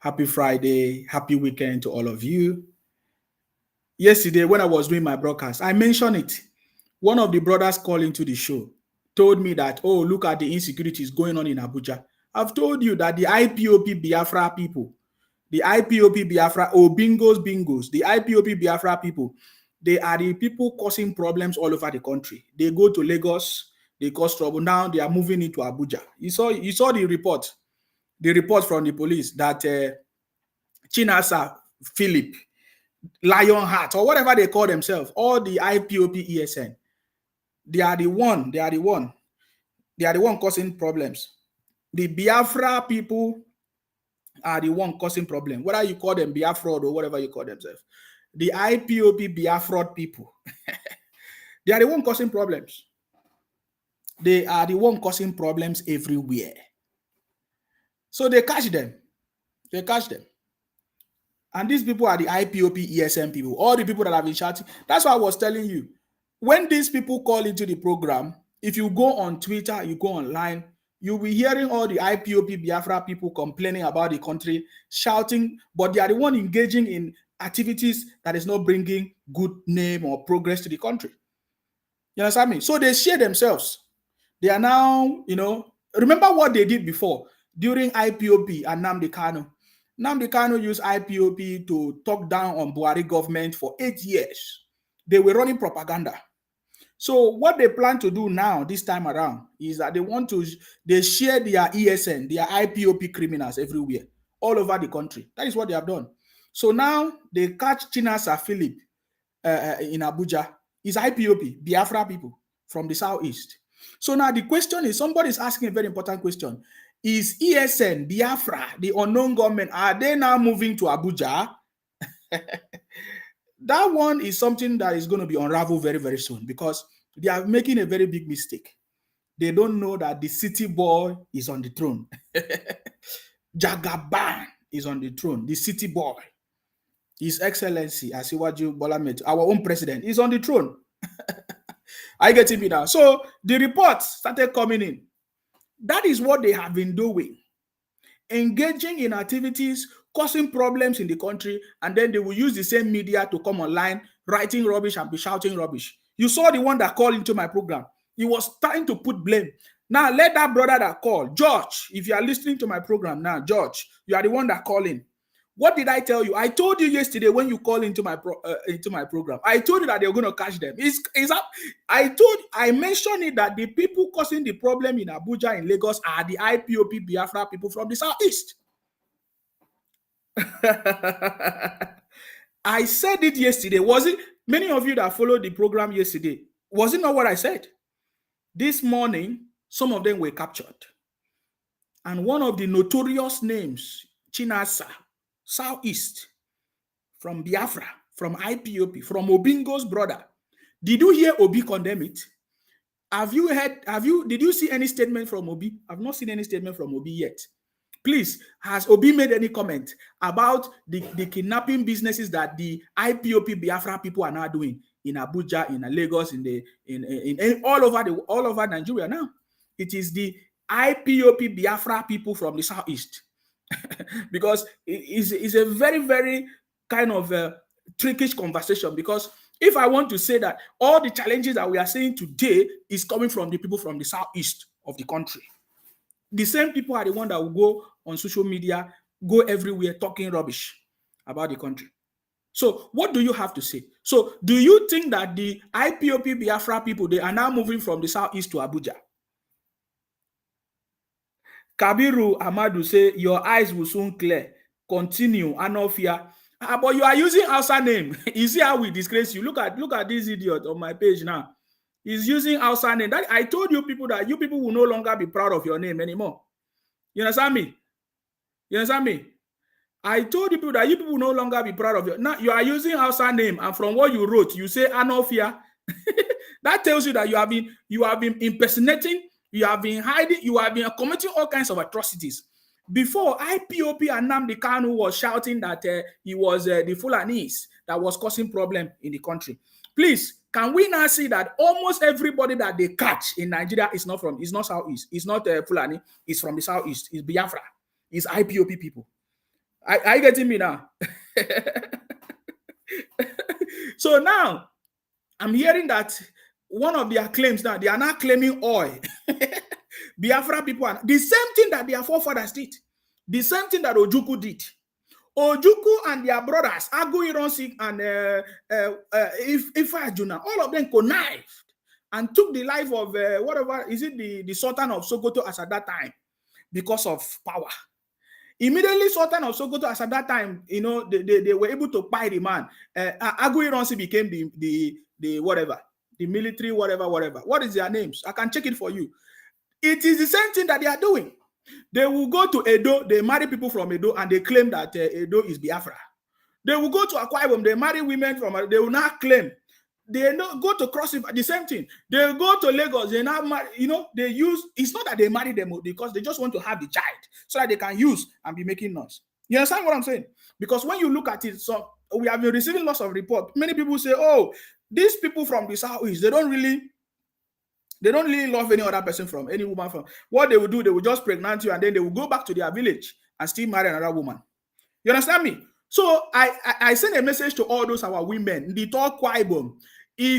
Happy Friday. Happy weekend to all of you. Yesterday, when I was doing my broadcast, I mentioned it. One of the brothers calling to the show told me that, oh, look at the insecurities going on in Abuja. I've told you that the IPOP Biafra people, the IPOP Biafra, bingos, the IPOP Biafra people, they are the people causing problems all over the country. They go to Lagos, they cause trouble. Now they are moving into Abuja. You saw the report from the police that Chinasa, Philip, Lionheart, or whatever they call themselves, all the IPOP ESN, they are the one causing problems. The Biafra people are the one causing problems, whether you call them Biafra or whatever you call themselves. The IPOP Biafra people, they are the one causing problems. They are the one causing problems everywhere. So they catch them. And these people are the IPOP ESM people, all the people that have been shouting. That's why I was telling you. When these people call into the program, if you go on Twitter, you go online, you'll be hearing all the IPOP Biafra people complaining about the country, shouting, but they are the one engaging in activities that is not bringing good name or progress to the country. You understand me? So they share themselves. They are now, remember what they did before during IPOP and Nnamdi Kanu. Nnamdi Kanu used IPOP to talk down on Buhari government for 8 years. They were running propaganda. So what they plan to do now, this time around, is that they share their ESN, their IPOP criminals everywhere, all over the country. That is what they have done. So now they catch Chinasa Philip in Abuja. It's IPOP, Biafra people from the southeast. So now the question is, somebody's asking a very important question. Is ESN, Biafra, the unknown government, are they now moving to Abuja? That one is something that is going to be unraveled very, very soon, because they are making a very big mistake. They don't know that the city boy is on the throne. Jagaban is on the throne. The city boy, His Excellency Asiwaju Bola Ahmed, our own president, is on the throne. I get it now. So the reports started coming in. That is what they have been doing. Engaging in activities, causing problems in the country, and then they will use the same media to come online, writing rubbish and be shouting rubbish. You saw the one that called into my program. He was trying to put blame. Now, let that brother that called, George, if you are listening to my program now, George, you are the one that called in. What did I tell you? I told you yesterday when you called into my program. I told you that they're going to catch them. I mentioned it that the people causing the problem in Abuja, in Lagos, are the IPOP Biafra people from the southeast. I said it yesterday. Was it many of you that followed the program yesterday? Was it not what I said? This morning, some of them were captured. And one of the notorious names, Chinasa, Southeast, from Biafra, from IPOP, from Obingo's brother. Did you hear Obi condemn it? Did you see any statement from Obi? I've not seen any statement from Obi yet. Please, has Obi made any comment about the kidnapping businesses that the IPOP Biafra people are now doing in Abuja, in Lagos, in all over Nigeria now? It is the IPOP Biafra people from the southeast. Because it's a very, very kind of trickish conversation, because if I want to say that all the challenges that we are seeing today is coming from the people from the southeast of the country, the same people are the ones that will go on social media, go everywhere talking rubbish about the country. So what do you have to say? So do you think that the IPOP Biafra people, they are now moving from the southeast to Abuja? Kabiru Amadu say, your eyes will soon clear. Continue, Anofia. But you are using Hausa name. You see how we disgrace you. Look at this idiot on my page now. He's using Hausa name. That I told you people that you people will no longer be proud of your name anymore. You understand me? I told you people that you people will no longer be proud of your. Now you are using Hausa name, and from what you wrote, you say Anofia. That tells you that you have been impersonating. You have been hiding, you have been committing all kinds of atrocities. Before, IPOP and Nnamdi Kanu was shouting that he was the Fulanese that was causing problem in the country. Please, can we now see that almost everybody that they catch in Nigeria is not southeast, it's not Fulani, it's from the southeast, it's Biafra, it's IPOP people. Are you getting me now? So now I'm hearing that one of their claims now, they are now claiming oil. Biafra people are the same thing that their forefathers did, the same thing that Ojukwu did. Ojukwu and their brothers, Agu Ironsik and Ifa Ajuna, all of them connived and took the life of whatever, is it the Sultan of Sokoto as at that time, because of power. Immediately, Sultan of Sokoto as at that time, you know, they were able to buy the man. Agu Ironsik became the whatever, the military whatever. What is their names? I can check it for you. It is the same thing that they are doing. They will go to Edo, they marry people from Edo, and they claim that Edo is Biafra. They will go to Akwa Ibom, they marry women from, they will not claim. They go to Cross River, the same thing. They go to Lagos, they now marry, you know, they use, it's not that they marry them because they just want to have the child so that they can use and be making noise. You understand what I'm saying? Because when you look at it, so we have been receiving lots of reports. Many people say, oh, these people from the Southeast, they don't really love any other person from any woman from. What they will do, they will just pregnant you and then they will go back to their village and still marry another woman. You understand me? So I send a message to all those our women, the talk Kwaibom.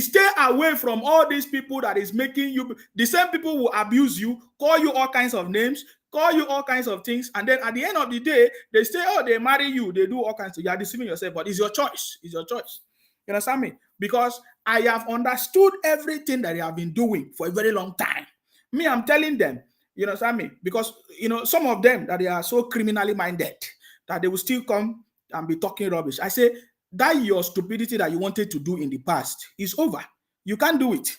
Stay away from all these people that is making you, the same people will abuse you, call you all kinds of names, call you all kinds of things, and then at the end of the day, they say, oh, they marry you, they do all kinds of, you are deceiving yourself, but it's your choice. It's your choice. You understand me? Because I have understood everything that they have been doing for a very long time. Me, I'm telling them, you understand me? Because, you know, some of them that they are so criminally minded that they will still come and be talking rubbish. I say, that your stupidity that you wanted to do in the past is over. You can't do it.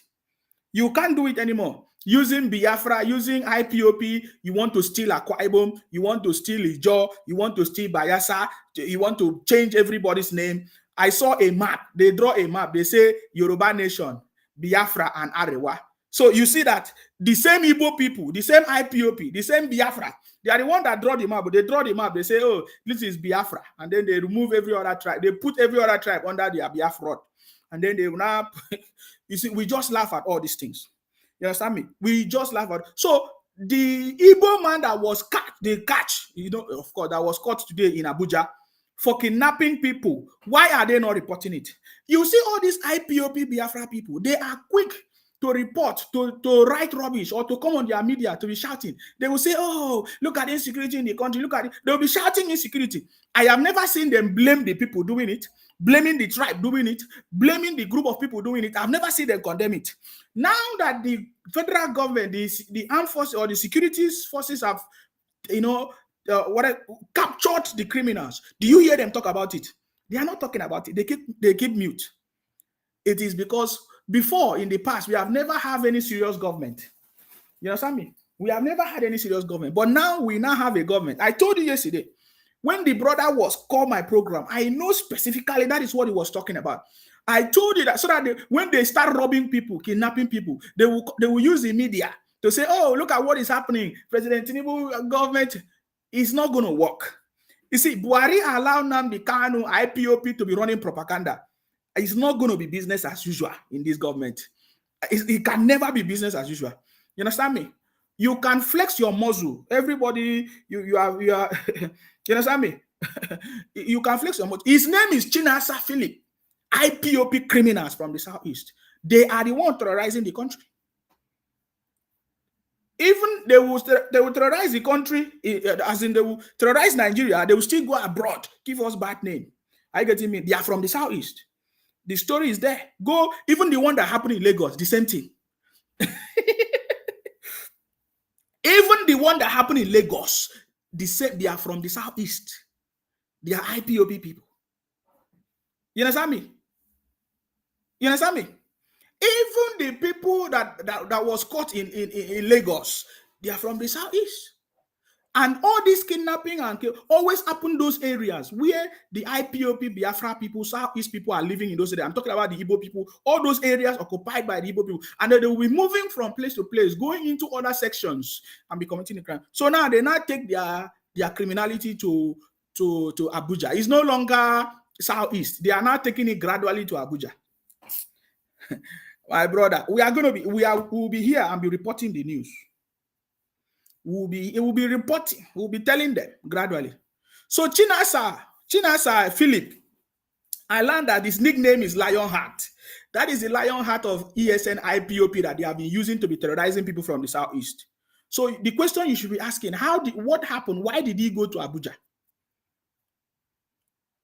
You can't do it anymore. Using Biafra, using IPOP, you want to steal Akwa Ibom, you want to steal Ijo, you want to steal Bayelsa, you want to change everybody's name. I saw a map. They draw a map. They say Yoruba Nation, Biafra, and Arewa. So you see that the same Igbo people, the same IPOP, the same Biafra, they are the one that draw the map. But they draw the map. They say, oh, this is Biafra. And then they remove every other tribe. They put every other tribe under their Biafra. And then they will now, you see, we just laugh at all these things. You understand me? We just laugh at. So the Igbo man that was catch, you know, of course, that was caught today in Abuja for kidnapping people. Why are they not reporting it? You see all these IPOP Biafra people, they are quick to report, to write rubbish, or to come on their media to be shouting. They will say, oh, look at insecurity in the country, look at it. They'll be shouting insecurity. I have never seen them blame the people doing it, blaming the tribe doing it, blaming the group of people doing it. I've never seen them condemn it. Now that the federal government, the armed forces or the security forces have, you know, captured the criminals, do you hear them talk about it? They are not talking about it. They keep mute. It is because before, in the past, we have never had any serious government. You understand me? We have never had any serious government. But now we now have a government. I told you yesterday, when the brother was called my program, I know specifically that is what he was talking about. I told you that so that when they start robbing people, kidnapping people, they will use the media to say, oh, look at what is happening. President Tinubu government is not going to work. You see, Buhari allowed Nnamdi Kanu, IPOP to be running propaganda. It's not going to be business as usual in this government. It can never be business as usual. You understand me? You can flex your muscle. Everybody, you are you understand me? You can flex your muscle. His name is Chinasa Philip. IPOP criminals from the Southeast. They are the ones terrorizing the country. Even they will terrorize the country, as in they will terrorize Nigeria, they will still go abroad, give us bad name. Are you getting me? They are from the Southeast. The story is there. Go, even the one that happened in Lagos, the same thing. Even the one that happened in Lagos, they are from the Southeast. They are IPOP people. You understand me? You understand me? Even the people that was caught in Lagos, they are from the Southeast. And all this kidnapping and always happen those areas where the IPOP, Biafra people, Southeast people are living in those areas. I'm talking about the Igbo people, all those areas occupied by the Igbo people. And then they will be moving from place to place, going into other sections and be committing the crime. So now they now take their criminality to Abuja. It's no longer Southeast. They are now taking it gradually to Abuja. My brother, we'll be here and be reporting the news. It will be reporting. We'll be telling them gradually. So Chinasa Philip, I learned that his nickname is Lionheart. That is the Lionheart of ESN IPOP that they have been using to be terrorizing people from the southeast. So the question you should be asking, what happened? Why did he go to Abuja?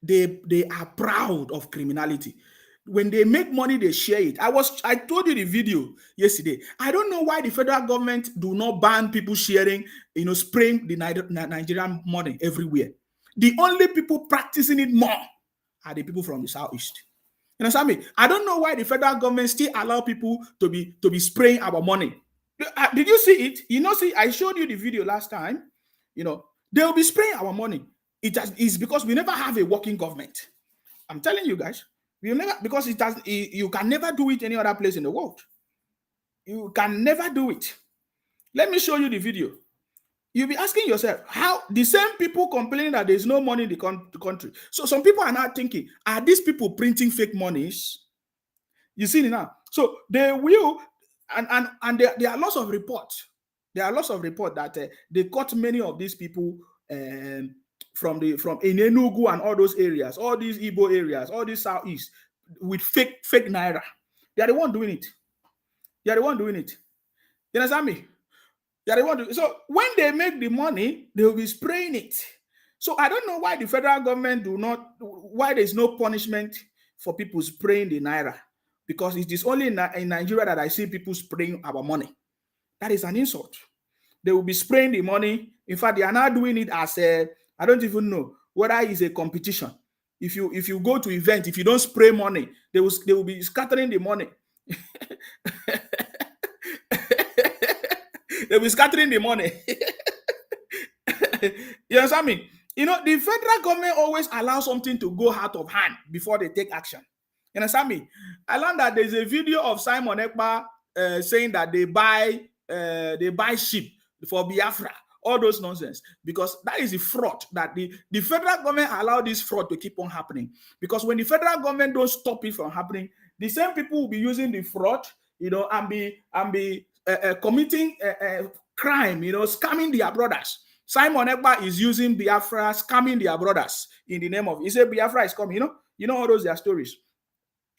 They are proud of criminality. When they make money, they share it. I told you the video yesterday. I don't know why the federal government do not ban people sharing, spraying the Nigerian money everywhere. The only people practicing it more are the people from the southeast. You understand me? I don't know why the federal government still allow people to be spraying our money. Did you see it? See, I showed you the video last time. They will be spraying our money. It's because we never have a working government. I'm telling you guys, we never, because you can never do it any other place in the world. You can never do it. Let me show you the video. You'll be asking yourself, how the same people complaining that there's no money in the country. So some people are now thinking, are these people printing fake monies? You see it now. So they will, and there are lots of reports. There are lots of reports that they caught many of these people from Enugu and all those areas, all these Igbo areas, all these southeast with fake naira. They are the one doing it. They are the one doing it. You understand me? They are the one doing it. So when they make the money, they will be spraying it. So I don't know why the federal government why there's no punishment for people spraying the naira. Because it is only in Nigeria that I see people spraying our money. That is an insult. They will be spraying the money. In fact, they are now doing it as I don't even know whether it's a competition. If you go to event, if you don't spray money, they will be scattering the money. They will be scattering the money. You understand me? The federal government always allows something to go out of hand before they take action. You understand me? I learned that there's a video of Simon Ekpa saying that they buy sheep for Biafra, all those nonsense, because that is a fraud that the federal government allow this fraud to keep on happening. Because when the federal government don't stop it from happening, the same people will be using the fraud, and be committing crime, scamming their brothers. Simon Ekpa is using Biafra, scamming their brothers in the name of, he said Biafra is coming, all those their stories.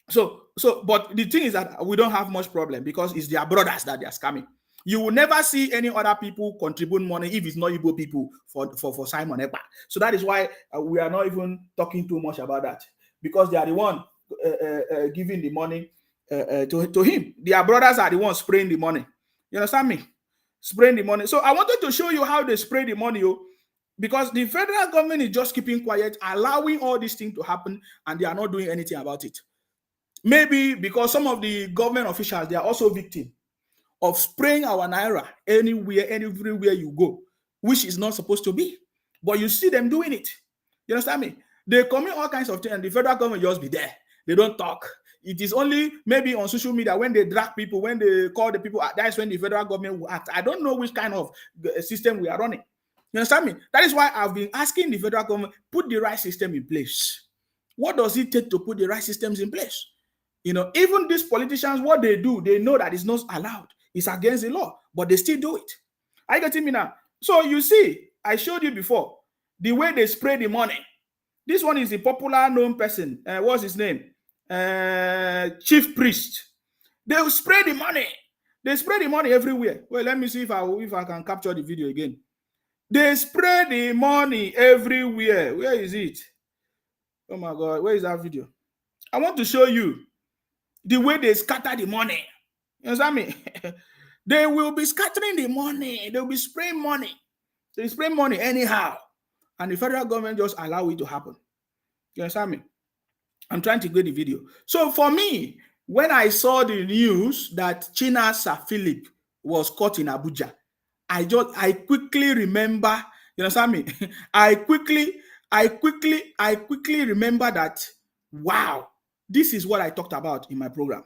So, but the thing is that we don't have much problem because it's their brothers that they are scamming. You will never see any other people contribute money if it's not Igbo people for Simon Ekpa. So that is why we are not even talking too much about that, because they are the one giving the money to him. Their brothers are the ones spraying the money. You understand me? Spraying the money. So I wanted to show you how they spray the money, because the federal government is just keeping quiet, allowing all these things to happen, and they are not doing anything about it. Maybe because some of the government officials, they are also victims of spraying our naira everywhere you go, which is not supposed to be. But you see them doing it. You understand me? They commit all kinds of things, and the federal government just be there. They don't talk. It is only maybe on social media when they drag people, when they call the people, that's when the federal government will act. I don't know which kind of system we are running. You understand me? That is why I've been asking the federal government, put the right system in place. What does it take to put the right systems in place? Even these politicians, what they do, they know that it's not allowed. It's against the law, but they still do it. Are you getting me now? So you see, I showed you before, the way they spray the money. This one is a popular known person. What's his name? Chief Priest. They will spray the money. They spray the money everywhere. Well, let me see if I can capture the video again. They spray the money everywhere. Where is it? Oh my God, where is that video? I want to show you the way they scatter the money. You understand me? They will be scattering the money. They will be spraying money. They spray money anyhow. And the federal government just allow it to happen. You understand me? I'm trying to get the video. So for me, when I saw the news that Chinasa Philip was caught in Abuja, I quickly remember, you understand me? I quickly remember that, wow, this is what I talked about in my program.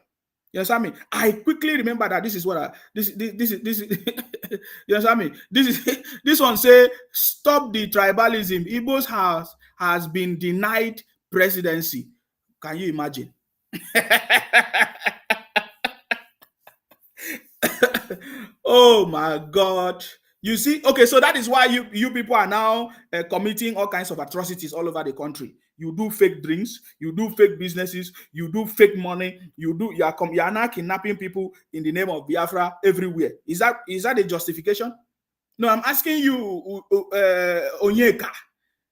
You understand me? I quickly remember that this is what this is you understand me? This one say, stop the tribalism. Igbo's has been denied presidency. Can you imagine? Oh my God. You see, okay, so that is why you people are now committing all kinds of atrocities all over the country. You do fake drinks, you do fake businesses, you do fake money, you are now kidnapping people in the name of Biafra everywhere. Is that a justification? No, I'm asking you, Onyeka.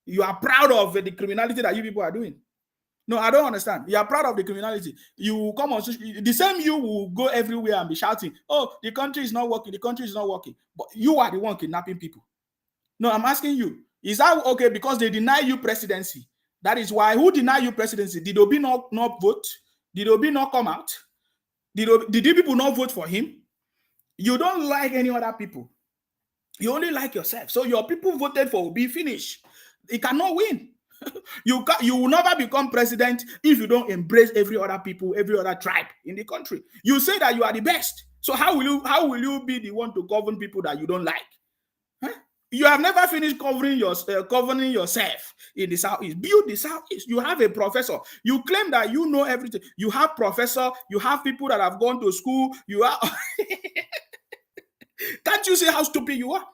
You are proud of the criminality that you people are doing. No, I don't understand. You are proud of the criminality. You come on, the same you will go everywhere and be shouting, oh, the country is not working, the country is not working. But you are the one kidnapping people. No, I'm asking you, is that okay because they deny you presidency? That is why. Who deny you presidency? Did Obi not vote? Did Obi not come out? Did you people not vote for him? You don't like any other people. You only like yourself. So your people voted for Obi, finish. He cannot win. You will never become president if you don't embrace every other people, every other tribe in the country. You say that you are the best. So how will you be the one to govern people that you don't like? Huh? You have never finished governing yourself in the Southeast. Build the Southeast. You have a professor. You claim that you know everything. You have professor. You have people that have gone to school. You are. Can't you see how stupid you are?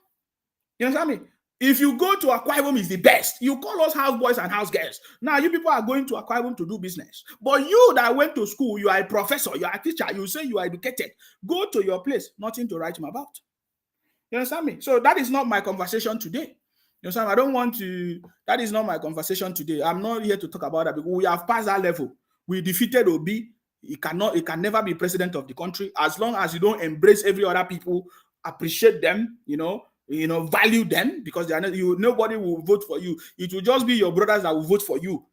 You understand me? If you go to Akwa Ibom is the best. You call us house boys and house girls. Now you people are going to Akwa Ibom to do business. But you that went to school, you are a professor, you are a teacher, you say you are educated. Go to your place, nothing to write him about. You understand me? So that is not my conversation today. You understand? I don't want to, that is not my conversation today. I'm not here to talk about that because we have passed that level. We defeated Obi. He can never be president of the country as long as you don't embrace every other people, appreciate them, value them, because they are not, nobody will vote for you. It will just be your brothers that will vote for you.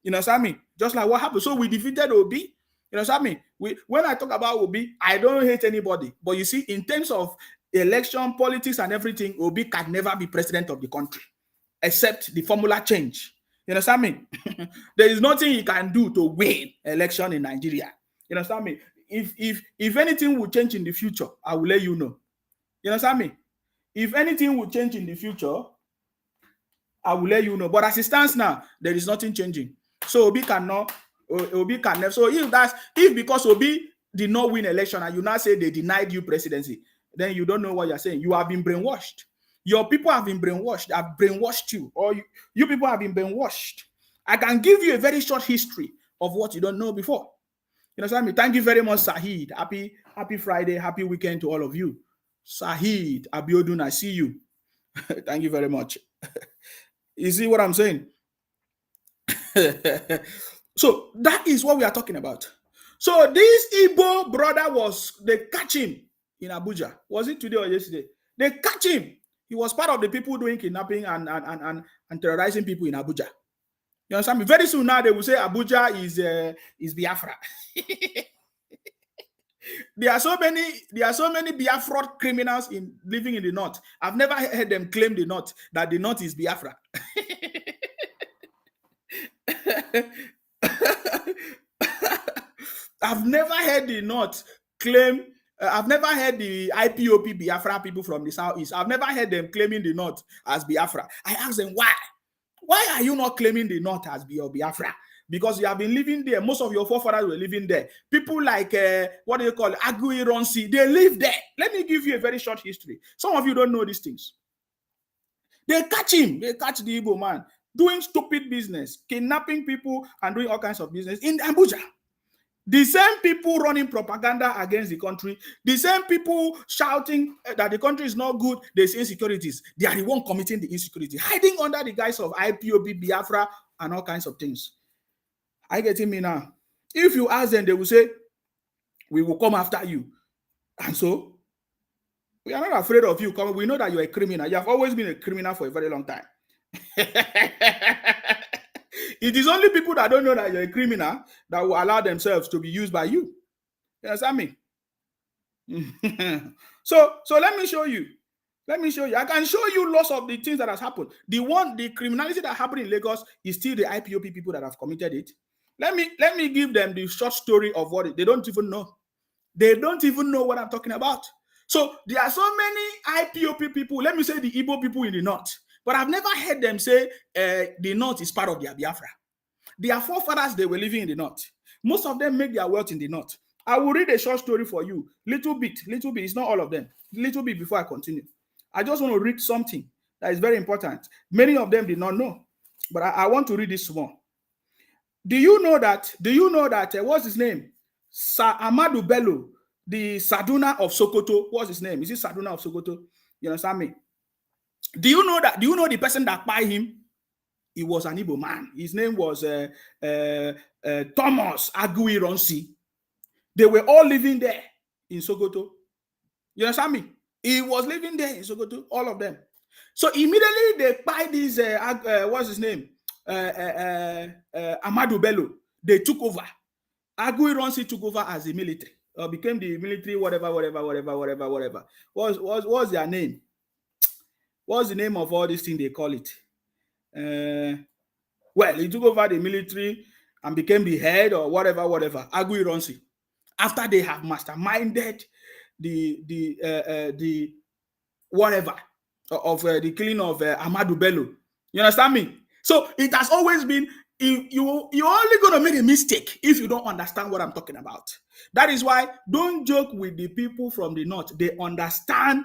You understand me? Just like what happened. So we defeated Obi. You understand me? When I talk about Obi, I don't hate anybody. But you see, in terms of election, politics, and everything, Obi can never be president of the country, except the formula change. You understand me? There is nothing he can do to win election in Nigeria. You understand me? If anything will change in the future, I will let you know. You understand me? If anything will change in the future, I will let you know. But as it stands now, there is nothing changing. So Obi can never. So if because Obi did not win election and you now say they denied you presidency, then you don't know what you're saying. You have been brainwashed. Your people have been brainwashed. I've brainwashed you, or you people have been brainwashed. I can give you a very short history of what you don't know before. You understand me? Thank you very much, Sahid. Happy Friday, happy weekend to all of you. Sahid Abiodun, I see you. Thank you very much. You see what I'm saying? So that is what we are talking about. So this Igbo brother they catch him in Abuja. Was it today or yesterday? They catch him. He was part of the people doing kidnapping and terrorizing people in Abuja. You understand me? Very soon now they will say Abuja is Biafra. There are so many Biafra criminals living in the north. I've never heard them claim that the north is Biafra. I've never heard the north claim. I've never heard the IPOP Biafra people from the southeast. I've never heard them claiming the north as Biafra. I asked them why. Why are you not claiming the north as Biafra? Because you have been living there. Most of your forefathers were living there. People like, what do you call it? Agui Ronsi, they live there. Let me give you a very short history. Some of you don't know these things. They catch him. They catch the Igbo man doing stupid business, kidnapping people and doing all kinds of business in Abuja. The same people running propaganda against the country, the same people shouting that the country is not good, there's insecurities. They are the one committing the insecurity, hiding under the guise of IPOB, Biafra, and all kinds of things. Are you getting me now? If you ask them, they will say, we will come after you. And so, we are not afraid of you. We know that you're a criminal. You have always been a criminal for a very long time. It is only people that don't know that you're a criminal that will allow themselves to be used by you. You understand me? So let me show you. Let me show you. I can show you lots of the things that has happened. The criminality that happened in Lagos is still the IPOP people that have committed it. Let me give them the short story of what they don't even know. They don't even know what I'm talking about. So there are so many IPOP people, let me say the Igbo people in the north, but I've never heard them say the north is part of their Biafra. Their forefathers, they were living in the north. Most of them make their wealth in the north. I will read a short story for you. Little bit. It's not all of them. Little bit before I continue. I just want to read something that is very important. Many of them did not know, but I want to read this more. Do you know that? What's his name? Sir Amadou Bello, the Saduna of Sokoto. What's his name? Is it Saduna of Sokoto? You understand me? Do you know that? Do you know the person that buy him? He was an Igbo man. His name was Thomas Agui Ronsi. They were all living there in Sokoto. You understand me? He was living there in Sokoto, all of them. So immediately they buy this, what's his name? Amadou Bello. They took over. Agui Ronsi took over as the military, or became the military, whatever. What's their name? What's the name of all these things they call it? Well, he took over the military and became the head or whatever. Agui Ronsi. After they have masterminded the whatever of the killing of Amadou Bello. You understand me? So it has always been, you're only going to make a mistake if you don't understand what I'm talking about. That is why don't joke with the people from the north. They understand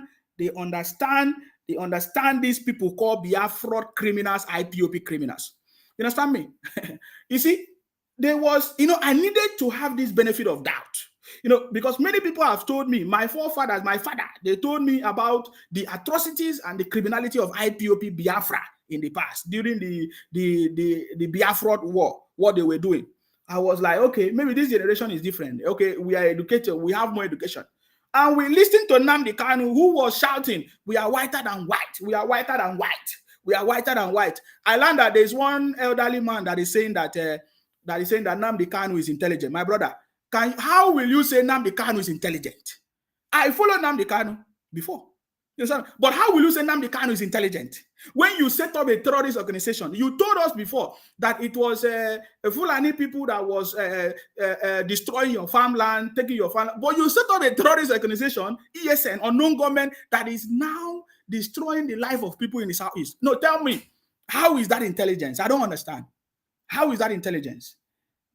these people called Biafra criminals, IPOP criminals. You understand me? You see, there was, I needed to have this benefit of doubt. Because many people have told me, my forefathers, my father, they told me about the atrocities and the criminality of IPOP Biafra in the past, during the Biafra war, what they were doing. I was like, okay, maybe this generation is different. Okay, we are educated, we have more education. And we listened to Nnamdi Kanu, who was shouting, we are whiter than white, we are whiter than white, we are whiter than white. I learned that there's one elderly man that is saying that Nnamdi Kanu is intelligent. My brother, how will you say Nnamdi Kanu is intelligent? I followed Nnamdi Kanu before. You understand? But how will you say Nnamdi Kanu is intelligent? When you set up a terrorist organization, you told us before that it was Fulani people that was destroying your farmland, taking your farmland. But you set up a terrorist organization, ESN, unknown government, that is now destroying the life of people in the Southeast. No, tell me, how is that intelligence? I don't understand. How is that intelligence?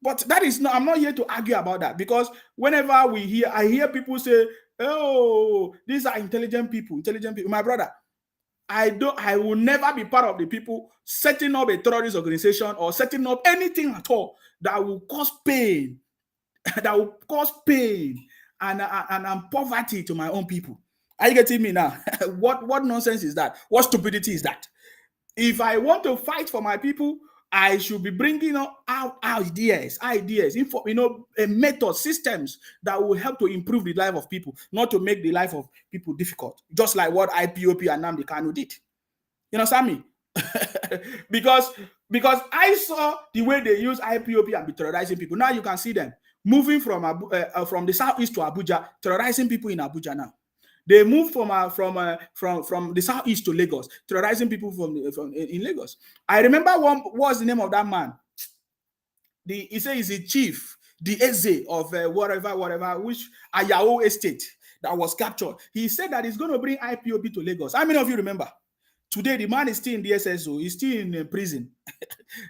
But that is not, I'm not here to argue about that, because whenever I hear people say, oh, these are intelligent people. My brother, I will never be part of the people setting up a terrorist organization or setting up anything at all that will cause pain, and poverty to my own people. Are you getting me now? What nonsense is that? What stupidity is that? If I want to fight for my people, I should be bringing out ideas, methods, systems that will help to improve the life of people, not to make the life of people difficult. Just like what IPOP and Nnamdi Kanu did. You understand me? because I saw the way they use IPOP and be terrorizing people. Now you can see them moving from the southeast to Abuja, terrorizing people in Abuja now. They moved from the southeast to Lagos, terrorizing people in Lagos. I remember what was the name of that man? He said he's the chief, the Eze of whatever, which Ayao estate that was captured. He said that he's going to bring IPOB to Lagos. How many of you remember? Today, the man is still in the SSO. He's still in prison.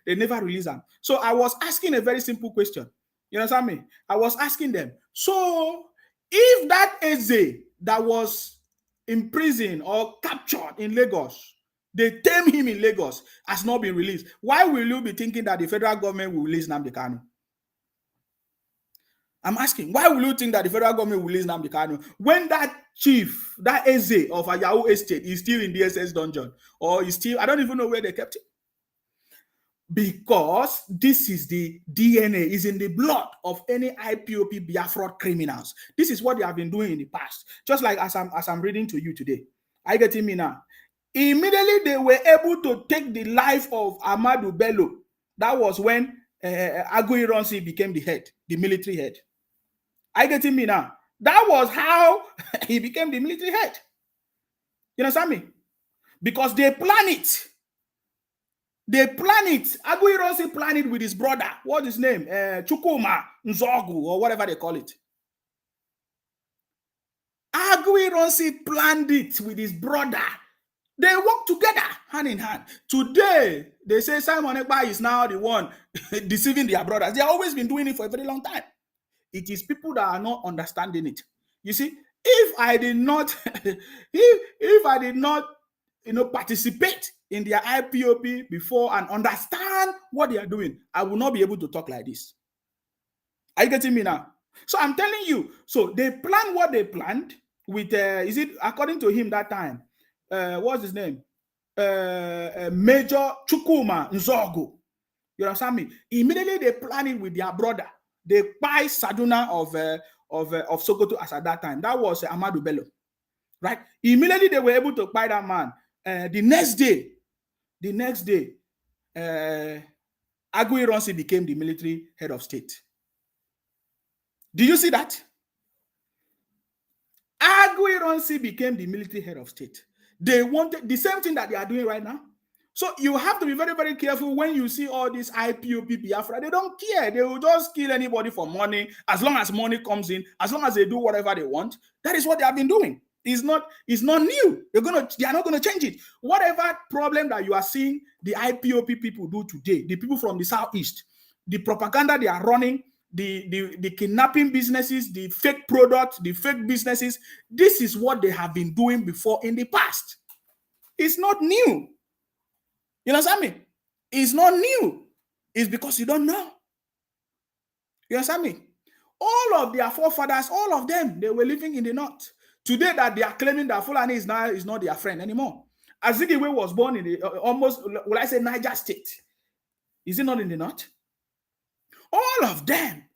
They never release him. So I was asking a very simple question. You understand me? I was asking them, so if that Eze that was in prison or captured in Lagos, they tame him in Lagos, has not been released, why will you be thinking that the federal government will release Nnamdi Kanu? I'm asking, why will you think that the federal government will release Nnamdi Kanu when that chief, that Eze of Ayao estate is still in the SS dungeon, or is still, I don't even know where they kept him? Because this is the DNA, is in the blood of any IPOP Biafra criminals. This is what they have been doing in the past. Just like as I'm reading to you today. Are you getting me now? Immediately they were able to take the life of Amadou Bello. That was when Agui Ronsi became the head, the military head. Are you getting me now? That was how he became the military head. You understand me? Because they plan it. They plan it. Agui Ronsi planned it with his brother. What's his name? Chukuma Nzogu, or whatever they call it. Agui Ronsi planned it with his brother. They work together, hand in hand. Today, they say Simon Ekpa is now the one deceiving their brothers. They have always been doing it for a very long time. It is people that are not understanding it. You see, If I did not, if I did not, participate in their IPOP before and understand what they are doing, I will not be able to talk like this. Are you getting me now? So I'm telling you. So they planned what they planned with, is it according to him that time? What's his name? Major Chukuma Nzogo. You understand me? Immediately they planned it with their brother. They buy Saduna of Sokoto as at that time. That was Amadou Bello, right? Immediately they were able to buy that man. The next day, Agui Ronsi became the military head of state. Do you see that? Agui Ronsi became the military head of state. They wanted the same thing that they are doing right now. So you have to be very, very careful when you see all these IPOP Biafra. They don't care. They will just kill anybody for money. As long as money comes in, as long as they do whatever they want, that is what they have been doing. It's not new. They are not gonna change it. Whatever problem that you are seeing the IPOP people do today, the people from the southeast, the propaganda they are running, the kidnapping businesses, the fake products, the fake businesses, this is what they have been doing before in the past. It's not new. You understand me? It's not new. It's because you don't know. You understand me? All of their forefathers, all of them, they were living in the north. Today that they are claiming that Fulani is not their friend anymore. Azikiwe was born in the almost, will I say, Niger State. Is it not in the north? All of them.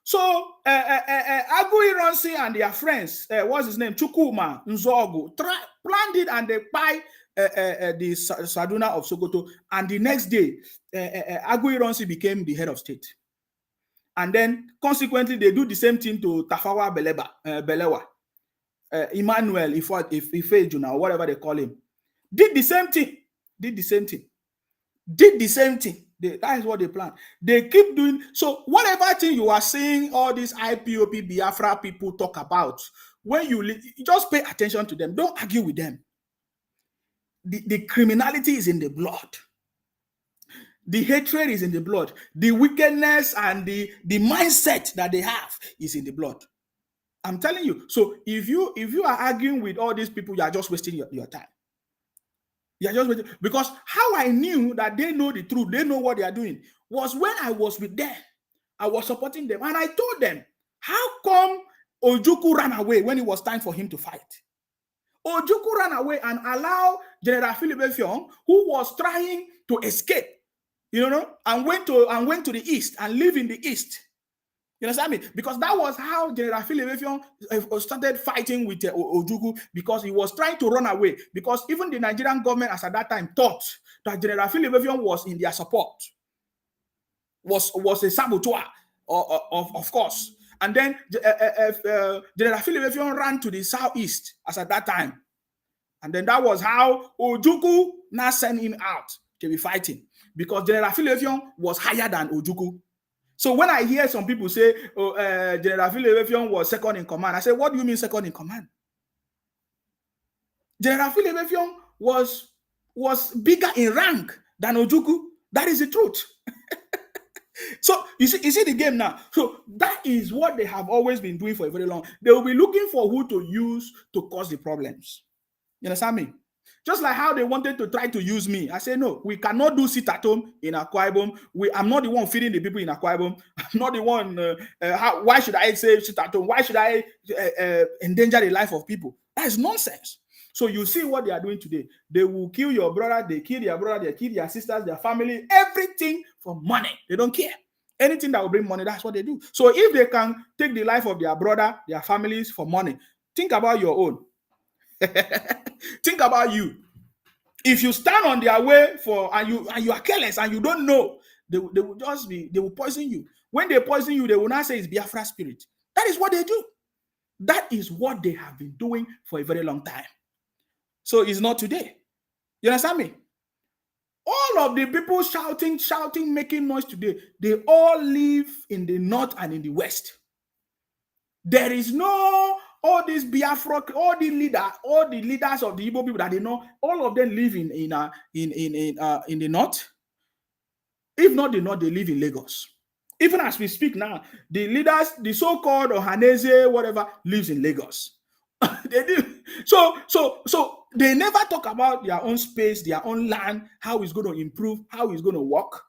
So Agui Ronsi and their friends, what's his name? Chukuma Nzogo, planned it and they buy the Saduna of Sokoto. And the next day, Agui Ronsi became the head of state. And then consequently, they do the same thing to Tafawa Belewa, Emmanuel Ifejuna, or whatever they call him. Did the same thing. That is what they plan. They keep doing. So whatever thing you are seeing, all these IPOP Biafra people talk about, when you just pay attention to them. Don't argue with them. The criminality is in the blood. The hatred is in the blood. The wickedness and the mindset that they have is in the blood. I'm telling you. So if you are arguing with all these people, you are just wasting your time. You're just waiting. Because how I knew that they know the truth, they know what they are doing, was when I was with them. I was supporting them. And I told them, how come Ojukwu ran away when it was time for him to fight? Ojukwu ran away and allowed General Philip Effiong, who was trying to escape, and went to the east and live in the east. You understand me? Because that was how General Philip Effiong started fighting with Ojukwu, because he was trying to run away. Because even the Nigerian government, as at that time, thought that General Philip Effiong was in their support, was a saboteur, of course. And then General Philip Effiong ran to the southeast as at that time. And then that was how Ojukwu now sent him out to be fighting, because General Philip Effiong was higher than Ojukwu. So when I hear some people say, General Philip Effiong was second in command, I say, what do you mean second in command? General Philip Effiong was bigger in rank than Ojukwu. That is the truth. So you see the game now. So that is what they have always been doing for a very long. They will be looking for who to use to cause the problems. You understand me? Just like how they wanted to try to use me. I say, no, we cannot do sit at home in Akwa Ibom. I'm not the one feeding the people in Akwa Ibom. I'm not the one. Why should I say sit at home? Why should I endanger the life of people? That is nonsense. So you see what they are doing today. They will kill your brother. They kill their brother. They kill their sisters, their family, everything for money. They don't care. Anything that will bring money, that's what they do. So if they can take the life of their brother, their families for money, think about your own. Think about you. If you stand on their way and you are careless and you don't know, they will poison you. When they poison you, they will not say it's Biafra spirit. That is what they do. That is what they have been doing for a very long time. So it's not today. You understand me? All of the people shouting, making noise today, they all live in the north and in the west. There is no all these Biafra, all the leaders of the Igbo people that they know, all of them live in the north. If not the north, they live in Lagos. Even as we speak now, the leaders, the so-called Ohanese, whatever, lives in Lagos. They do. So they never talk about their own space, their own land, how it's going to improve, how it's going to work.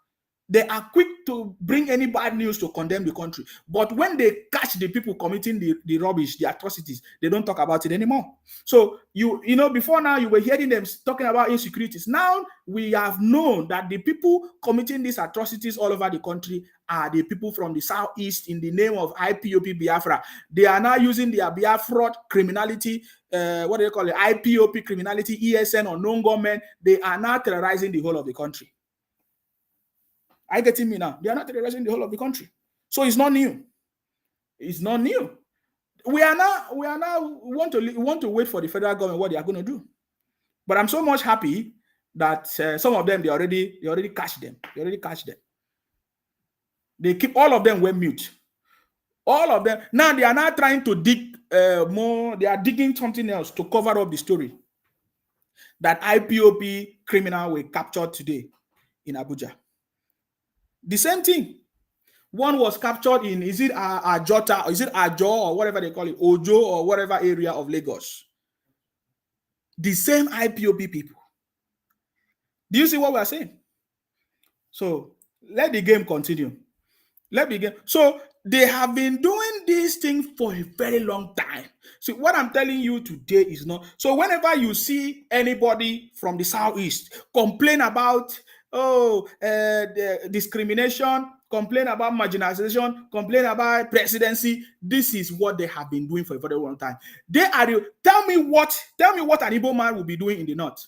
They are quick to bring any bad news to condemn the country. But when they catch the people committing the rubbish, the atrocities, they don't talk about it anymore. So you know, before now you were hearing them talking about insecurities. Now we have known that the people committing these atrocities all over the country are the people from the southeast in the name of IPOP Biafra. They are now using their Biafra criminality, what do they call it? IPOP criminality, ESN or non-government. They are now terrorizing the whole of the country. Are you getting me now? They are not terrorizing the whole of the country. So it's not new. It's not new. We want to wait for the federal government what they are going to do. But I'm so much happy that some of them they already catch them. They already catch them. They keep all of them were mute. All of them. Now they are now trying to dig more. They are digging something else to cover up the story that IPOP criminal were captured today in Abuja. The same thing. One was captured in, is it Ajota, or is it Ajo, or whatever they call it, Ojo, or whatever area of Lagos. The same IPOP people. Do you see what we are saying? So let the game continue. Let me begin. So they have been doing these things for a very long time. So what I'm telling you today is not. So whenever you see anybody from the southeast complain about the discrimination, complain about marginalization, complain about presidency, this is what they have been doing for a very long time. They are tell me what an Igbo man will be doing in the north,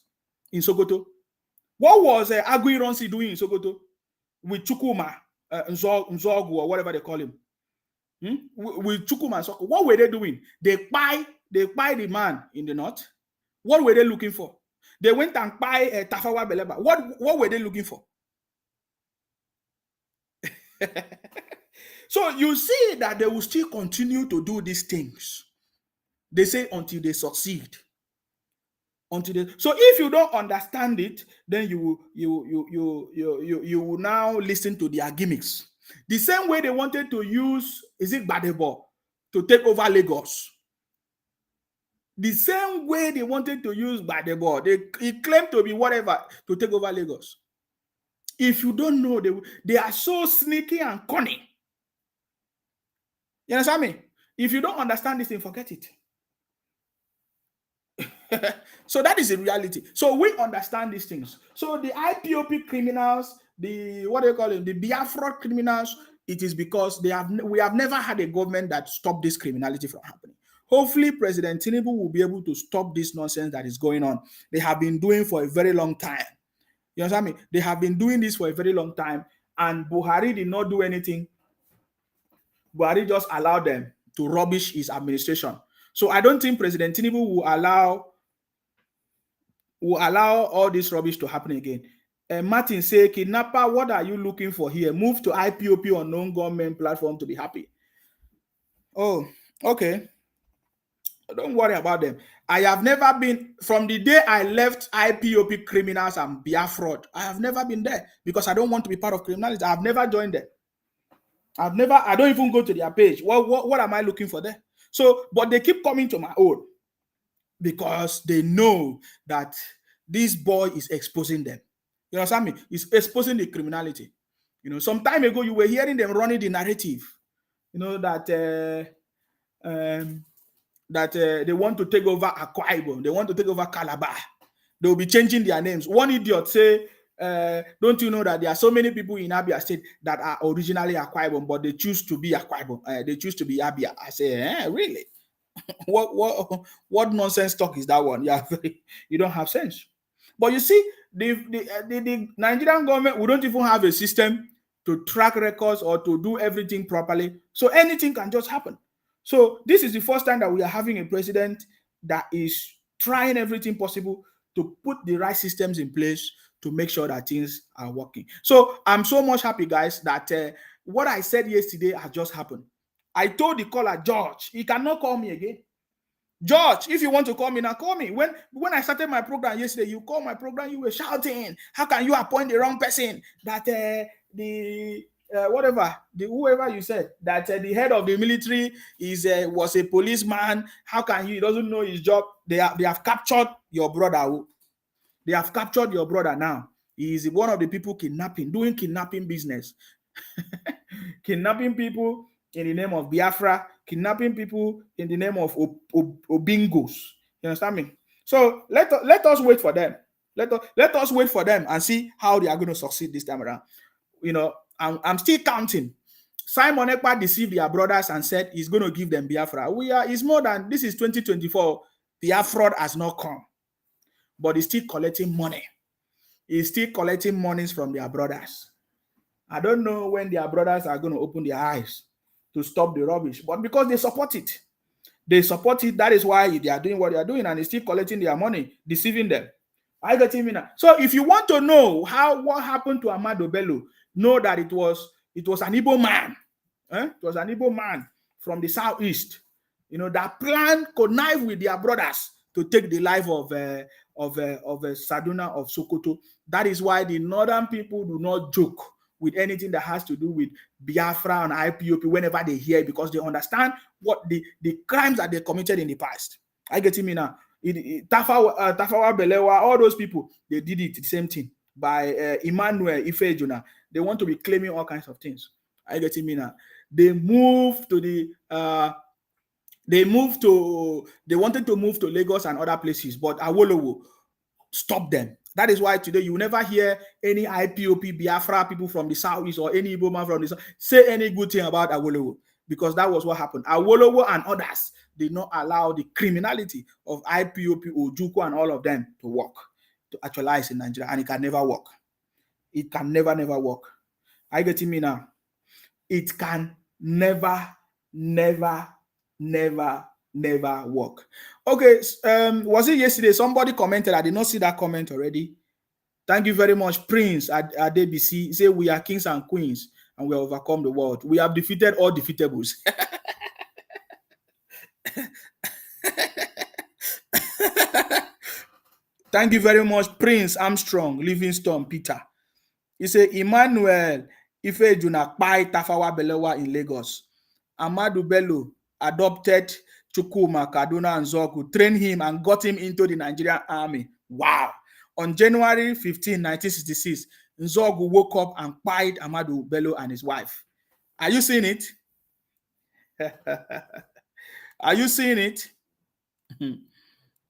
in Sokoto. What was Agui Ronsi doing in Sokoto with Chukuma? Nzogu or whatever they call him, with Chukuma and Soko. What were they doing? They buy the man in the north. What were they looking for? They went and buy Tafawa Beleba. What were they looking for? So you see that they will still continue to do these things. They say until they succeed. So if you don't understand it, then you will now listen to their gimmicks. The same way they wanted to use, is it Badebo, to take over Lagos? The same way they wanted to use Badebo, he claimed to be whatever to take over Lagos. If you don't know, they are so sneaky and cunning. You understand me? If you don't understand this thing, forget it. So that is the reality. So we understand these things. So the IPOP criminals, the what do you call them, the Biafra criminals, it is because we have never had a government that stopped this criminality from happening. Hopefully, President Tinubu will be able to stop this nonsense that is going on. They have been doing for a very long time. You understand me? They have been doing this for a very long time, and Buhari did not do anything. Buhari just allowed them to rubbish his administration. So I don't think President Tinubu will allow all this rubbish to happen again. Martin say, kidnapper, what are you looking for here? Move to IPOP or non-government platform to be happy. Oh, okay. Don't worry about them. I have never been, from the day I left IPOP criminals and Biafra, I have never been there because I don't want to be part of criminality. I have never joined them. I don't even go to their page. What am I looking for there? So, but they keep coming to my own because they know that this boy is exposing them. You understand me? He's exposing the criminality. You know, some time ago you were hearing them running the narrative. You know that they want to take over Akwa Ibom, they want to take over Calabar. They will be changing their names. One idiot say, don't you know that there are so many people in Abia State that are originally Akwa Ibom, but they choose to be Akwa Ibom. They choose to be Abia. I say, really? What nonsense talk is that one? Yeah, you don't have sense. But you see, the Nigerian government, we don't even have a system to track records or to do everything properly. So anything can just happen. So this is the first time that we are having a president that is trying everything possible to put the right systems in place to make sure that things are working. So I'm so much happy, guys, that what I said yesterday has just happened. I told the caller, George, he cannot call me again. George, if you want to call me now, call me. When I started my program yesterday, you called my program, you were shouting, how can you appoint the wrong person? That the whatever, whoever you said that the head of the military was a policeman. How can he doesn't know his job? They have captured your brother. They have captured your brother now. He is one of the people doing kidnapping business. Kidnapping people in the name of Biafra, kidnapping people in the name of Obingos. You understand me? So let us wait for them. Let us wait for them and see how they are going to succeed this time around. You know, I'm still counting. Simon Ekpa deceived their brothers and said he's going to give them Biafra. It's more than this is 2024. Biafra has not come, but he's still collecting money. He's still collecting monies from their brothers. I don't know when their brothers are going to open their eyes to stop the rubbish, but because they support it. That is why they are doing what they are doing, and they're still collecting their money, deceiving them. I got him in. So if you want to know what happened to Ahmadu Bello, know that it was an Igbo man. It was an Igbo man from the southeast, that planned connive with their brothers to take the life of Saduna of Sokoto. That is why the northern people do not joke with anything that has to do with Biafra and IPOP whenever they hear it, because they understand what the crimes that they committed in the past. I get him now. Tafawa Balewa, all those people, they did it, the same thing. By Emmanuel Ifejuna, they want to be claiming all kinds of things. I get him now. They wanted to move to Lagos and other places, but Awolowo stopped them. That is why today you will never hear any IPOP Biafra people from the southeast or any Igbo man from the south say any good thing about Awolowo, because that was what happened. Awolowo and others did not allow the criminality of IPOP, Ojukwu, and all of them to work, to actualize in Nigeria, and it can never work. It can never work. I get me now. It can never work. Okay, was it yesterday? Somebody commented. I did not see that comment already. Thank you very much, Prince at DBC. Say we are kings and queens and we have overcome the world. We have defeated all defeatables. Thank you very much, Prince Armstrong, Livingstone, Peter. He said Emmanuel Ifejuna Pai Tafawa Balewa in Lagos. Ahmadu Bello adopted Chukwuma, Kaduna, and Zogu, trained him and got him into the Nigerian army. Wow. On January 15, 1966, Nzogu woke up and pied Ahmadu Bello and his wife. Are you seeing it? Are you seeing it?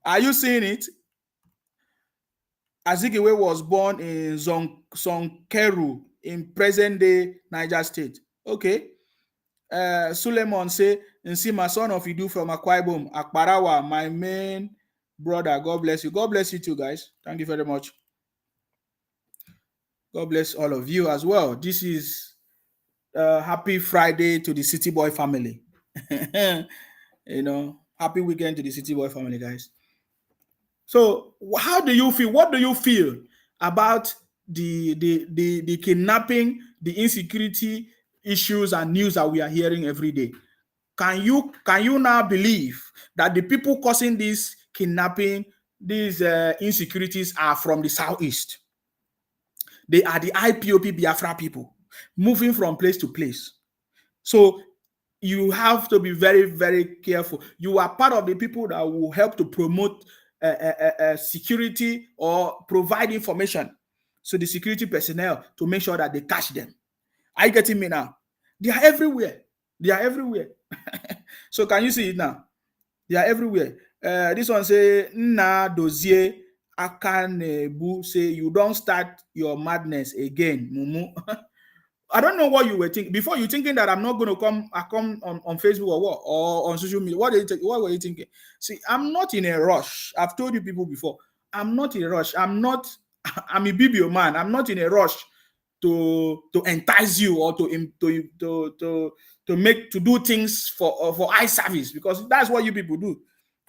Are you seeing it? Azikiwe was born in Sonkeru in present-day Niger State. Okay. Suleiman say, Nsima, son of Idu from Akwa Ibom, Akparawa, my main brother. God bless you. God bless you too, guys. Thank you very much. God bless all of you as well. This is happy Friday to the City Boy family. Happy weekend to the City Boy family, guys. So how do you feel? What do you feel about the kidnapping, the insecurity issues and news that we are hearing every day? Can you now believe that the people causing this kidnapping, these insecurities are from the southeast? They are the IPOP Biafra people moving from place to place. So you have to be very, very careful. You are part of the people that will help to promote security or provide information to the security personnel to make sure that they catch them. Are you getting me now? They are everywhere. They are everywhere. So can you see it now? They are everywhere. This one say, Nna Dozie Akanebu say, you don't start your madness again, Mumu. I don't know what you were thinking. Before you thinking that I'm not going to come on Facebook or what, or on social media. What were you thinking? See, I'm not in a rush. I've told you people before. I'm not in a rush. I'm a BBO man. I'm not in a rush to entice you or to do things for eye service, because that's what you people do.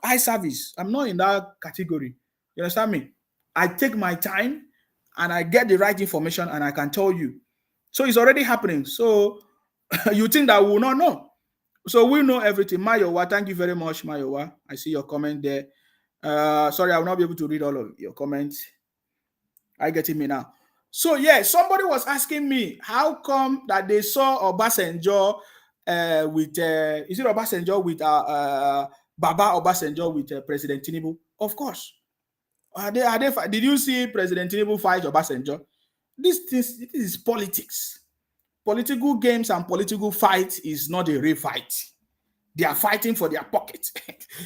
Eye service. I'm not in that category. You understand me? I take my time and I get the right information and I can tell you. So it's already happening. So you think that we will not know? So we know everything. Mayowa, thank you very much, Mayowa. I see your comment there. Sorry, I will not be able to read all of your comments. I get it me now. So yeah, somebody was asking me how come that they saw Obasanjo with is it Obasanjo with Baba Obasanjo with President Tinubu? Of course. Did you see President Tinubu fight Obasanjo? This is politics. Political games and political fight is not a real fight. They are fighting for their pocket.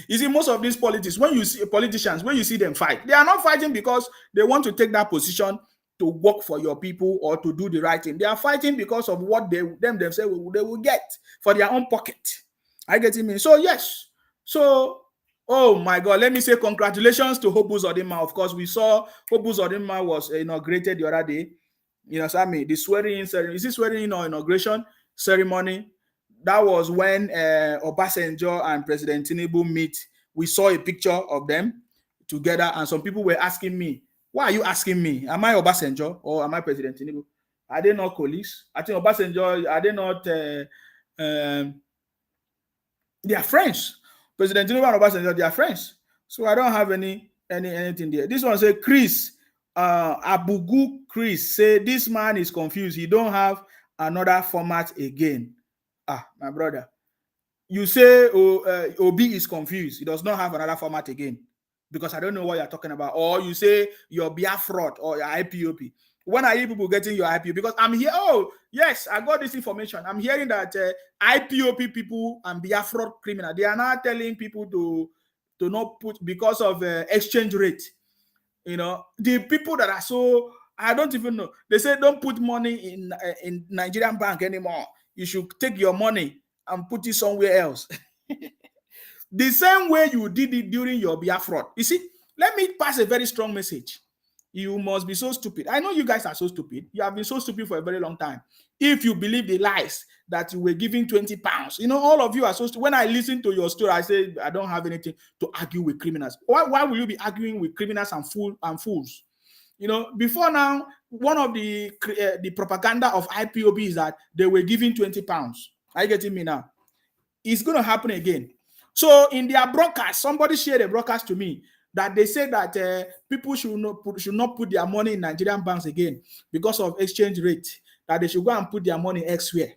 You see, most of these politics, when you see politicians, when you see them fight, they are not fighting because they want to take that position to work for your people or to do the right thing. They are fighting because of what themselves they will get for their own pocket. I get it. So yes. So oh my God, let me say congratulations to Hobu Zodima. Of course, we saw Hobu Zodima was inaugurated the other day. You know, Sammy, the swearing in ceremony. Is it swearing in or inauguration ceremony? That was when Obasanjo and President Tinubu meet. We saw a picture of them together, and some people were asking me, "Why are you asking me? Am I Obasanjo or am I President Tinubu? Are they not colleagues? I think Obasanjo, are they not? They are friends. President Tinubu and Obasanjo, they are friends. So I don't have anything there. This one say Chris, Abugu Chris say this man is confused. He don't have another format again. Ah, my brother. You say Obi is confused. He does not have another format again because I don't know what you're talking about. Or you say your Biafra or your IPOP. When are you people getting your IPOP? Because I'm here. Oh, yes, I got this information. I'm hearing that IPOP people and Biafra criminal, they are now telling people to not put because of exchange rate. You know, the people that are so, I don't even know. They say don't put money in Nigerian bank anymore. You should take your money and put it somewhere else. The same way you did it during your Biafra. You see, let me pass a very strong message. You must be so stupid. I know you guys are so stupid. You have been so stupid for a very long time. If you believe the lies that you were giving 20 pounds, you know, all of you are so stupid. When I listen to your story, I say, I don't have anything to argue with criminals. Why will you be arguing with criminals and fools? You know, before now, one of the propaganda of IPOB is that they were giving 20 pounds. Are you getting me now? It's going to happen again. So in their broadcast, somebody shared a broadcast to me that they say that people should not put their money in Nigerian banks again because of exchange rate, that they should go and put their money elsewhere.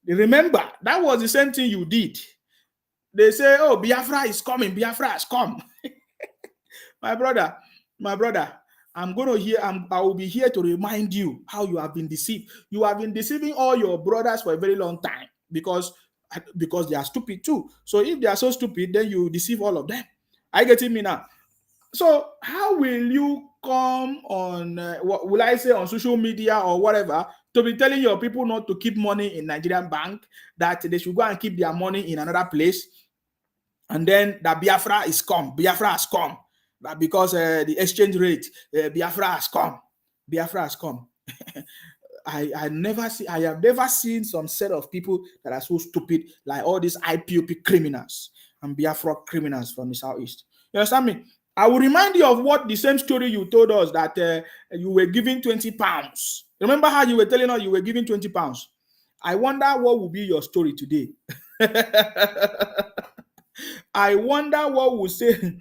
Remember, that was the same thing you did. They say, oh, Biafra is coming, Biafra has come. my brother, I will be here to remind you how you have been deceived. You have been deceiving all your brothers for a very long time because they are stupid too. So if they are so stupid, then you deceive all of them. Are you getting me now? So how will you come on, what will I say, on social media or whatever, to be telling your people not to keep money in Nigerian bank, that they should go and keep their money in another place, and then that Biafra has come, that because the exchange rate, Biafra has come. I have never seen some set of people that are so stupid like all these IPOP criminals and Biafra criminals from the southeast. You understand me? I will remind you of what the same story you told us, that you were giving 20 pounds. Remember how you were telling us you were giving 20 pounds? I wonder what will be your story today. I wonder what will say.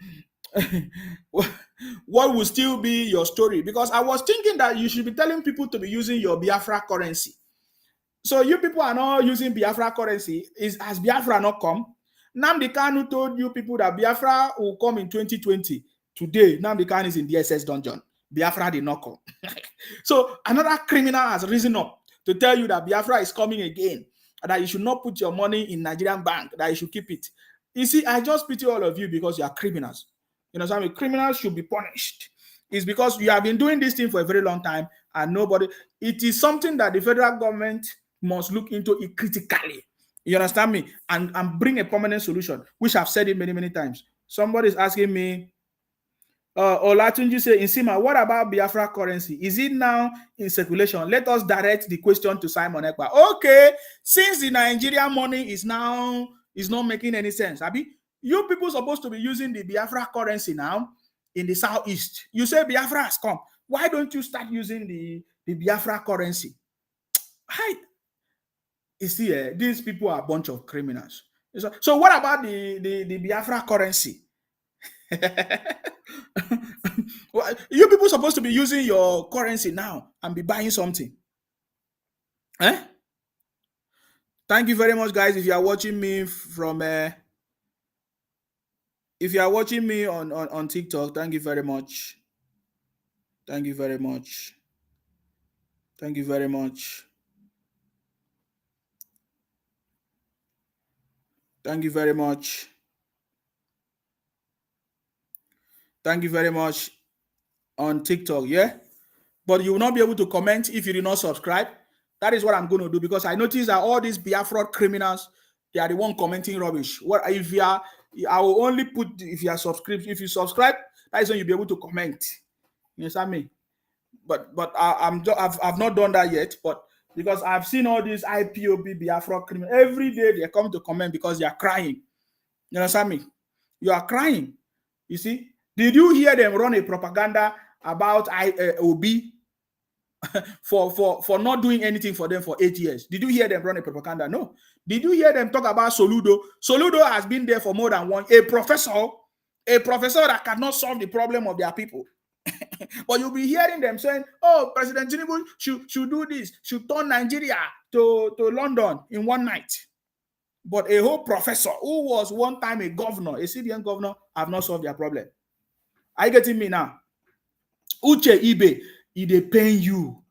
What will still be your story? Because I was thinking that you should be telling people to be using your Biafra currency. So you people are not using Biafra currency. Has Biafra not come? Nnamdi Kanu told you people that Biafra will come in 2020. Today, Nnamdi Kanu is in the SS dungeon. Biafra did not come. So another criminal has risen up to tell you that Biafra is coming again, and that you should not put your money in Nigerian bank, that you should keep it. You see, I just pity all of you because you are criminals. You know what I mean? Criminals should be punished. It's because you have been doing this thing for a very long time and nobody. It is something that the federal government must look into it critically. You understand me? And bring a permanent solution, which I've said it many, many times. Somebody is asking me, Olatunji say, Insima, what about Biafra currency? Is it now in circulation? Let us direct the question to Simon Ekpa. Okay, since the Nigerian money is not making any sense, Abi, you people supposed to be using the Biafra currency now in the southeast. You say Biafra has come. Why don't you start using the Biafra currency? Hi. You see, these people are a bunch of criminals. So what about the Biafra currency? You people supposed to be using your currency now and be buying something. Eh? Thank you very much, guys. If you are watching me from if you are watching me on TikTok, thank you very much. Thank you very much. Thank you very much. Thank you very much. Thank you very much on TikTok. Yeah. But you will not be able to comment if you do not subscribe. That is what I'm going to do, because I noticed that all these Biafra criminals, they are the one commenting rubbish. What if you are? I will only put if you are subscribed. If you subscribe, that is when you'll be able to comment. You understand me? But I've not done that yet. But because I've seen all these IPOB Biafra criminals every day, they come to comment because they are crying. You understand me? You are crying. You see? Did you hear them run a propaganda about OB for not doing anything for them for 8 years? Did you hear them run a propaganda? No. Did you hear them talk about Soludo? Soludo has been there for more than a professor that cannot solve the problem of their people. But you'll be hearing them saying, oh, President Tinubu should do this, should turn Nigeria to London in one night. But a whole professor who was one time a governor, a CBN governor, have not solved their problem. Are you getting me now? Uche Ibe, they paying you.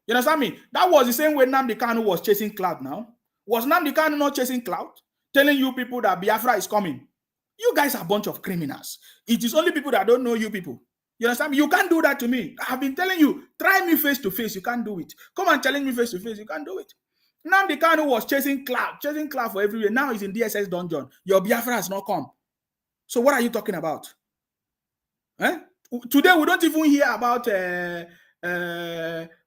You understand me? That was the same way Nnamdi Kanu was chasing cloud now. Was Nnamdi Kanu not chasing cloud? Telling you people that Biafra is coming. You guys are a bunch of criminals. It is only people that don't know you people. You understand me? You can't do that to me. I've been telling you, try me face to face. You can't do it. Come and challenge me face to face. You can't do it. Nnamdi Kanu was chasing cloud for everywhere. Now he's in DSS dungeon. Your Biafra has not come. So what are you talking about? Eh? Today we don't even hear about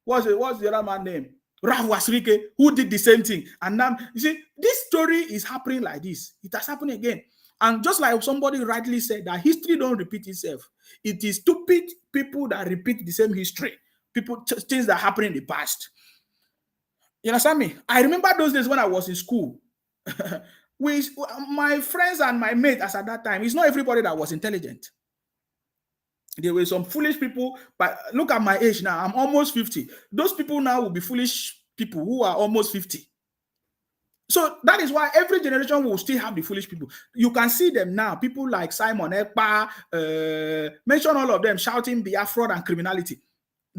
what's the other man's name? Ralph Wasrike, who did the same thing. And now you see, this story is happening like this. It has happened again. And just like somebody rightly said, that history don't repeat itself. It is stupid people that repeat the same history. Things that happened in the past. You understand me? I remember those days when I was in school. With my friends and my mates as at that time, it's not everybody that was intelligent. There were some foolish people, but look at my age now. I'm almost 50. Those people now will be foolish people who are almost 50. So that is why every generation will still have the foolish people. You can see them now. People like Simon Ekpa, mention all of them shouting Biafra and criminality.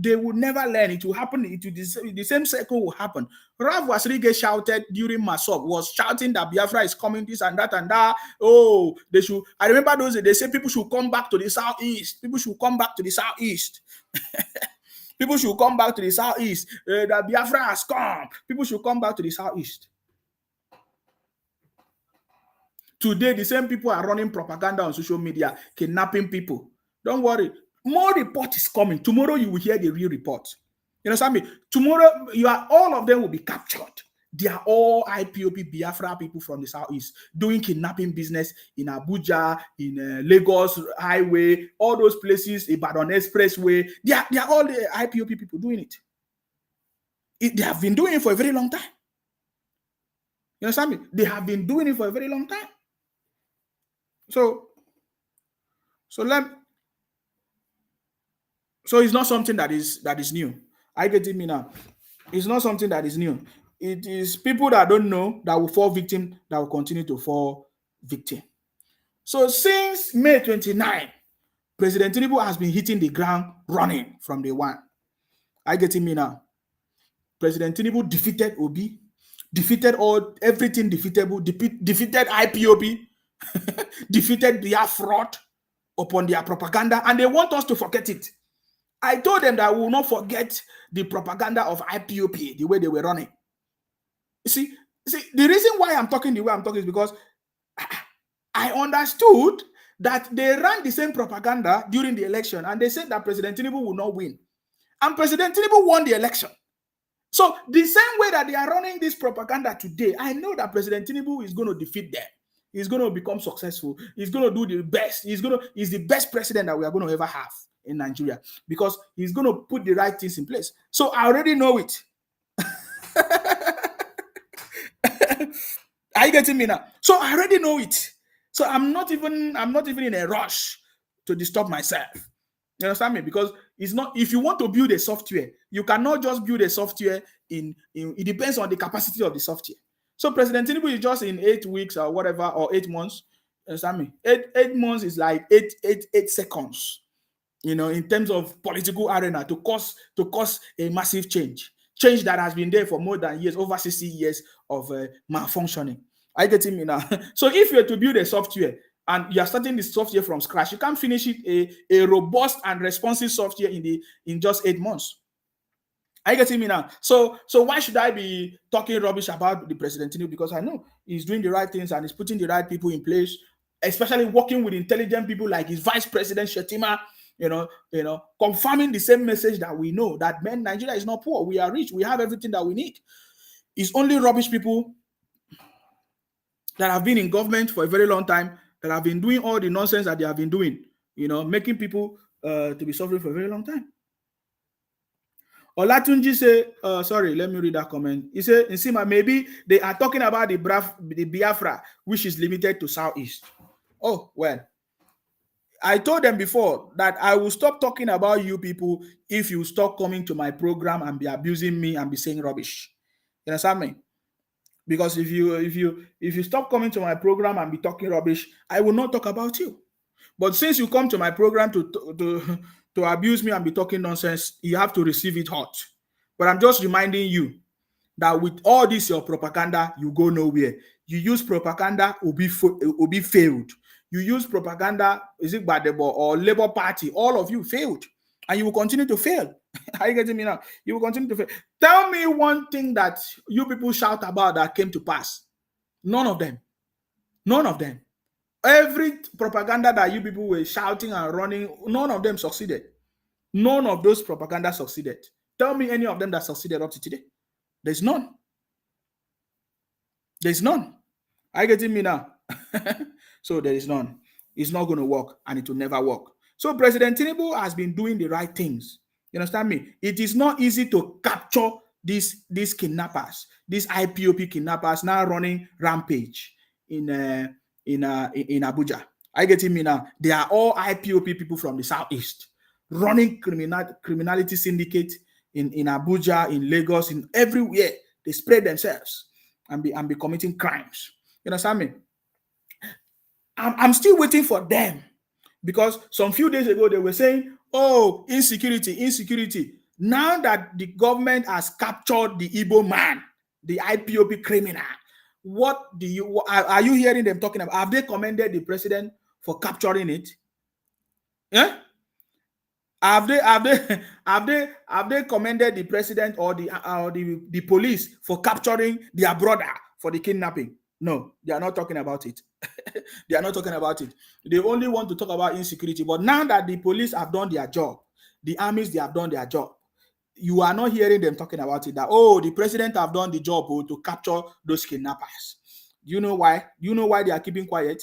They will never learn. It will happen. The same cycle will happen. Rav Wasrige shouted during Masop, was shouting that Biafra is coming, this and that and that. Oh, they should. I remember those days, they say people should come back to the southeast. People should come back to the southeast. People should come back to the southeast. That Biafra has come. People should come back to the southeast. Today, the same people are running propaganda on social media, kidnapping people. Don't worry. More report is coming. Tomorrow you will hear the real report. You understand me? Tomorrow, all of them will be captured. They are all IPOP Biafra people from the southeast doing kidnapping business in Abuja, in Lagos Highway, all those places, Ibadan Expressway. They are all the IPOP people doing it. They have been doing it for a very long time. You understand me? They have been doing it for a very long time. So it's not something that is new. I get it me now. It's not something that is new. It is people that don't know that will fall victim, that will continue to fall victim. So since May 29, President Tinubu has been hitting the ground running from day one. I get it me now. President Tinubu defeated Obi, defeated everything defeatable, defeated IPOB, defeated their fraud upon their propaganda, and they want us to forget it. I told them that we will not forget the propaganda of IPOP, the way they were running. You see, the reason why I'm talking the way I'm talking is because I understood that they ran the same propaganda during the election, and they said that President Tinubu will not win. And President Tinubu won the election. So the same way that they are running this propaganda today, I know that President Tinubu is going to defeat them. He's going to become successful. He's going to do the best. He's the best president that we are going to ever have in Nigeria, because he's going to put the right things in place. So I already know it. Are you getting me now? So I already know it. So I'm not even in a rush to disturb myself. You understand me? Because it's not, if you want to build a software, you cannot just build a software in it depends on the capacity of the software. So President Tinubu is just in 8 weeks or whatever, or 8 months. You understand me? Eight months is like eight seconds, in terms of political arena, to cause a massive change that has been there for more than years, over 60 years of malfunctioning. I get me now. So if you're to build a software and you're starting the software from scratch, you can't finish it a robust and responsive software in just 8 months. Are you getting me now? So why should I be talking rubbish about the president? Because I know he's doing the right things and he's putting the right people in place, especially working with intelligent people like his vice president Shetima. Confirming the same message that we know, that man, Nigeria is not poor. We are rich. We have everything that we need. It's only rubbish people that have been in government for a very long time, that have been doing all the nonsense that they have been doing. Making people to be suffering for a very long time. Olatunji say, sorry, let me read that comment. He said, Nsima, maybe they are talking about the Biafra, which is limited to Southeast. Oh, well, I told them before that I will stop talking about you people if you stop coming to my program and be abusing me and be saying rubbish. You understand me? Because if you stop coming to my program and be talking rubbish, I will not talk about you. But since you come to my program to abuse me and be talking nonsense, you have to receive it hot. But I'm just reminding you that with all this your propaganda, you go nowhere. You use propaganda, Obi failed. You use propaganda, is it Badebo or Labour Party? All of you failed, and you will continue to fail. Are you getting me now? You will continue to fail. Tell me one thing that you people shout about that came to pass. None of them. None of them. Every propaganda that you people were shouting and running, none of them succeeded. None of those propaganda succeeded. Tell me any of them that succeeded up to today. There's none. There's none. Are you getting me now? So there is none. It's not going to work, and it will never work. So President Tinubu has been doing the right things. You understand me? It is not easy to capture these kidnappers, these IPOP kidnappers now running rampage in Abuja. Are you getting me now? They are all IPOP people from the southeast running criminality syndicate in Abuja, in Lagos, in everywhere. They spread themselves and be committing crimes. You understand me? I'm still waiting for them, because some few days ago they were saying, oh, insecurity. Now that the government has captured the Igbo man, the IPOP criminal, what are you hearing them talking about? Have they commended the president for capturing it? Yeah? Have they commended the president or the police for capturing their brother for the kidnapping? No, they are not talking about it. They are not talking about it. They only want to talk about insecurity. But now that the police have done their job, the armies, they have done their job, you are not hearing them talking about it, that, oh, the president have done the job to capture those kidnappers. Do you know why? Do you know why they are keeping quiet?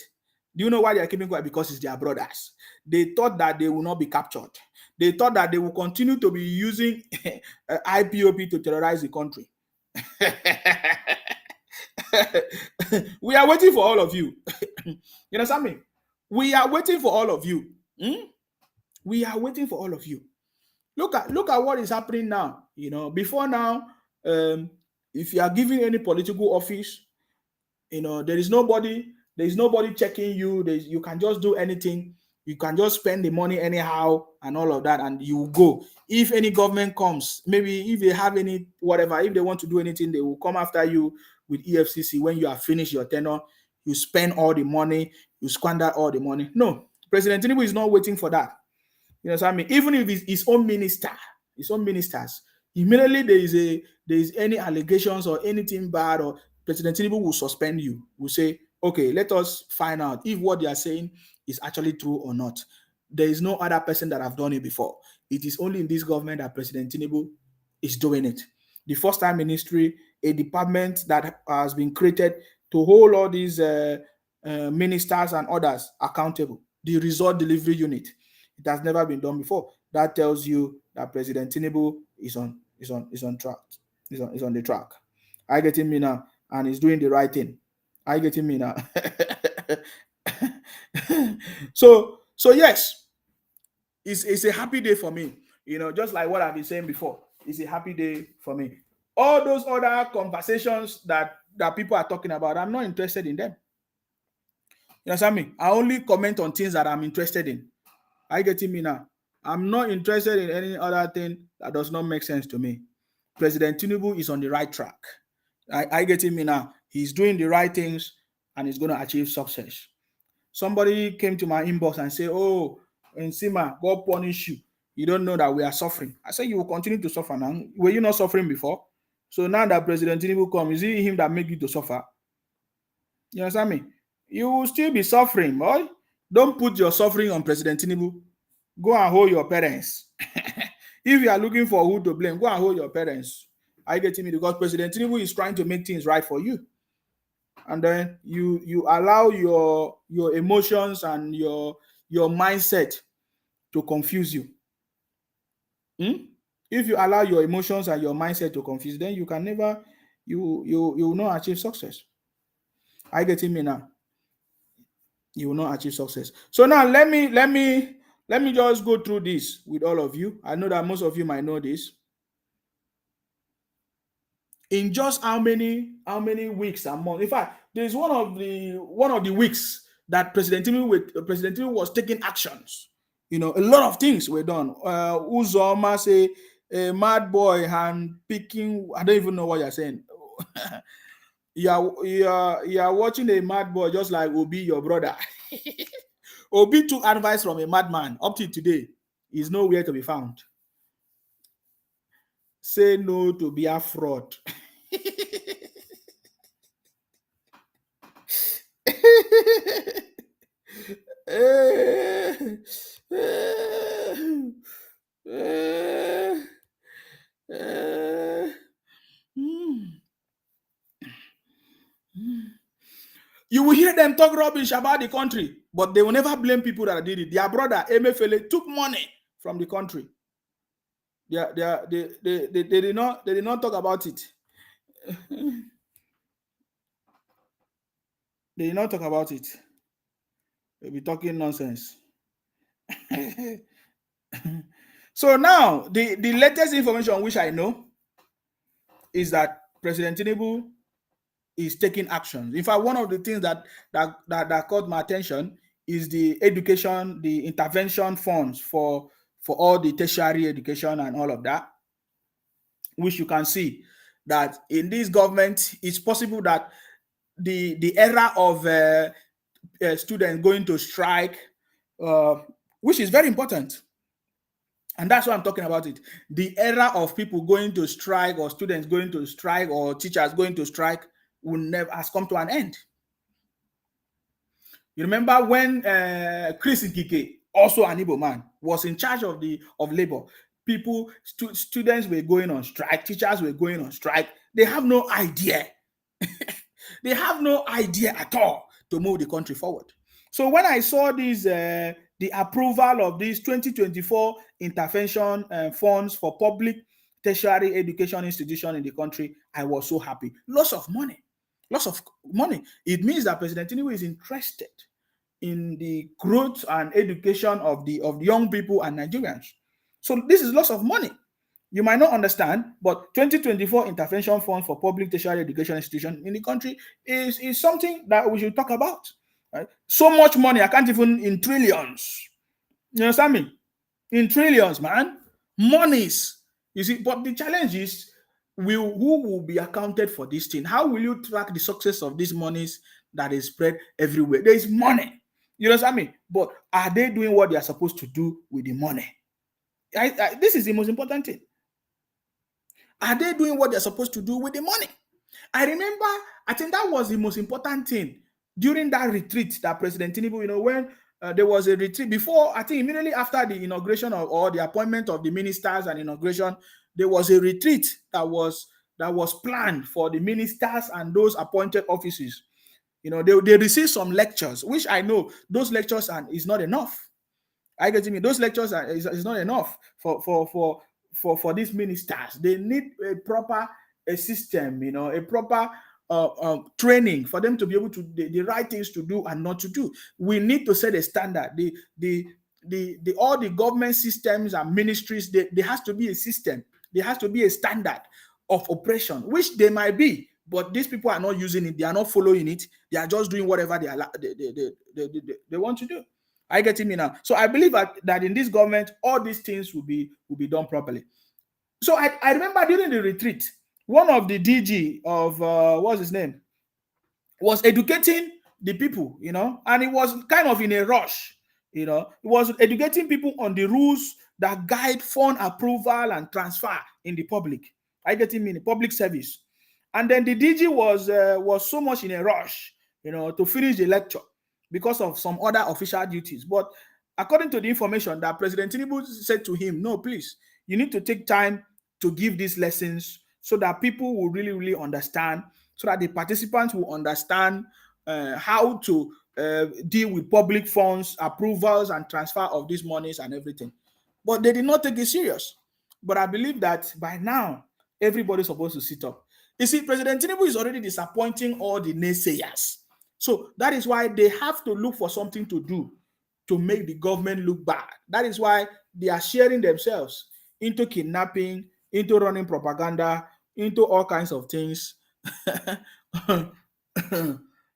Do you know why they are keeping quiet? Because it's their brothers. They thought that they will not be captured. They thought that they will continue to be using IPOP to terrorize the country. We are waiting for all of you. You understand me? We are waiting for all of you. We are waiting for all of you. Look at what is happening now. Before now, if you are given any political office, there is nobody checking you. You can just do anything. You can just spend the money anyhow and all of that, and you go. If any government comes, maybe if they have any whatever, if they want to do anything, they will come after you with EFCC. When you have finished your tenure, you spend all the money, you squander all the money. No, President Tinubu is not waiting for that. You know what I mean? Even if it's his own ministers, immediately there is any allegations or anything bad, or President Tinubu will suspend you. Will say, okay, let us find out if what they are saying is actually true or not. There is no other person that have done it before. It is only in this government that President Tinubu is doing it. The first time ministry, a department that has been created to hold all these ministers and others accountable. The result delivery unit. It has never been done before. That tells you that President Tinubu is on track. Is on the track. Are you getting me now? And he's doing the right thing. Are you getting me now? So yes, it's a happy day for me. Just like what I've been saying before, it's a happy day for me. All those other conversations that people are talking about, I'm not interested in them. You understand me? I only comment on things that I'm interested in. Are you getting me now? I'm not interested in any other thing that does not make sense to me. President Tinubu is on the right track. Are you getting me now? He's doing the right things and he's going to achieve success. Somebody came to my inbox and said, "Oh, Nsima, God punish you. You don't know that we are suffering." I said, "You will continue to suffer now. Were you not suffering before? So now that President Tinubu comes, is it him that make you to suffer?" You understand me? You will still be suffering, boy. Don't put your suffering on President Tinubu. Go and hold your parents. If you are looking for who to blame, go and hold your parents. Are you getting me? Because President Tinubu is trying to make things right for you. And then you allow your emotions and your mindset to confuse you. If you allow your emotions and your mindset to confuse, then you can never you will not achieve success. Are you getting me now? You will not achieve success. So now let me just go through this with all of you. I know that most of you might know this. In just how many weeks and months? In fact, there's one of the weeks that President Tinubu was taking actions. A lot of things were done. Uzoma say a mad boy and picking. I don't even know what you're saying. You are watching a mad boy just like Obi, your brother. Obi took advice from a madman. Up to today, he's nowhere to be found. Say no to be a fraud. You will hear them talk rubbish about the country, but they will never blame people that did it. Their brother Emefiele took money from the country. They did not talk about it. They did not talk about it. They'll be talking nonsense. So now the latest information which I know is that President Tinubu is taking actions. In fact, one of the things that caught my attention is the intervention funds for all the tertiary education and all of that, which you can see that in this government, it's possible that the era of students going to strike, which is very important. And that's why I'm talking about it. The era of people going to strike, or students going to strike, or teachers going to strike has come to an end. You remember when Chris Nkike, also an Igbo man, was in charge of labor. Students were going on strike, teachers were going on strike. They have no idea. They have no idea at all to move the country forward. So when I saw the approval of these 2024 intervention funds for public tertiary education institution in the country, I was so happy. Lots of money. It means that President Tinubu is interested in the growth and education of the young people and Nigerians. So this is lots of money. You might not understand, but 2024 intervention funds for public tertiary education institution in the country is something that we should talk about. Right? So much money, I can't even, in trillions. You understand me? In trillions, man. Monies. You see, but the challenge is, who will be accounted for this thing? How will you track the success of these monies that is spread everywhere? There is money. You understand me? But are they doing what they are supposed to do with the money? This is the most important thing. Are they doing what they're supposed to do with the money? I remember, I think that was the most important thing during that retreat that President Tinubu, when there was a retreat before, I think immediately after the inauguration or the appointment of the ministers and inauguration, there was a retreat that was planned for the ministers and those appointed offices. They received some lectures, which I know those lectures is not enough. I get me. Those lectures is not enough for these ministers. They need a proper system, a proper training for them to be able to the right things to do and not to do. We need to set a standard. the all the government systems and ministries, there has to be a system, there has to be a standard of operation, which they might be, but these people are not using it, they are not following it, they are just doing whatever they want to do. Are you getting me now? So I believe that in this government, all these things will be done properly. So I remember during the retreat, one of the DG of what's his name was educating the people, and it was kind of in a rush. It was educating people on the rules that guide fund approval and transfer in the public. I get him in the public service. And then the DG was so much in a rush, to finish the lecture because of some other official duties. But according to the information that President Tinubu said to him, no, please, you need to take time to give these lessons so that people will really, really understand, so that the participants will understand how to deal with public funds, approvals, and transfer of these monies and everything. But they did not take it serious. But I believe that by now, everybody's supposed to sit up. You see, President Tinubu is already disappointing all the naysayers. So that is why they have to look for something to do to make the government look bad. That is why they are sharing themselves into kidnapping, into running propaganda, into all kinds of things,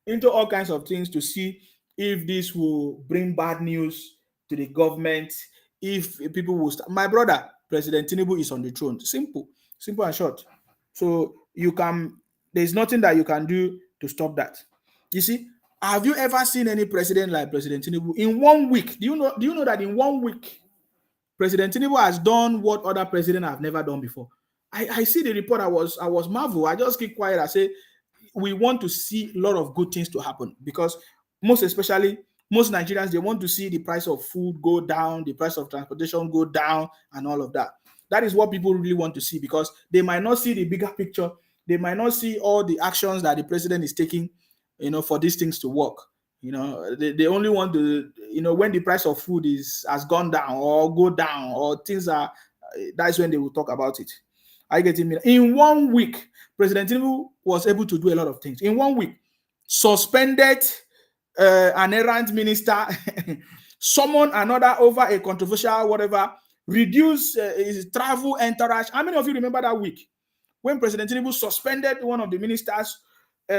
into all kinds of things to see if this will bring bad news to the government, if people will start. My brother, President Tinubu is on the throne. Simple and short. So there's nothing that you can do to stop that. You see, have you ever seen any president like President Tinubu in 1 week? Do you know that in 1 week, President Tinubu has done what other presidents have never done before? I see the report. I was marvel. I just keep quiet. I say we want to see a lot of good things to happen, because most Nigerians, they want to see the price of food go down, the price of transportation go down, and all of that. That is what people really want to see, because they might not see the bigger picture. They might not see all the actions that the president is taking, for these things to work. They only want to, when the price of food has gone down or go down, or things are, that's when they will talk about it. I get it. In 1 week, President Tinubu was able to do a lot of things. In 1 week, suspended an errant minister, summoned another over a controversial whatever, reduced his travel entourage. How many of you remember that week when President Tinubu suspended one of the ministers,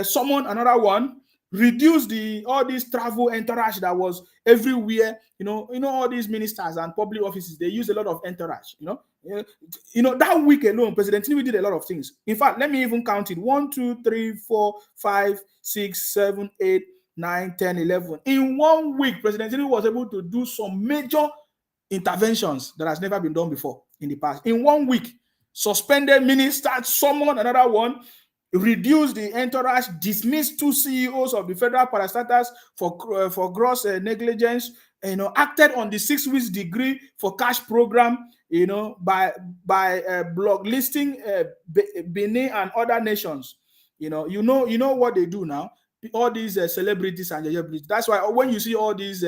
summoned another one, reduced all this travel entourage that was everywhere? All these ministers and public offices, they use a lot of entourage. That week alone, President Tinubu did a lot of things. In fact, let me even count it: 1, 2, 3, 4, 5, 6, 7, 8, 9, 10, 11. In 1 week, President Tinubu was able to do some major interventions that has never been done before in the past. In 1 week, suspended ministers, summoned another one, reduced the entourage, dismissed 2 CEOs of the federal parastatals for gross negligence, acted on the 6 weeks degree for cash program, by blacklisting Benin and other nations. You know what they do now. All these celebrities and celebrities. That's why when you see all these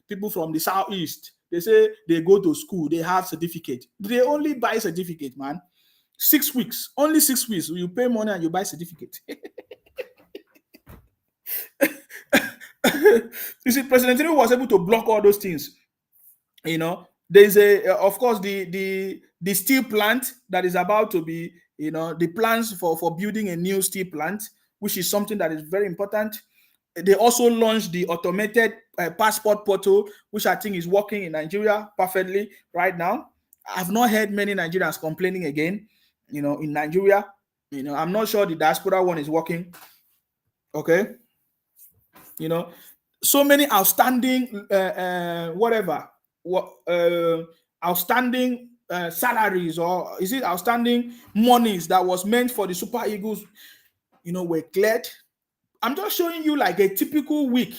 people from the southeast, they say they go to school, they have certificate. They only buy certificate, man. 6 weeks, only 6 weeks. You pay money and you buy certificate. You see, President Tinubu was able to block all those things. There's of course, the steel plant that is about to be, the plans for building a new steel plant, which is something that is very important. They also launched the automated passport portal, which I think is working in Nigeria perfectly right now. I've not heard many Nigerians complaining again, in Nigeria. I'm not sure the diaspora one is working. Okay. So many outstanding outstanding salaries, or is it outstanding monies that was meant for the Super Eagles, were cleared. I'm just showing you like a typical week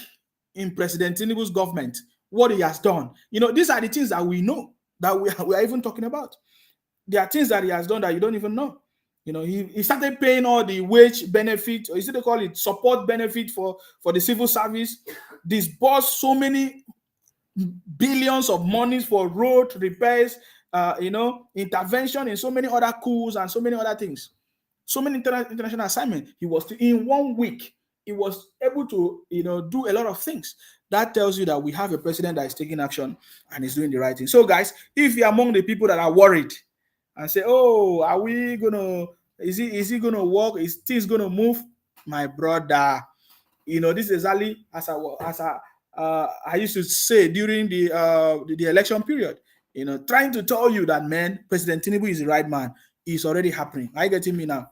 in President Tinubu's government, what he has done. These are the things that we know, that we are even talking about. There are things that he has done that you don't even know. He started paying all the wage benefit, or is it they call it support benefit for the civil service, disbursed so many billions of monies for road repairs, intervention in so many other coups and so many other things, so many international assignments. He was in 1 week. he was able to, do a lot of things. That tells you that we have a president that is taking action and is doing the right thing. So, guys, if you're among the people that are worried and say, "Oh, are we gonna? Is he gonna work? Is things gonna move?" My brother, this is exactly as I used to say during the election period. Trying to tell you that, man, President Tinubu is the right man. It's already happening. Are you getting me now?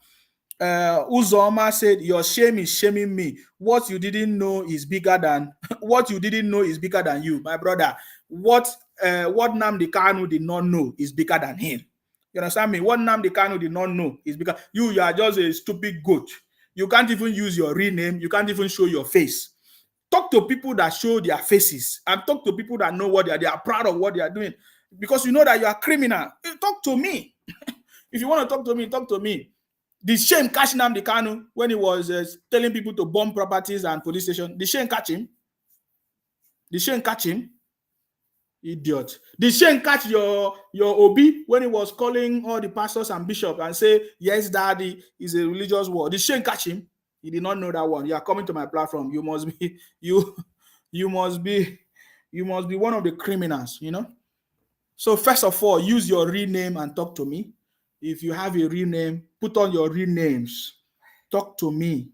Uzoma said, "Your shame is shaming me. What you didn't know is bigger than what you didn't know is bigger than you, my brother. What Nnamdi Kanu did not know is bigger than him. You understand me? What Nnamdi Kanu did not know is bigger. You are just a stupid goat. You can't even use your real name. You can't even show your face. Talk to people that show their faces and talk to people that know what they are proud of what they are doing, because you know that you are criminal. Talk to me. If you want to talk to me, talk to me. The shame catch Nnamdi Kanu when he was telling people to bomb properties and police station. The shame catch him. The shame catch him. Idiot. The shame catch your Obi when he was calling all the pastors and bishops and say, "Yes, daddy is a religious war." The shame catch him. He did not know that one. You are coming to my platform. You must be you must be one of the criminals. So first of all, use your real name and talk to me. If you have a real name, put on your real names. Talk to me.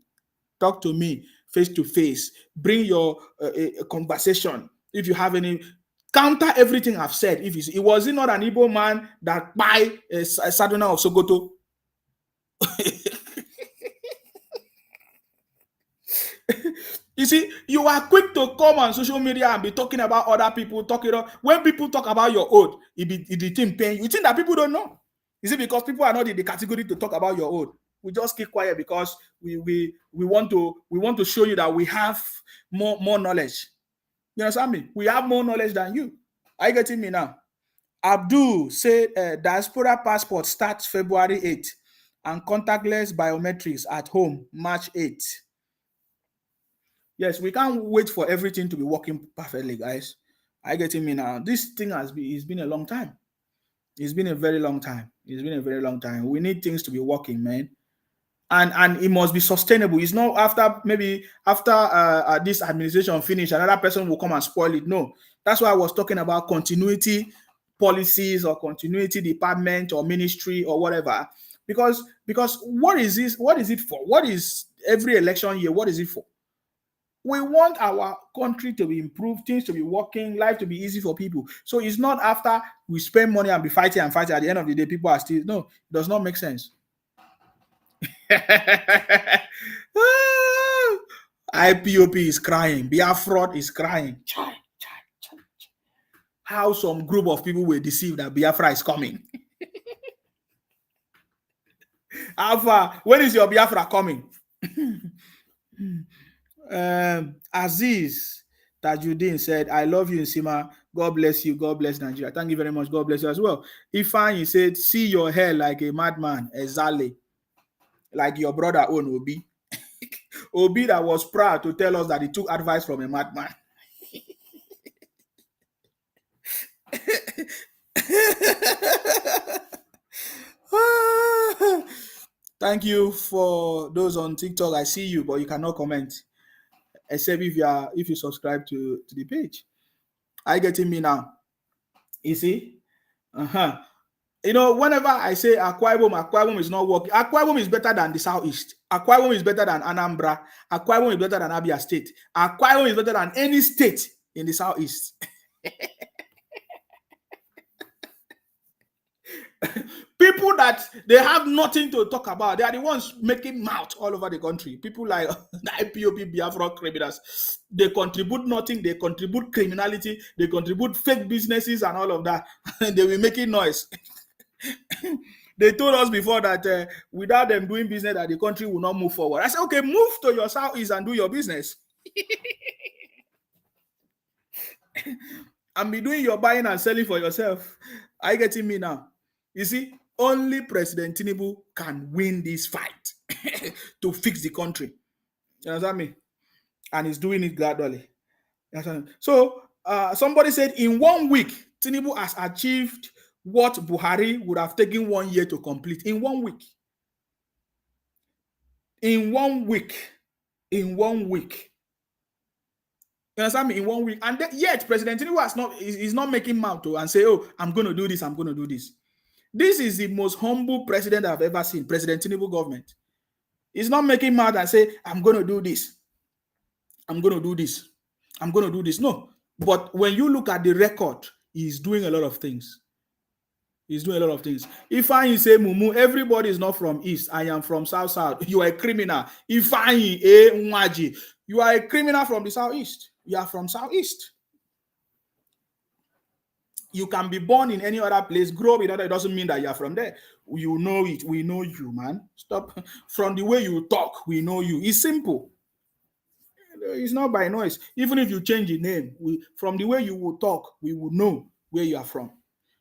Talk to me face to face. Bring your a conversation. If you have any, counter everything I've said. If it was it not an Igbo man that buy a Saduna of Sokoto? You see, you are quick to come on social media and be talking about other people, when people talk about your own, it thing pain you. You think that people don't know? Is it because people are not in the category to talk about your own? We just keep quiet because we want to show you that we have more knowledge. You understand me? We have more knowledge than you. Are you getting me now? Abdul said diaspora passport starts February 8th and contactless biometrics at home March 8th. Yes, we can't wait for everything to be working perfectly, guys. Are you getting me now? This thing it's been a long time. It's been a very long time. It's been a very long time. We need things to be working, man. And it must be sustainable. It's not after this administration finish, another person will come and spoil it. No, that's why I was talking about continuity policies or continuity department or ministry or whatever. Because what is this? What is it for? What is every election year? What is it for? We want our country to be improved, things to be working, life to be easy for people. So it's not after we spend money and be fighting and fighting. At the end of the day, people are still no. It does not make sense. IPOP is crying. Biafra is crying. How some group of people were deceived that Biafra is coming. Alpha, when is your Biafra coming? Aziz Tajuddin said, "I love you, Nsima. God bless you. God bless Nigeria." Thank you very much. God bless you as well. Ifeanyi said, "See your hair like a madman, exactly like your brother own Obi." Obi that was proud to tell us that he took advice from a madman. Thank you for those on TikTok. I see you, but you cannot comment except if you subscribe to the page. Are you getting me now? You see? Whenever I say Akwa Ibom is not working. Akwa Ibom is better than the Southeast. Akwa Ibom is better than Anambra. Akwa Ibom is better than Abia State. Akwa Ibom is better than any state in the Southeast. People that they have nothing to talk about, they are the ones making mouth all over the country. People like the IPOP Biafra criminals, they contribute nothing, they contribute criminality, they contribute fake businesses and all of that. They will making noise. They told us before that without them doing business, that the country will not move forward. I said, okay, move to your southeast and do your business. And be doing your buying and selling for yourself. Are you getting me now? You see, only President Tinubu can win this fight to fix the country. You understand me? And he's doing it gradually. So somebody said in 1 week, Tinubu has achieved what Buhari would have taken 1 year to complete. In 1 week. In 1 week. in 1 week. You understand me? In 1 week. And yet, President Tinubu is not making mouth to and say, oh, I'm going to do this, I'm going to do this. This is the most humble president I've ever seen, President Tinubu government. He's not making mouth and say, I'm going to do this. I'm going to do this. I'm going to do this. No. But when you look at the record, he's doing a lot of things. He's doing a lot of things. If I say, Mumu, everybody is not from East. I am from South. You are a criminal. If I Nwaji, you are a criminal from the Southeast. You are from Southeast. You can be born in any other place, grow up in other, it doesn't mean that you are from there. You know it. We know you, man. Stop. From the way you talk, we know you. It's simple. It's not by noise. Even if you change the name, from the way you will talk, we will know where you are from.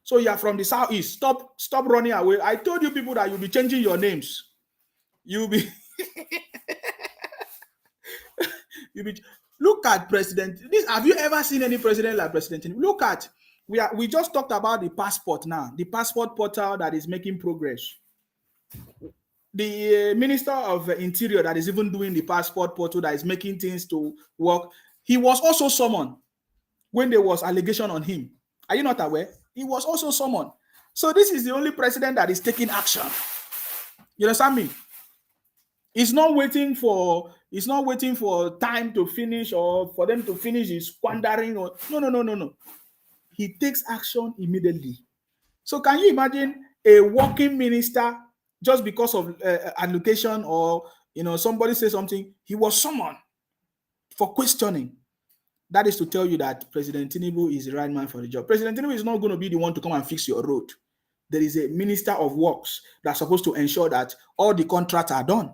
So you are from the Southeast. Stop running away. I told you people that you'll be changing your names. You'll be look at President. Have you ever seen any president like President? Look at we just talked about the passport now, the passport portal that is making progress. The Minister of Interior that is even doing the passport portal that is making things to work. He was also summoned when there was allegation on him. Are you not aware? He was also summoned. So this is the only president that is taking action. You understand me? He's not waiting for time to finish or for them to finish his squandering or no. He takes action immediately. So can you imagine a working minister just because of allocation or somebody say something, he was summoned for questioning? That is to tell you that President Tinubu is the right man for the job. President Tinubu is not going to be the one to come and fix your road. There is a Minister of Works that's supposed to ensure that all the contracts are done.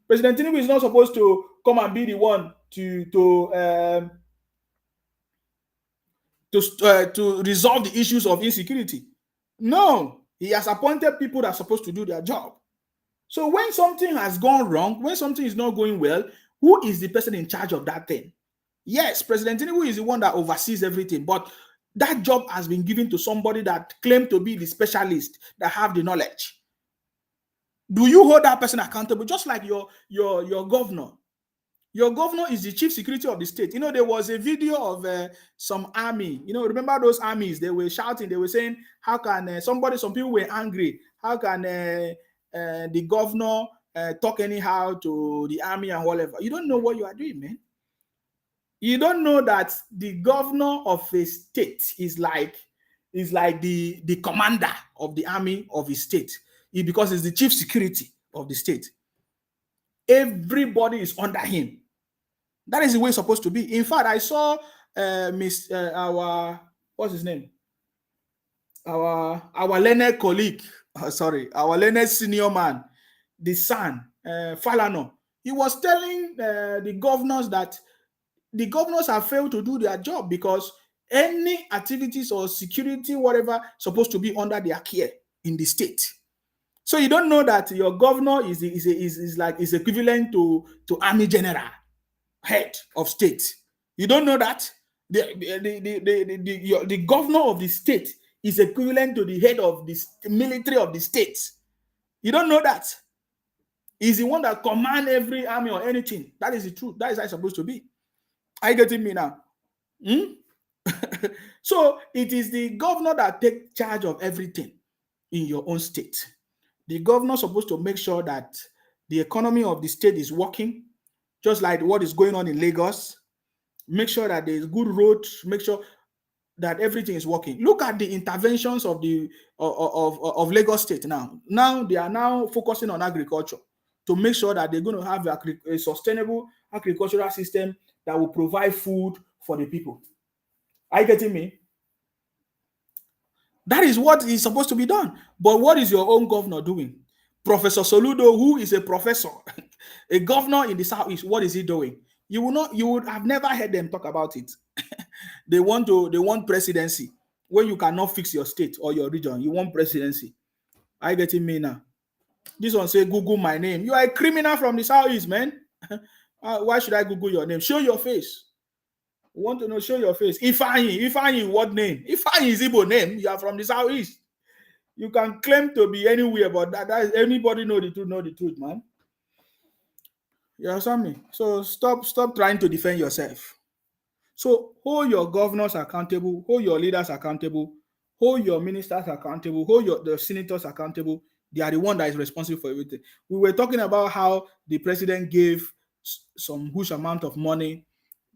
President Tinubu is not supposed to come and be the one to resolve the issues of insecurity. No, he has appointed people that are supposed to do their job. So when something has gone wrong, when something is not going well, who is the person in charge of that thing? Yes, President Tinubu is the one that oversees everything, but that job has been given to somebody that claimed to be the specialist, that have the knowledge. Do you hold that person accountable? Just like your governor. Your governor is the chief security of the state. There was a video of some army. Remember those armies? They were shouting. They were saying, how can some people were angry. How can the governor talk anyhow to the army and whatever? You don't know what you are doing, man. You don't know that the governor of a state is like the commander of the army of his state. Because he's the chief security of the state. Everybody is under him. That is the way it's supposed to be. In fact, I saw what's his name? Our learned colleague, our learned senior man, the son, Falano. He was telling the governors that the governors have failed to do their job because any activities or security, whatever, supposed to be under their care in the state. So you don't know that your governor is equivalent to army general, head of state. You don't know that the governor of the state is equivalent to the head of the military of the state. You don't know that. He's the one that commands every army or anything. That is the truth. That is how it's supposed to be. Are you getting me now? So it is the governor that takes charge of everything in your own state. The governor is supposed to make sure that the economy of the state is working, just like what is going on in Lagos. Make sure that there is good roads. Make sure that everything is working. Look at the interventions of Lagos State now. Now they are now focusing on agriculture to make sure that they're going to have a sustainable agricultural system that will provide food for the people. Are you getting me? That is what is supposed to be done. But what is your own governor doing? Professor Soludo, who is a professor, a governor in the Southeast, what is he doing? You would have never heard them talk about it. They want presidency. When you cannot fix your state or your region, you want presidency. Are you getting me now? This one say, Google my name. You are a criminal from the Southeast, man. Why should I Google your name? Show your face. Want to know? Show your face. Ifeanyi, what name? Ifeanyi is Igbo name. You are from the Southeast. You can claim to be anywhere, but that anybody know the truth, man. You understand me? So stop trying to defend yourself. So hold your governors accountable, hold your leaders accountable, hold your ministers accountable, hold the senators accountable. They are the one that is responsible for everything. We were talking about how the president gave some huge amount of money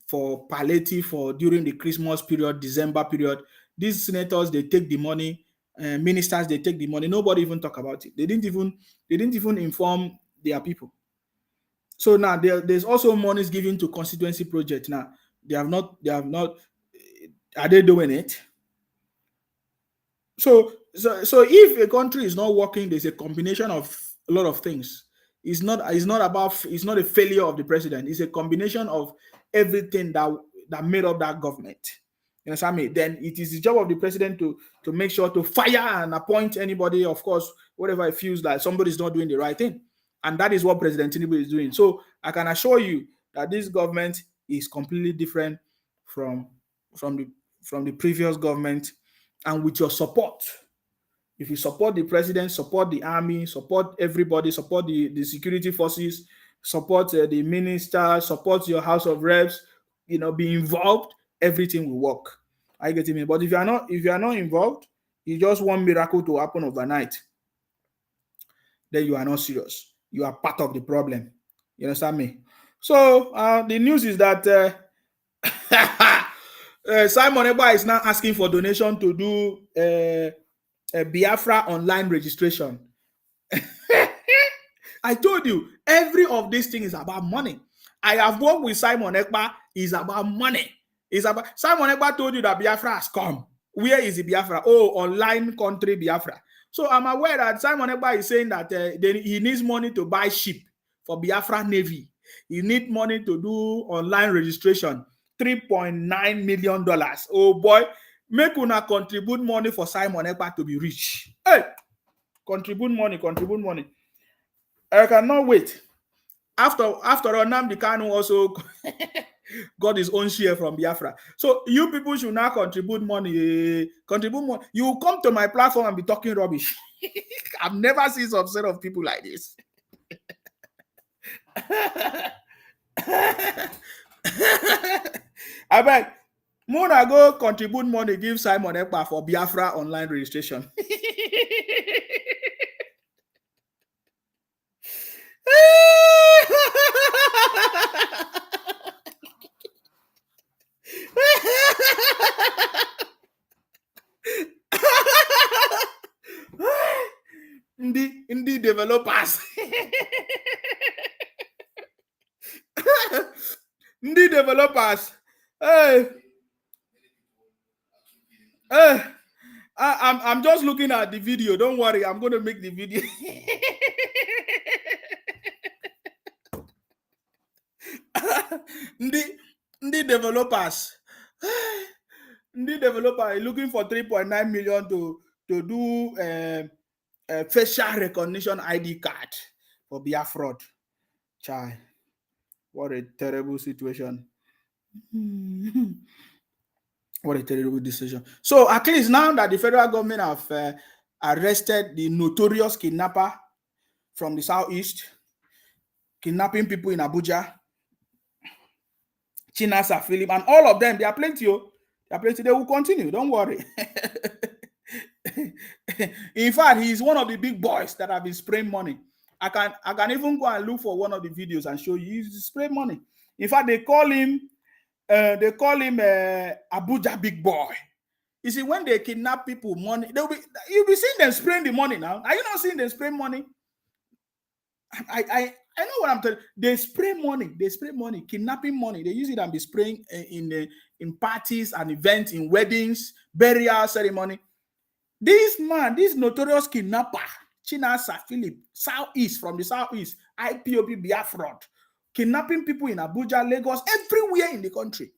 for palliative for during the Christmas period, December period. These senators, they take the money, ministers, they take the money. Nobody even talk about it. They didn't even inform their people. So now there's also monies given to constituency projects. Now they have not. Are they doing it? So if a country is not working, there's a combination of a lot of things. It's not a failure of the president. It's a combination of everything that made up that government. You understand me? Then it is the job of the president to make sure to fire and appoint anybody, of course, whatever it feels like somebody is not doing the right thing. And that is what President Tinubu is doing. So I can assure you that this government is completely different from from the from the previous government. And with your support, if you support the president, support the army, support everybody, support the security forces, support the minister, support your house of reps, be involved, everything will work. I get me. But if you are not involved, you just want miracle to happen overnight, then you are not serious. You are part of the problem. You understand me? So the news is that Simon Ekpa is now asking for donation to do a Biafra online registration. I told you, every of these things is about money. I have worked with Simon Ekpa, it's about money. Simon Ekpa told you that Biafra has come. Where is the Biafra? Oh, online country Biafra. So I'm aware that Simon Ekpa is saying that he needs money to buy ship for Biafra Navy. He needs money to do online registration. $3.9 million. Oh boy, make una contribute money for Simon Ekpa to be rich. Hey, contribute money. I cannot wait. After all, Nnamdi Kanu also got his own share from Biafra. So you people should now contribute money. You come to my platform and be talking rubbish. I've never seen some set of people like this. I beg, Mona go contribute money, give Simon Ekpa for Biafra online registration. Indie developers. Indie developers. Hey. I'm just looking at the video. Don't worry, I'm going to make the video. Indie developers. Indie developer looking for 3.9 million to do a facial recognition ID card for Biafra. Chai, what a terrible situation. What a terrible decision. So at least now that the federal government have arrested the notorious kidnapper from the southeast, kidnapping people in Abuja, Chinasa, Philip, and all of them, they are plenty. They are plenty. They will continue. Don't worry. In fact, he's one of the big boys that have been spraying money. I can even go and look for one of the videos and show you. He's spraying money. In fact, they call him Abuja Big Boy. You see, when they kidnap people, money, you'll be seeing them spraying the money now. Are you not seeing them spraying money? I know what I'm telling you. They spray money, kidnapping money. They use it and be spraying in parties and events, in weddings, burial ceremony. This man, this notorious kidnapper, Chinasa Philip, from the southeast, IPOB Biafra, kidnapping people in Abuja, Lagos, everywhere in the country.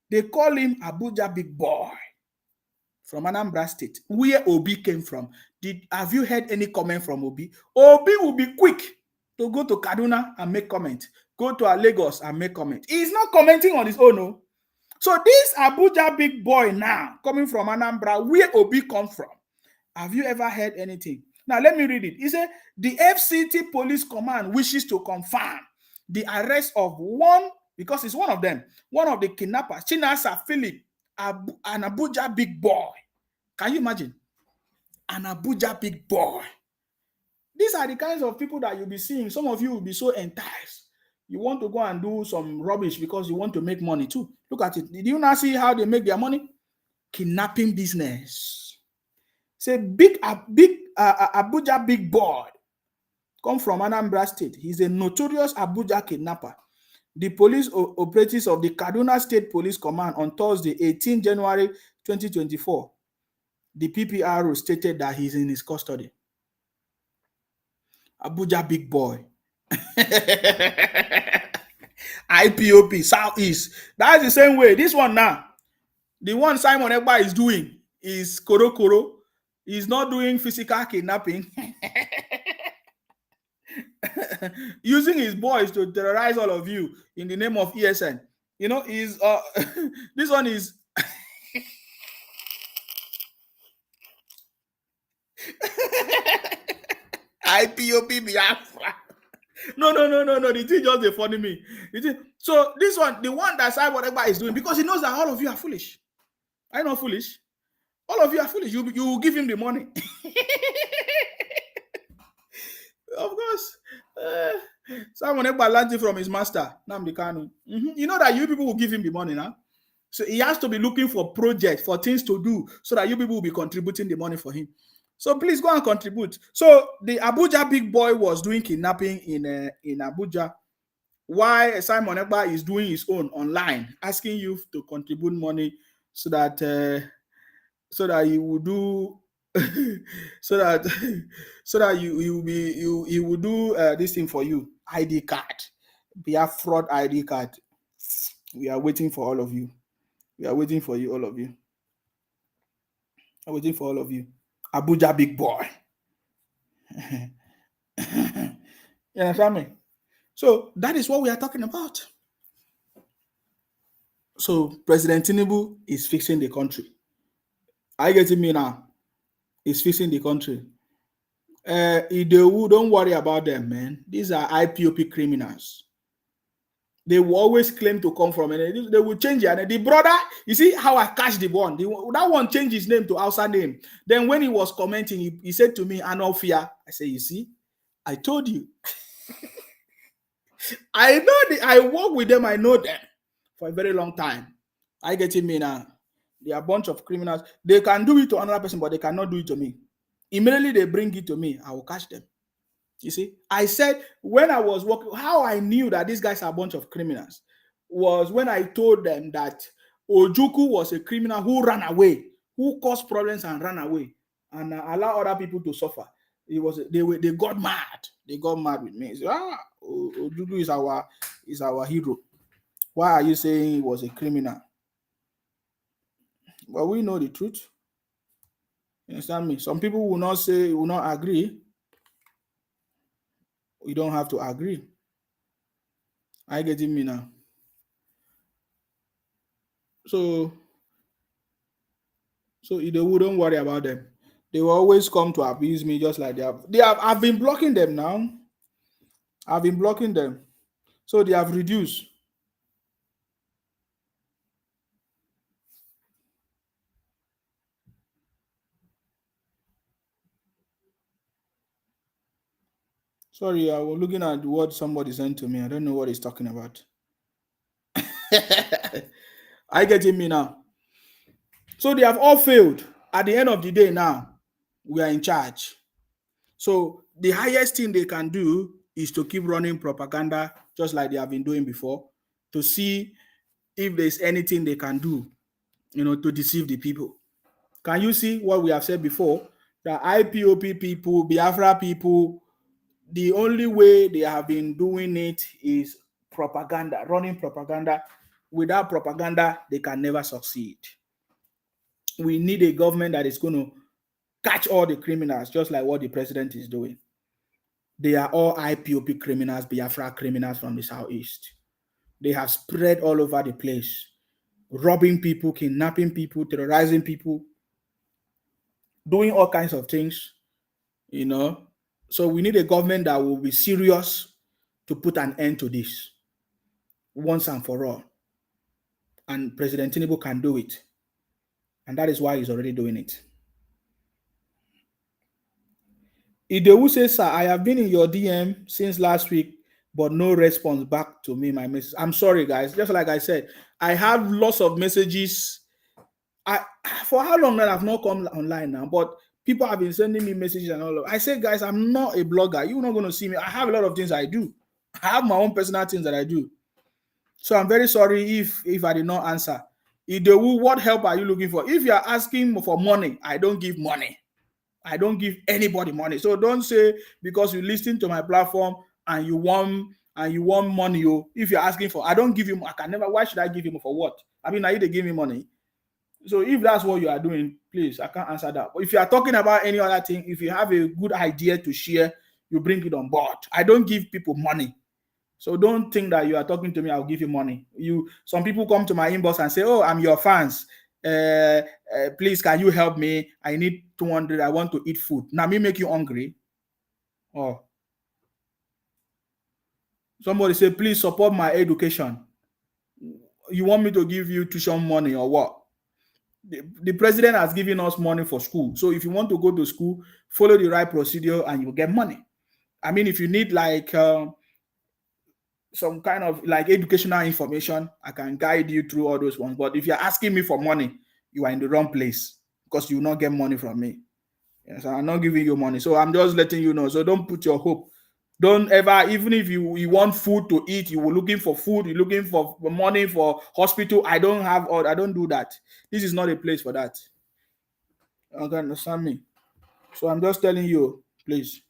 They call him Abuja Big Boy from Anambra State, where Obi came from. Have you heard any comment from Obi? Obi will be quick to go to Kaduna and make comment, go to Lagos and make comment. He's not commenting on his own. No. So this Abuja Big Boy now, coming from Anambra, where Obi come from, have you ever heard anything? Now, let me read it. He said, the FCT Police Command wishes to confirm the arrest of one, because it's one of them, one of the kidnappers, Chinasa Philip, an Abuja big boy. Can you imagine? An Abuja big boy. These are the kinds of people that you'll be seeing. Some of you will be so enticed. You want to go and do some rubbish because you want to make money too. Look at it. Did you not see how they make their money? Kidnapping business. Say big Abuja big boy come from Anambra State. He's a notorious Abuja kidnapper. The police operatives of the Kaduna State Police Command on Thursday, 18 January 2024, the PPRO stated that he's in his custody. Abuja big boy. IPOP, Southeast. That's the same way. This one now, the one Simon Ekpa is doing is Koro Koro. He's not doing physical kidnapping. Using his boys to terrorize all of you in the name of ESN. You know, is this one is IPOP Biafra. No. The thing just they funny me. So this one, the one that Simon Ekpa is doing, because he knows that all of you are foolish. Are you not foolish? All of you are foolish. You will give him the money. Of course. Simon Ekpa learned it from his master, Nnamdi Kanu. You know that you people will give him the money now. So he has to be looking for projects, for things to do, so that you people will be contributing the money for him. So please go and contribute. So the Abuja big boy was doing kidnapping in Abuja, while Simon Ekpa is doing his own online, asking you to contribute money so that he will do so that you will do this thing for you. ID card, be a fraud ID card. We are waiting for all of you. We are waiting for you, all of you. I'm waiting for all of you. Abuja big boy. You understand me? So that is what we are talking about. So President Tinubu is fixing the country. Are you getting me now? He's fixing the country. Idewu, don't worry about them, man. These are IPOP criminals. They will always claim to come from, and they will change it. And the brother, you see how I catch the one. That one changed his name to Hausa name. Then when he was commenting, he said to me, Anofia. I say, you see, I told you. I know I work with them, I know them for a very long time. I get it me now. They are a bunch of criminals. They can do it to another person, but they cannot do it to me. Immediately they bring it to me, I will catch them. You see, I said when I was working, how I knew that these guys are a bunch of criminals was when I told them that Ojuku was a criminal who ran away, who caused problems and ran away, and allow other people to suffer. They got mad. They got mad with me. So, Ojuku is our hero. Why are you saying he was a criminal? Well, we know the truth. You understand me? Some people will not agree. We don't have to agree. Are you getting me now? So they wouldn't worry about them. They will always come to abuse me just like I've been blocking them now. I've been blocking them. So they have reduced. Sorry, I was looking at what somebody sent to me. I don't know what he's talking about. Are you getting me now? So they have all failed. At the end of the day now, we are in charge. So the highest thing they can do is to keep running propaganda just like they have been doing before, to see if there's anything they can do, to deceive the people. Can you see what we have said before? The IPOP people, Biafra people, the only way they have been doing it is propaganda, running propaganda. Without propaganda, they can never succeed. We need a government that is going to catch all the criminals, just like what the president is doing. They are all IPOP criminals, Biafra criminals from the Southeast. They have spread all over the place, robbing people, kidnapping people, terrorizing people, doing all kinds of things, So we need a government that will be serious to put an end to this once and for all. And President Tinubu can do it. And that is why he's already doing it. Idewu says, sir, I have been in your DM since last week, but no response back to me, my message. I'm sorry, guys. Just like I said, I have lots of messages. For how long that I've not come online now, but people have been sending me messages and all of. I say, guys, I'm not a blogger. You're not going to see me. I have a lot of things I do. I have my own personal things that I do. So I'm very sorry if I did not answer. Idewu, what help are you looking for? If you are asking for money, I don't give money. I don't give anybody money. So don't say because you listen to my platform and you want money. If you're asking for, I don't give you. I can never. Why should I give you for what? I mean, are you they give me money? So if that's what you are doing, please, I can't answer that. But if you are talking about any other thing, if you have a good idea to share, you bring it on board. I don't give people money. So don't think that you are talking to me, I'll give you money. Some people come to my inbox and say, oh, I'm your fans. Please, can you help me? I need 200. I want to eat food. Now, me make you hungry. Oh. Somebody say, please support my education. You want me to give you tuition money or what? The president has given us money for school. So if you want to go to school, follow the right procedure and you get money. I mean, if you need like some kind of like educational information, I can guide you through all those ones. But if you're asking me for money, you are in the wrong place because you will not get money from me. Yes, I'm not giving you money. So I'm just letting you know. So don't put your hope. Don't ever, even if you want food to eat, you were looking for food, you're looking for money for hospital. I don't do that. This is not a place for that. You can understand me. So I'm just telling you, please,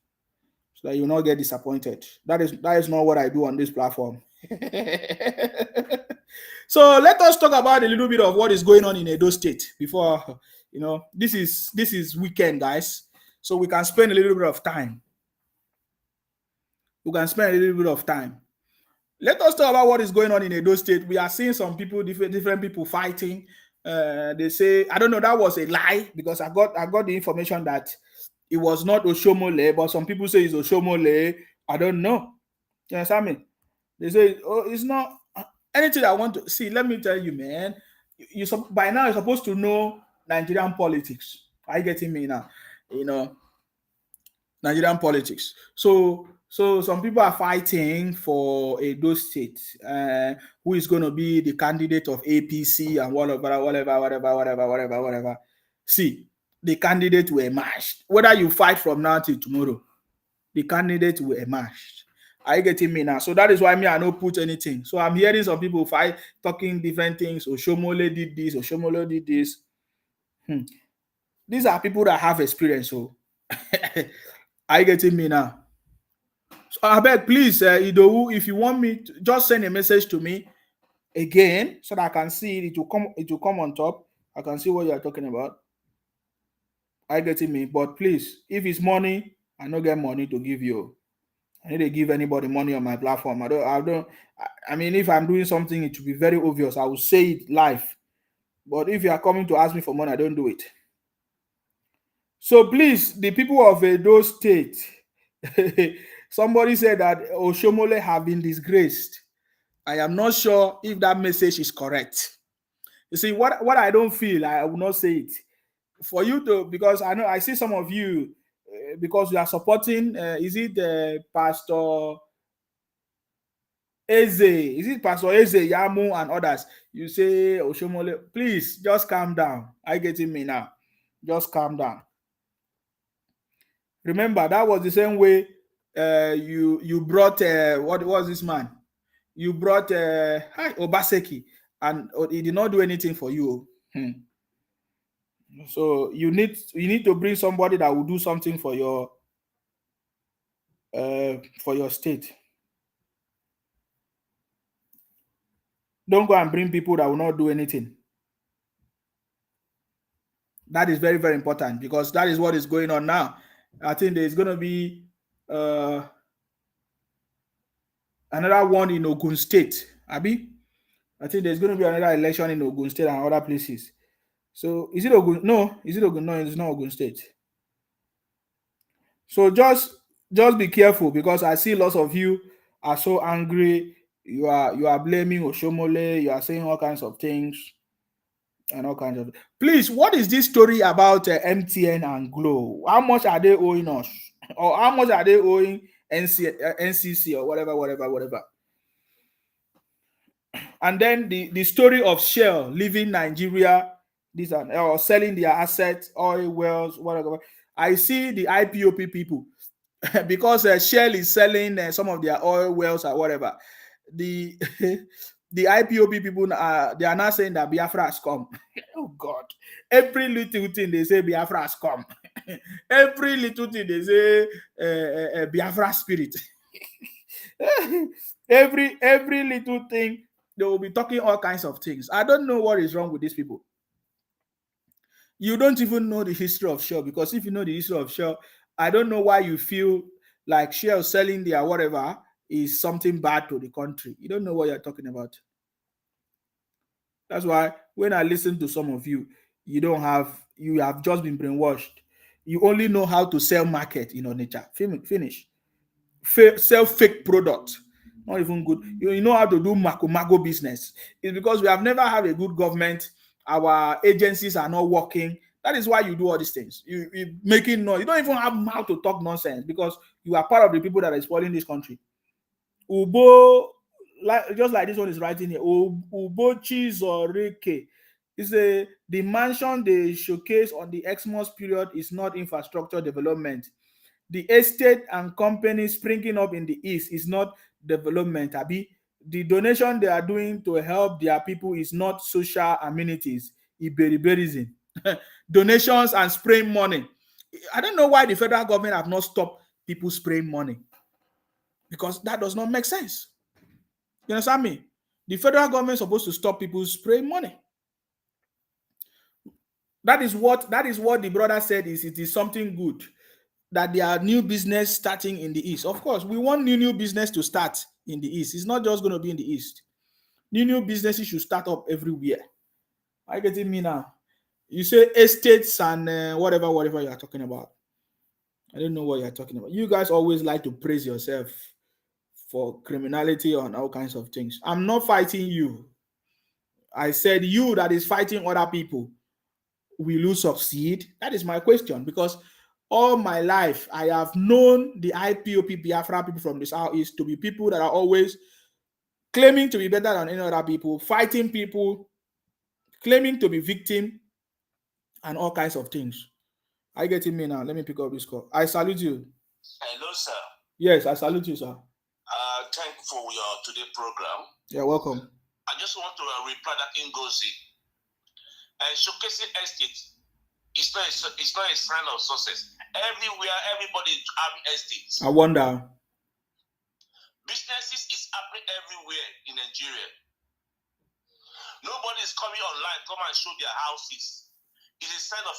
so that you will not get disappointed. That is not what I do on this platform. So let us talk about a little bit of what is going on in Edo State before this is weekend, guys. So we can spend a little bit of time. Let us talk about what is going on in Edo State. We are seeing some people, different people fighting. They say, I don't know, that was a lie because I got the information that it was not Oshomole, but some people say it's Oshomole. I don't know. You understand me? They say, oh, it's not anything I want to see. Let me tell you, man. By now you're supposed to know Nigerian politics. Are you getting me now? Nigerian politics. So some people are fighting for Edo State, who is going to be the candidate of APC and whatever. See, the candidate will emerge. Whether you fight from now till tomorrow, the candidate will emerge. Are you getting me now? So that is why I don't put anything. So I'm hearing some people talking different things. Oshomole did this, Oshomole did this. These are people that have experience. So are you getting me now? So I beg, please, Idowu, if you want me to just send a message to me again so that I can see it. It will come on top. I can see what you are talking about. Are you getting me? But please, if it's money, I don't get money to give you. I need to give anybody money on my platform. I mean, if I'm doing something, it should be very obvious. I will say it live. But if you are coming to ask me for money, I don't do it. So please, the people of Edo State, somebody said that Oshomole have been disgraced. I am not sure if that message is correct. You see, what I don't feel, I will not say it. For you to, because I know I see some of you, because you are supporting, is it Pastor Eze? Is it Pastor Eze, Yamu, and others? You say Oshomole, please just calm down. Are you getting me now? Just calm down. Remember, that was the same way you brought what was this man? You brought Obaseki, and he did not do anything for you. So you need to bring somebody that will do something for your state. Don't go and bring people that will not do anything. That is very, very important because that is what is going on now. I think there's going to be another one in Ogun State. Abi? I think there's going to be another election in Ogun State and other places. So is it Ogun? No, is it Ogun? No, it's not Ogun State. So just be careful because I see lots of you are so angry. You are blaming Oshomole. You are saying all kinds of things and all kinds of. Please, what is this story about MTN and Glow? How much are they owing us, or how much are they owing NCC or whatever, whatever, whatever? And then the story of Shell leaving Nigeria, this and or selling their assets, oil wells, whatever. I see the IPOP people because Shell is selling some of their oil wells or whatever. The the IPOP people they are now saying that Biafra has come. Oh God! Every little thing they say Biafra has come. Every little thing they say Biafra spirit. every little thing they will be talking all kinds of things. I don't know what is wrong with these people. You don't even know the history of Shell, because if you know the history of Shell, I don't know why you feel like Shell selling their whatever is something bad to the country. You don't know what you're talking about. That's why when I listen to some of you, you have just been brainwashed. You only know how to sell market in nature. Finish. Sell fake product. Not even good. You know how to do mago business. It's because we have never had a good government. Our agencies are not working. That is why you do all these things. You making noise. You don't even have mouth to talk nonsense because you are part of the people that are spoiling this country. Ubo, just like this one is writing here. Ubochi Zorike. It's the mansion they showcase on the Xmas period is not infrastructure development. The estate and companies springing up in the east is not development. Abi, the donation they are doing to help their people is not social amenities. Iberiberism. Donations and spraying money. I don't know why the federal government have not stopped people spraying money, because that does not make sense. You understand me? The federal government is supposed to stop people spraying money. That is what the brother said. It is something good that there are new business starting in the east. Of course, we want new business to start in the east. It's not just going to be in the east. New businesses should start up everywhere. Are you getting me now? You say estates and whatever you are talking about. I don't know what you're talking about. You guys always like to praise yourself for criminality and all kinds of things. I'm not fighting you. I said you that is fighting other people, will you succeed? That is my question, because all my life I have known the IPOP Biafra people from the southeast to be people that are always claiming to be better than any other people, fighting people, claiming to be victim, and all kinds of things. Are you getting me now? Let me pick up this call. I salute you. Hello, sir. Yes, I salute you, sir. Thank you for your today program. You're welcome. I just want to reply that Ngozi. Showcasing estate it's not a sign of success. Everywhere, everybody is having estates. I wonder. Businesses is happening everywhere in Nigeria. Nobody is coming online, come and show their houses. It's a sign of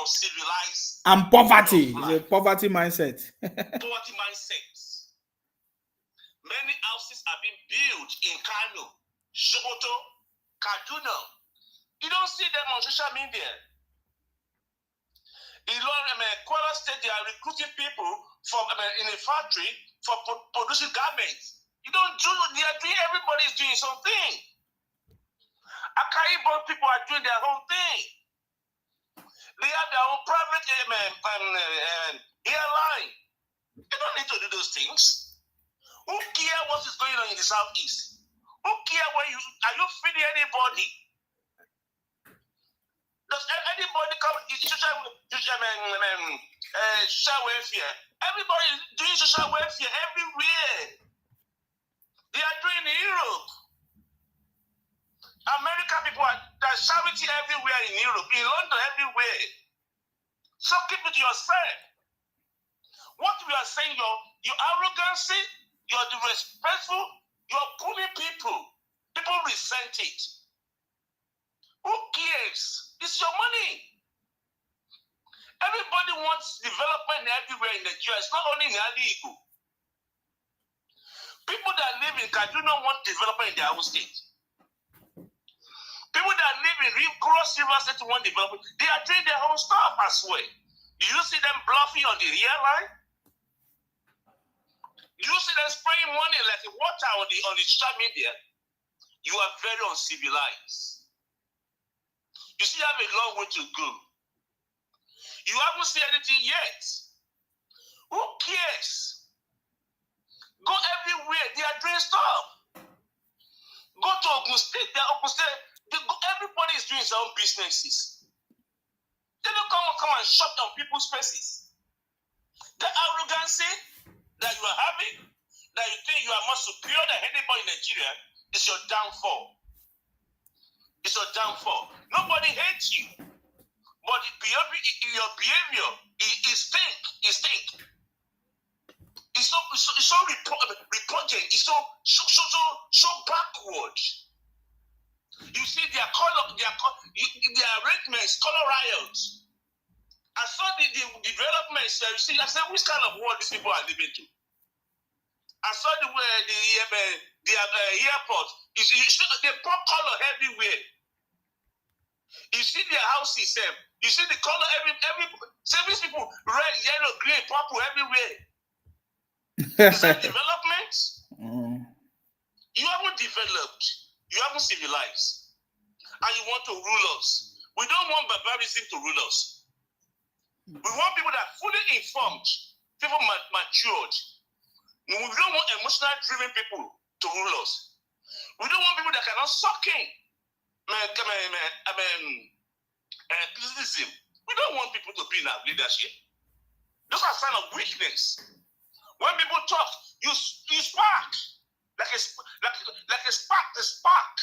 uncivilized and poverty. It's a poverty mindset. Poverty mindset. Many houses have been built in Kano, Sokoto, Kaduna. You don't see them on social media. In Kwara State, they are recruiting people from in a factory for producing garments. You don't do. They are doing. Everybody is doing something. Akai-born people are doing their own thing. They have their own private airline. They don't need to do those things. Who cares what is going on in the southeast? Who cares when are you feeding anybody? Does anybody come social welfare? Everybody is doing social welfare everywhere. They are doing in Europe. American people there's charity everywhere in Europe, in London, everywhere. So keep it to yourself. What we are saying, your arrogancy, you're disrespectful, you're bullying people. People resent it. Who cares? It's your money. Everybody wants development everywhere in Nigeria. It's not only in Igbo. People that live in Kaduna want development in their own state. People that live in Cross River State want development. They are doing their own stuff as well. Do you see them bluffing on the airline? You see them spraying money like water on the social media. You are very uncivilized. You still have a long way to go. You haven't seen anything yet. Who cares? Go everywhere. They are doing stuff. Go to Ogun State. Everybody is doing their own businesses. They don't come and shut down people's faces. The arrogancy that you are having, that you think you are more superior than anybody in Nigeria, is your downfall. It's your downfall. Nobody hates you. But your behavior is stink. It's so repugnant. It's so backward. You see their arrangements, color riots. I saw the developments. You see, I said, which kind of world these people are living to? I saw the airport. You see, they pour color everywhere. You see their houses. You see the color these people red, yellow, green, purple everywhere. Is that development? You haven't developed. You haven't civilized. And you want to rule us. We don't want barbarism to rule us. We want people that are fully informed, people matured. We don't want emotional driven people to rule us. We don't want people that cannot suck in criticism. We don't want people to be in our leadership. Those are signs of weakness. When people talk, you spark like a spark. The spark.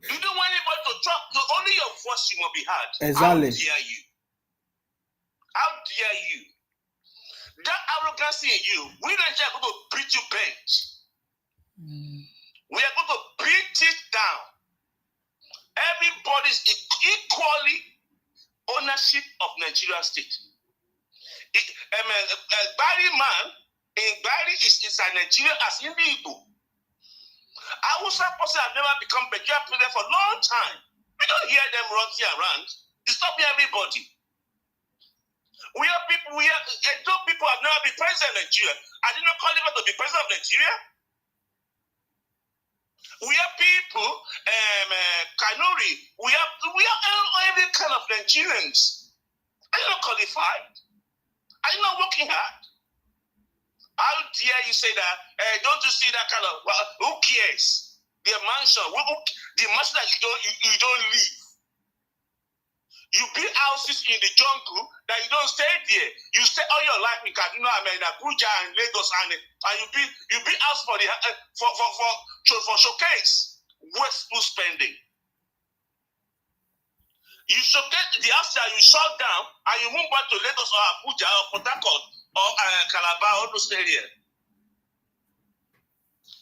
You don't want anybody to talk. Only your voice you must be heard. Exactly. How dare you? How dare you? That arrogance in you, we don't are going to beat you bench. We are going to beat it down. Everybody's equally ownership of Nigeria state. Bari man in Bari is a Nigerian as in the Igbo. Hausa person have never become Nigeria president for a long time. We don't hear them running around. Disturbing everybody. We have people have never been president of Nigeria. I did not call them to be president of Nigeria. We have people, Kanuri. We have every kind of Nigerians. Are you not qualified? Are you not working hard? How dare you say that? Don't you see that kind of? Well, who cares? The mansion that you don't live. You build houses in the jungle that you don't stay there. You stay all your life in Kaduna, Abuja, and Lagos, and you build house for showcase. Wasteful spending. You showcase the house that you shut down, and you move back to Lagos or Abuja or Port Harcourt or Calabar or those areas.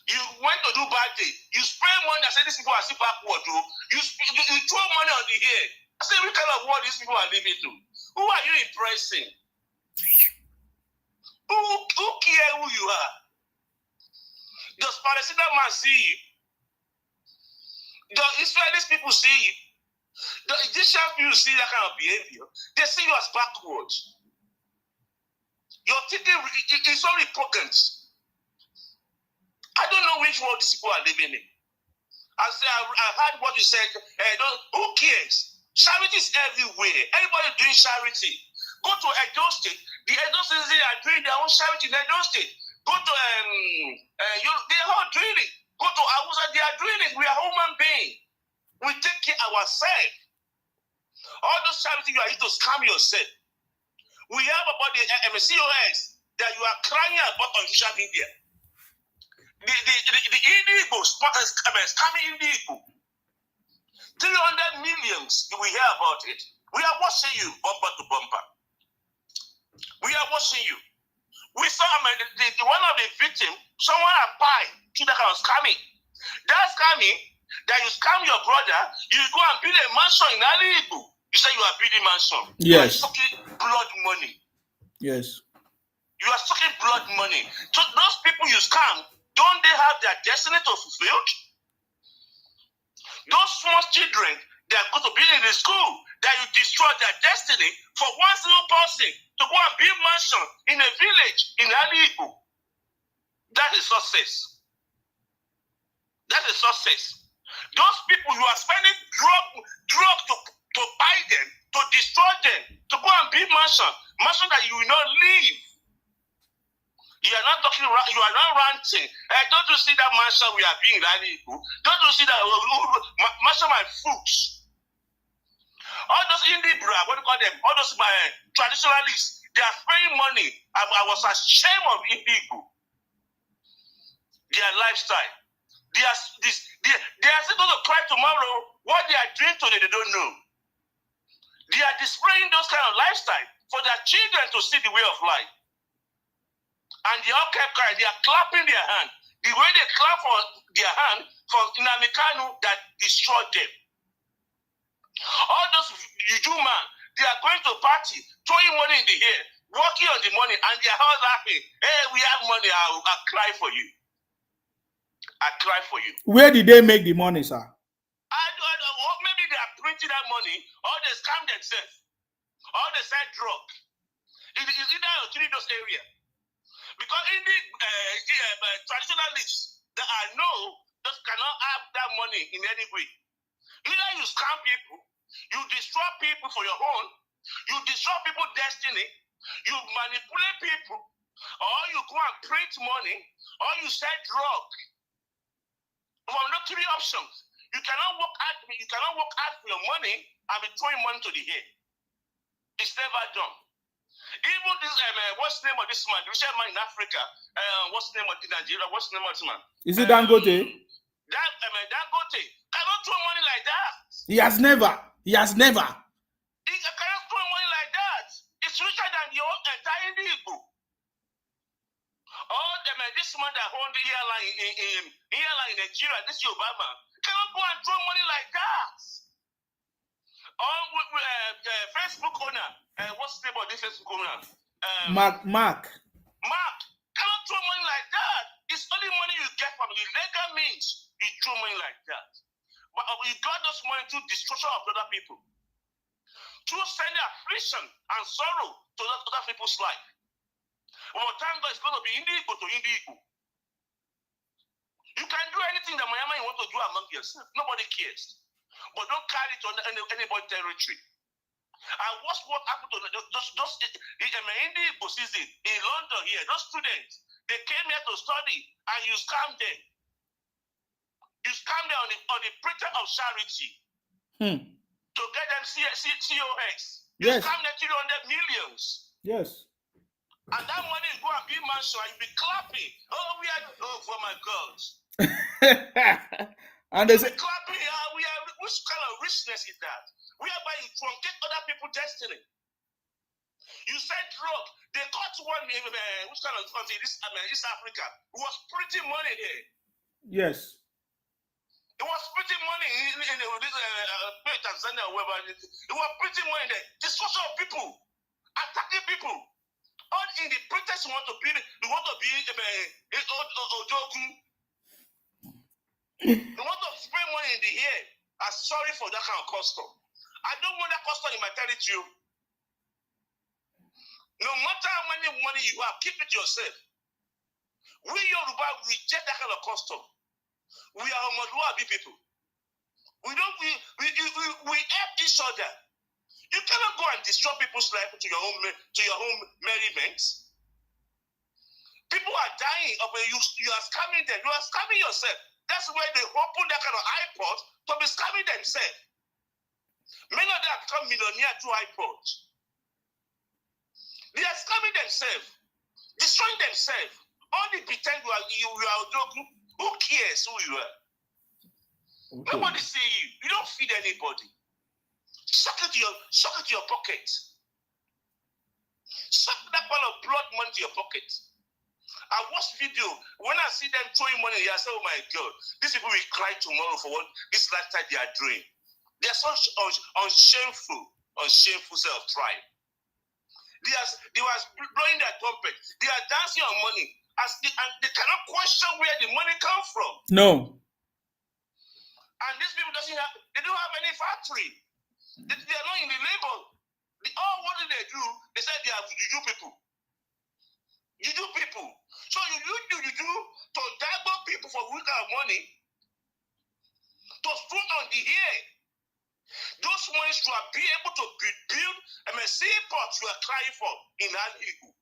You went to do bad day. You spray money. I said these people are still backward. You throw money on the air. I said, what kind of world these people are living to? Who are you impressing? Who cares who you are? Does Palestinian man see you? Does Israelis people see you? The Egyptian people see that kind of behavior. They see you as backwards. Your thinking is so repugnant. I don't know which world these people are living in. I heard what you said. Who cares? Charity is everywhere. Everybody doing charity. Go to Edo State. The Edo State are doing their own charity in Edo State. Go to they are all doing it. Go to Hausa, they are doing it. We are human beings. We take care of ourselves. All those charity you are here to scam yourself. We have about the COS that you are crying about on social media. The Indigo scamming Indigo. 300 millions, we hear about it. We are watching you bumper to bumper. We are watching you. We saw one of the victims, someone applied to that kind of scamming. That scamming, that you scam your brother, you go and build a mansion in Alibu. You say you are building mansion. Yes. You are sucking blood money. Yes. You are sucking blood money. So those people you scam, don't they have their destiny to fulfill? Those small children, they are going to be in the school that you destroy their destiny for one single person to go and build mansion in a village in Aligo. That is success. That is success. Those people you are spending drug to buy them, to destroy them, to go and build mansion that you will not live. You are not talking. You are not ranting. Don't you see that mansion we are being Aligo? Don't you see that mansion my fruits? All those indie what do you call them? All those traditionalists, they are spending money. I was ashamed of Indigo. Their lifestyle. They are still going to cry tomorrow. What they are doing today, they don't know. They are displaying those kind of lifestyle for their children to see the way of life. And they all kept crying. They are clapping their hand. The way they clap for their hand for Nnamdi that destroyed them. All those Juju man, they are going to party, throwing money in the air, working on the money, and they are all laughing. Hey, we have money. I'll cry for you. I cry for you. Where did they make the money, sir? I don't know. Maybe they are printing that money, or they scam themselves, or they sell drug. It is either three those areas. Because in the traditionalists that I know, just cannot have that money in any way. Either you scam people, you destroy people for your own, you destroy people's destiny, you manipulate people, or you go and print money, or you sell drug. From those three options, you cannot work hard for your money and be throwing money to the air. It's never done. Even this, what's the name of this man? The richest man in Africa. What's the name of Nigeria? What's the name of this man? Is it Dangote? Dangote cannot throw money like that. He has never. He cannot throw money like that. It's richer than your entire Indigo. Oh, this man that owns the airline in Nigeria, this Obama, cannot go and throw money like that. Or Facebook owner, what's the name of this Facebook owner? Mark cannot throw money like that. It's only money you get from the legal means. You throw money like that. But you got those money through destruction of other people. Through sending affliction and sorrow to other people's life. But thank God it's going to be Indigo to Indigo. You can do anything that Miami you want to do among yourself. Nobody cares. But don't carry it on anybody's territory. I watched what happened to those Indigo season in London here. Those students, they came here to study and you scam them. You scam them on the pretext of charity. To get them COX. You scam them 300 millions. Yes. And that money you go and be mansion and you be clapping. For my God. And they say, clapping. Which kind of richness is that? Whereby you truncate other people's destiny. You said drug. They caught one which kind of country? East Africa. Who was printing money there. Yes. It was printing money in Tanzania or wherever. It was printing money there. Destruction of people. Attacking people. All in the pretext you want to be Ojogun. You want to spend money in the air. I'm sorry for that kind of custom. I don't want that custom in my territory. No matter how many money you have, keep it yourself. We Yoruba reject that kind of custom. We are Omoduabi people. We help each other. You cannot go and destroy people's life to your own merriment. People are dying of you are scamming them. You are scamming yourself. That's why they open that kind of iPod to be scamming themselves. Many of them have become millionaires through iPods. They are scamming themselves, destroying themselves. Only pretend you are joking. Who cares who you are? Okay. Nobody see you. You don't feed anybody. Suck it to your pocket. Suck that kind of blood money to your pocket. I watch video. When I see them throwing money, I say, oh my God, these people will cry tomorrow for what this lifestyle they are doing. They are so unshameful self-pride. They were blowing their trumpet. They are dancing on money. And they cannot question where the money comes from. No. And these people don't have any factory. They are not in the labor. What did they do? They said they are juju people. Juju people. So you do to dabble people for weaker money to put on the air. Those monies you are be able to build MSC ports you are crying for in Aligu.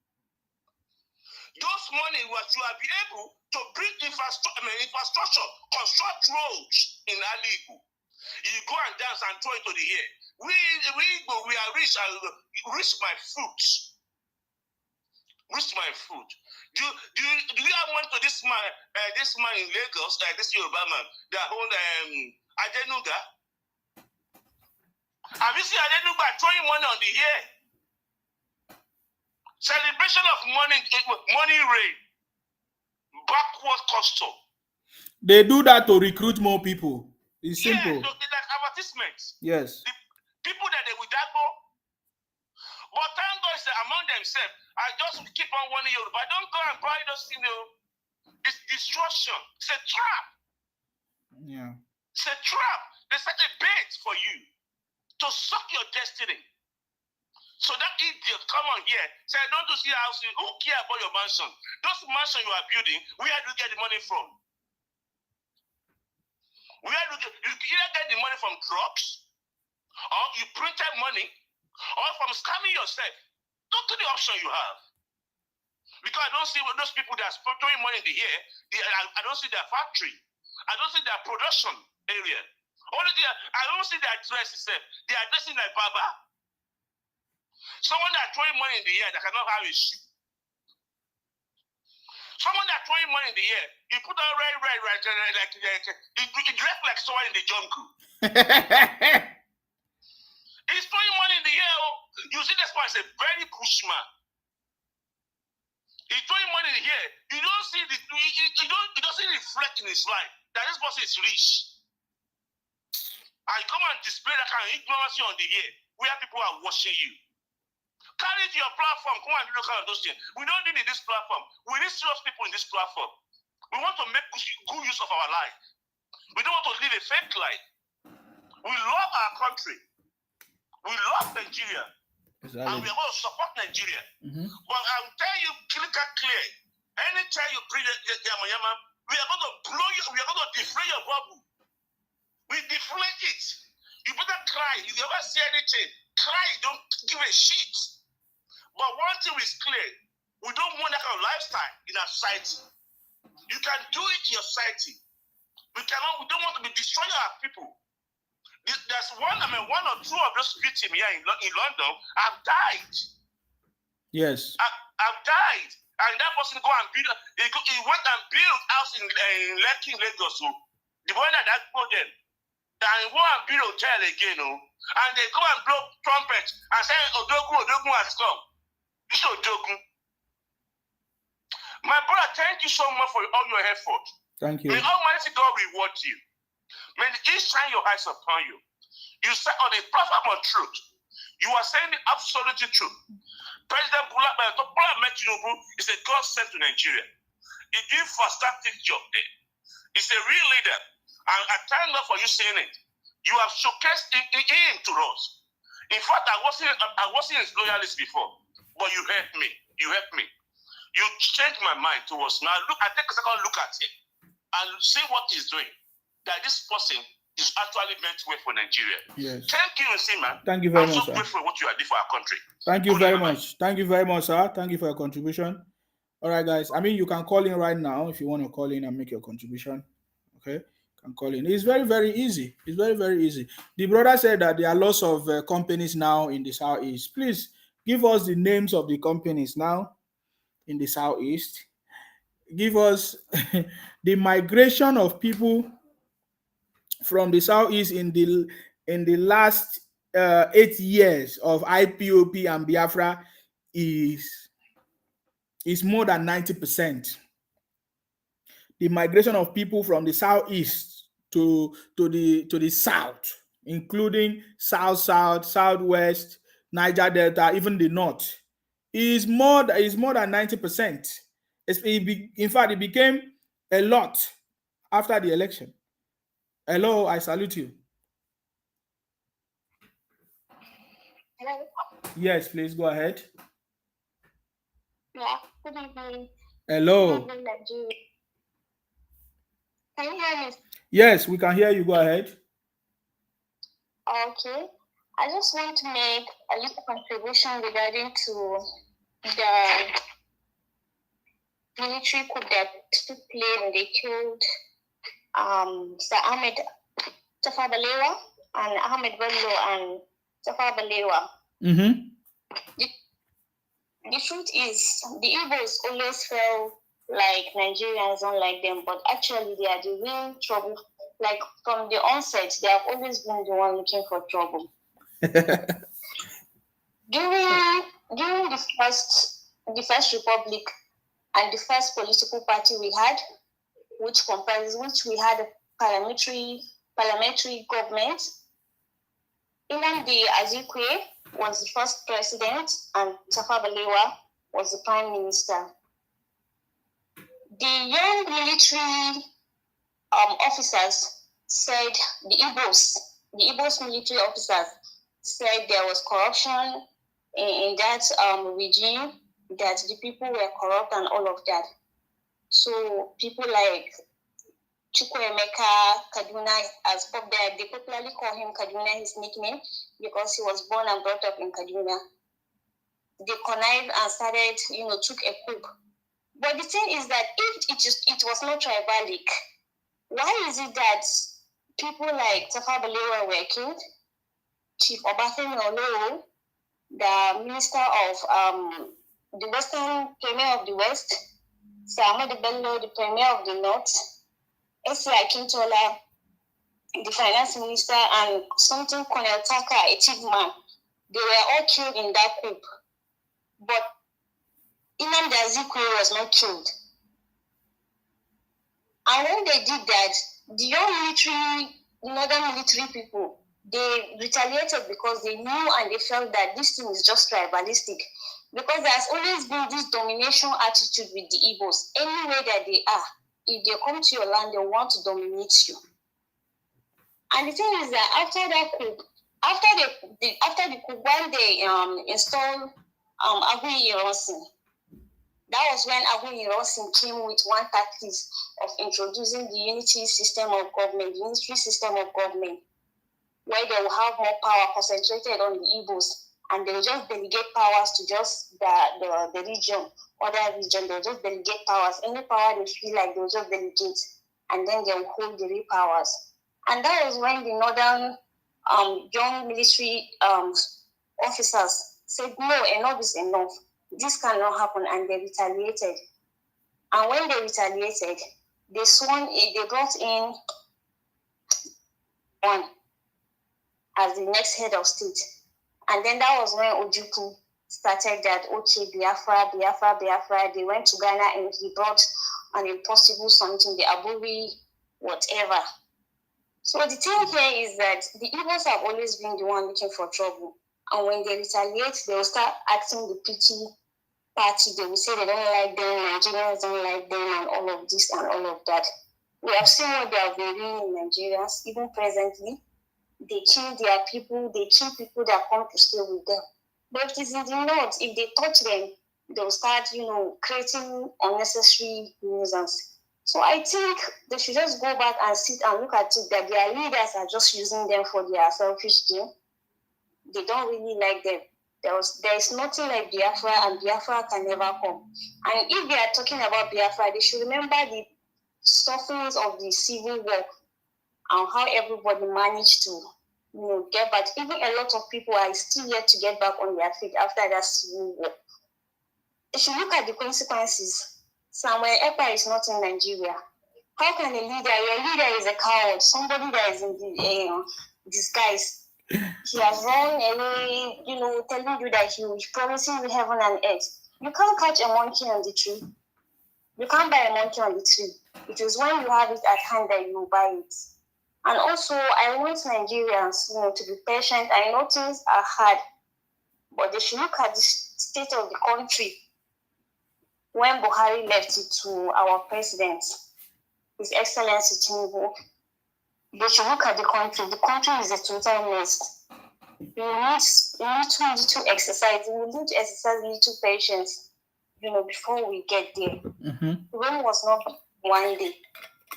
Those money what you are be able to build infrastructure, construct roads in Aligu. You go and dance and throw it to the air. We are rich and reach my foot. Reach my foot. Do you have money to this man in Lagos, this Yoruba man, that own Adenuga? Have you seen Adenuga throwing money on the air? Celebration of money rain. Backward custom. They do that to recruit more people. It's simple. Yeah, like advertisements. Yes. The people that they will dabble. But thank God among themselves, I just keep on warning you. But don't go and buy those things. It's destruction. It's a trap. Yeah. It's a trap. They set a bait for you to suck your destiny. So that idiot come on here, say, don't you see house? Who care about your mansion? Those mansions you are building, where do you get the money from? You either get the money from drugs, or you printed money, or from scamming yourself. Don't do the option you have. Because I don't see those people that are throwing money in the air. I don't see their factory. I don't see their production area. I don't see their address itself. They are dressing like Baba. Someone that throwing money in the air that cannot have a shoe. Someone that throwing money in the air, he put on red, like he dressed like someone in the jungle. He's throwing money in the air. You see, this one is a very bushman. He's throwing money in the air. You don't see it doesn't reflect in his life that this person is rich. I come and display that kind of ignorance on the air where people are watching you. Carry it to your platform. Come and do kind of those things. We don't need this platform. We need serious people in this platform. We want to make good use of our life. We don't want to live a fake life. We love our country. We love Nigeria. Exactly. And we are going to support Nigeria. Mm-hmm. But I'll tell you clear. Anytime you bring the Yamayama, we are going to blow you. We are going to deflate your bubble. We deflate it. You better cry. If you ever see anything, cry. Don't give a shit. But one thing is clear. We don't want that kind of lifestyle in our society. You can do it in your society. We don't want to be destroying our people. There's one or two of those victims here in London have died. Yes. Have died. And that person go and build, he went and built house in Lekki, Lagos. The one that go there. And go and build hotel again. And they go and blow trumpets and say, Odogu has come. This is Odogu. My brother, thank you so much for all your effort. Thank you. May Almighty God reward you. May He shine your eyes upon you. You say on the platform of truth. You are saying the absolute truth. President Bola Tinubu is a God sent to Nigeria. He did fantastic job there. He's a real leader. And I thank God for you saying it. You have showcased him to us. In fact, I wasn't his loyalist before. But you helped me. You changed my mind towards now. I take a second look at him and see what he's doing. That this person is actually meant to work for Nigeria. Yes. Thank you, Nsima. Thank you very much, I'm so sir. grateful for what you are doing for our country. Thank you very much. Thank you very much, sir. Thank you for your contribution. All right, guys. I mean, you can call in right now if you want to call in and make your contribution. Okay, you can call in. It's very, very easy. It's very, very easy. The brother said that there are lots of companies now in the Southeast. Please give us the names of the companies now in the Southeast. Give us the migration of people from the Southeast in the last 8 years of IPOP and Biafra is more than 90%. The migration of people from the Southeast to the South, including South, Southwest, Niger Delta, even the North, is more than 90%. In fact, it became a lot after the election. Hello, I salute you. Yes, please go ahead. Yeah, good evening. Good Hello. evening, Nigeria. Can you hear me? Yes, we can hear you. Go ahead. Okay. I just want to make a little contribution regarding to the military coup that took place when they killed Sir Ahmed Tafa Balewa and Ahmed Bello and Tafa Balewa. Mm-hmm. The truth is, the Igbos always felt like Nigerians don't like them, but actually they are the real trouble. Like from the onset, they have always been the one looking for trouble. During the first republic and the first political party we had, which we had a parliamentary government. Nnamdi Azikiwe was the first president, and Tafa Balewa was the prime minister. The young military officers said the Igbos military officers said there was corruption in that regime, that the people were corrupt and all of that. So people like Chukwuemeka Kaduna, they popularly call him Kaduna, his nickname, because he was born and brought up in Kaduna. They connived and started, took a coup. But the thing is that if it was not tribalic, why is it that people like Tafa Balewa were killed? Chief Obafemi Olowo, the minister of the Western Premier of the West, Sir Ahmed Bello, the Premier of the North, S.A. Akintola, the finance minister, and something Colonel Taka, a chief man, they were all killed in that coup. But Nnamdi Azikiwe was not killed. And when they did that, the young northern military people, they retaliated because they knew and they felt that this thing is just tribalistic. Because there's always been this domination attitude with the Igbos. Anywhere that they are, if they come to your land, they want to dominate you. And the thing is that after the coup, when they installed Aguiyi Ironsin, that was when Aguiyi Ironsin came with one tactic of introducing the unitary system of government, where they will have more power concentrated on the Igbos, and they will just delegate powers to just the region, other region. They'll just delegate powers. Any power they feel like, they'll just delegate, and then they'll hold the real powers. And that was when the northern young military officers said, no, enough is enough. This cannot happen, and they retaliated. And when they retaliated, they brought in one as the next head of state. And then that was when Ojukwu started that, okay, Biafra. They went to Ghana and he brought an impossible something, the Aburi, whatever. So the thing here is that the Igbos have always been the one looking for trouble. And when they retaliate, they will start acting the pity party. They will say they don't like them, Nigerians don't like them, and all of this and all of that. We have seen what they have been doing in Nigeria, even presently. They kill their people, they kill people that come to stay with them. But it is in the north, if they touch them, they'll start, creating unnecessary nuisance. So I think they should just go back and sit and look at it, that their leaders are just using them for their selfish gain. They don't really like them. There is nothing like Biafra, and Biafra can never come. And if they are talking about Biafra, they should remember the sufferings of the civil war and how everybody managed to get back. Even a lot of people are still yet to get back on their feet after that civil war. If you look at the consequences, Samuel Ekpa is not in Nigeria. How can your leader is a coward, somebody that is in disguise. He has run away, telling you that he is promising you heaven and earth. You can't catch a monkey on the tree. You can't buy a monkey on the tree. It is when you have it at hand that you buy it. And also, I want Nigerians, to be patient. I know things are hard, but they should look at the state of the country when Buhari left it to our president, His Excellency Tinubu. They should look at the country. The country is a total mess. little exercise. We need to exercise little patience, before we get there. Rome was not one day,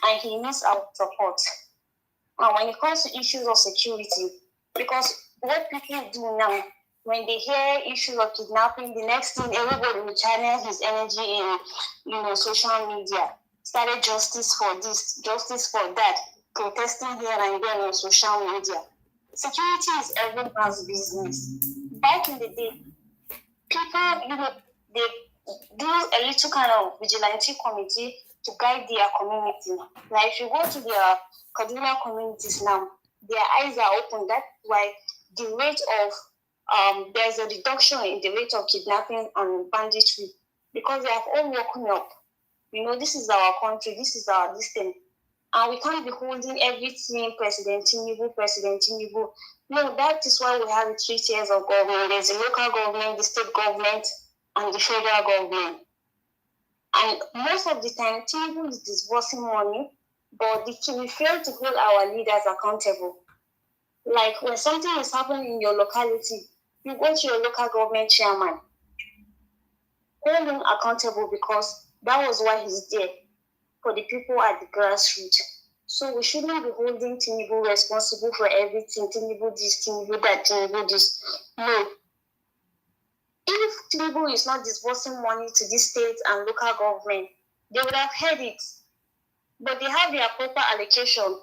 and he needs our support. And when it comes to issues of security, because what people do now, when they hear issues of kidnapping, the next thing everybody will channel his energy in, social media. Started justice for this, justice for that, protesting here and there on social media. Security is everyone's business. Back in the day, people, they do a little kind of vigilante committee to guide their community. Like if you go to their Kaduna communities now, their eyes are open. That's why the rate of there's a reduction in the rate of kidnapping and banditry because they have all woken up. This is our country, this is our destiny. And we can't be holding everything President Tinubu, President Tinubu. No, that is why we have the 3 tiers of government. There's the local government, the state government, and the federal government. And most of the time, Tinubu is disbursing money, but we fail to hold our leaders accountable. Like when something is happening in your locality, you go to your local government chairman, hold him accountable because that was why he's there, for the people at the grassroots. So we shouldn't be holding Tinubu responsible for everything. Tinubu this, Tinubu that, Tinubu this. No. If Tinubu is not disbursing money to the state and local government, they would have heard it. But they have their proper allocation.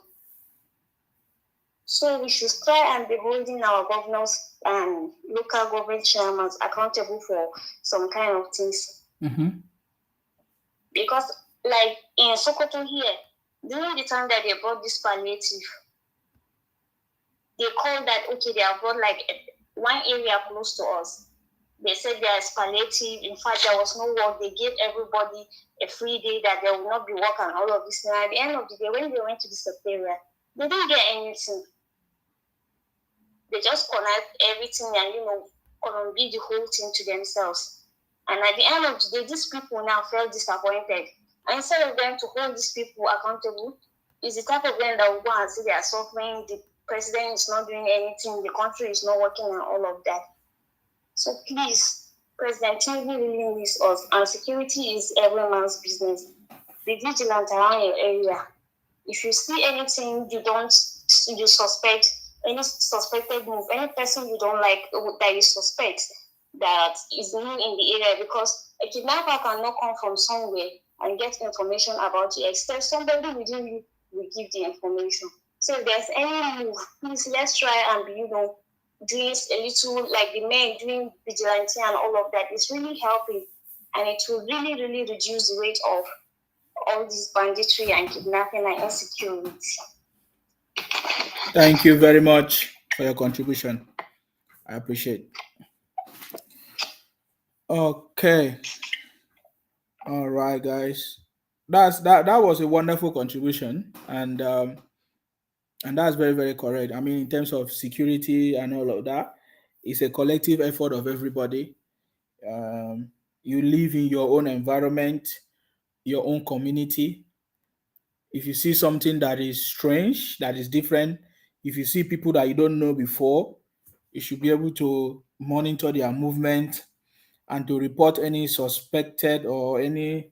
So we should try and be holding our governors and local government chairmen accountable for some kind of things. Because like in Sokoto here, during the time that they brought this palliative, they called that, okay, they have brought like one area close to us. They said there is palliative. In fact, there was no work. They gave everybody a free day that there will not be work and all of this. And at the end of the day, when they went to the secretariat, they didn't get anything. They just connect everything and, be the whole thing to themselves. And at the end of the day, these people now felt disappointed. And instead of them to hold these people accountable, it's the type of them that will go and see they are suffering, the president is not doing anything, the country is not working and all of that. So please, President Tinubu really needs us, and security is every man's business. Be vigilant around your area. If you see anything you suspect, any suspected move, any person you don't like that you suspect that is new in the area, because a kidnapper cannot come from somewhere and get information about you, except somebody within you will give the information. So if there's any move, please let's try and be, doing a little like the men doing vigilante and all of that. It's really helping, and it will really, really reduce the rate of all this banditry and kidnapping and insecurity. Thank you very much for your contribution. I appreciate. Okay. All right, guys. That was a wonderful contribution, and that's very, very correct. I mean, in terms of security and all of that, it's a collective effort of everybody. You live in your own environment, your own community. If you see something that is strange, that is different, if you see people that you don't know before, you should be able to monitor their movement and to report any suspected or anything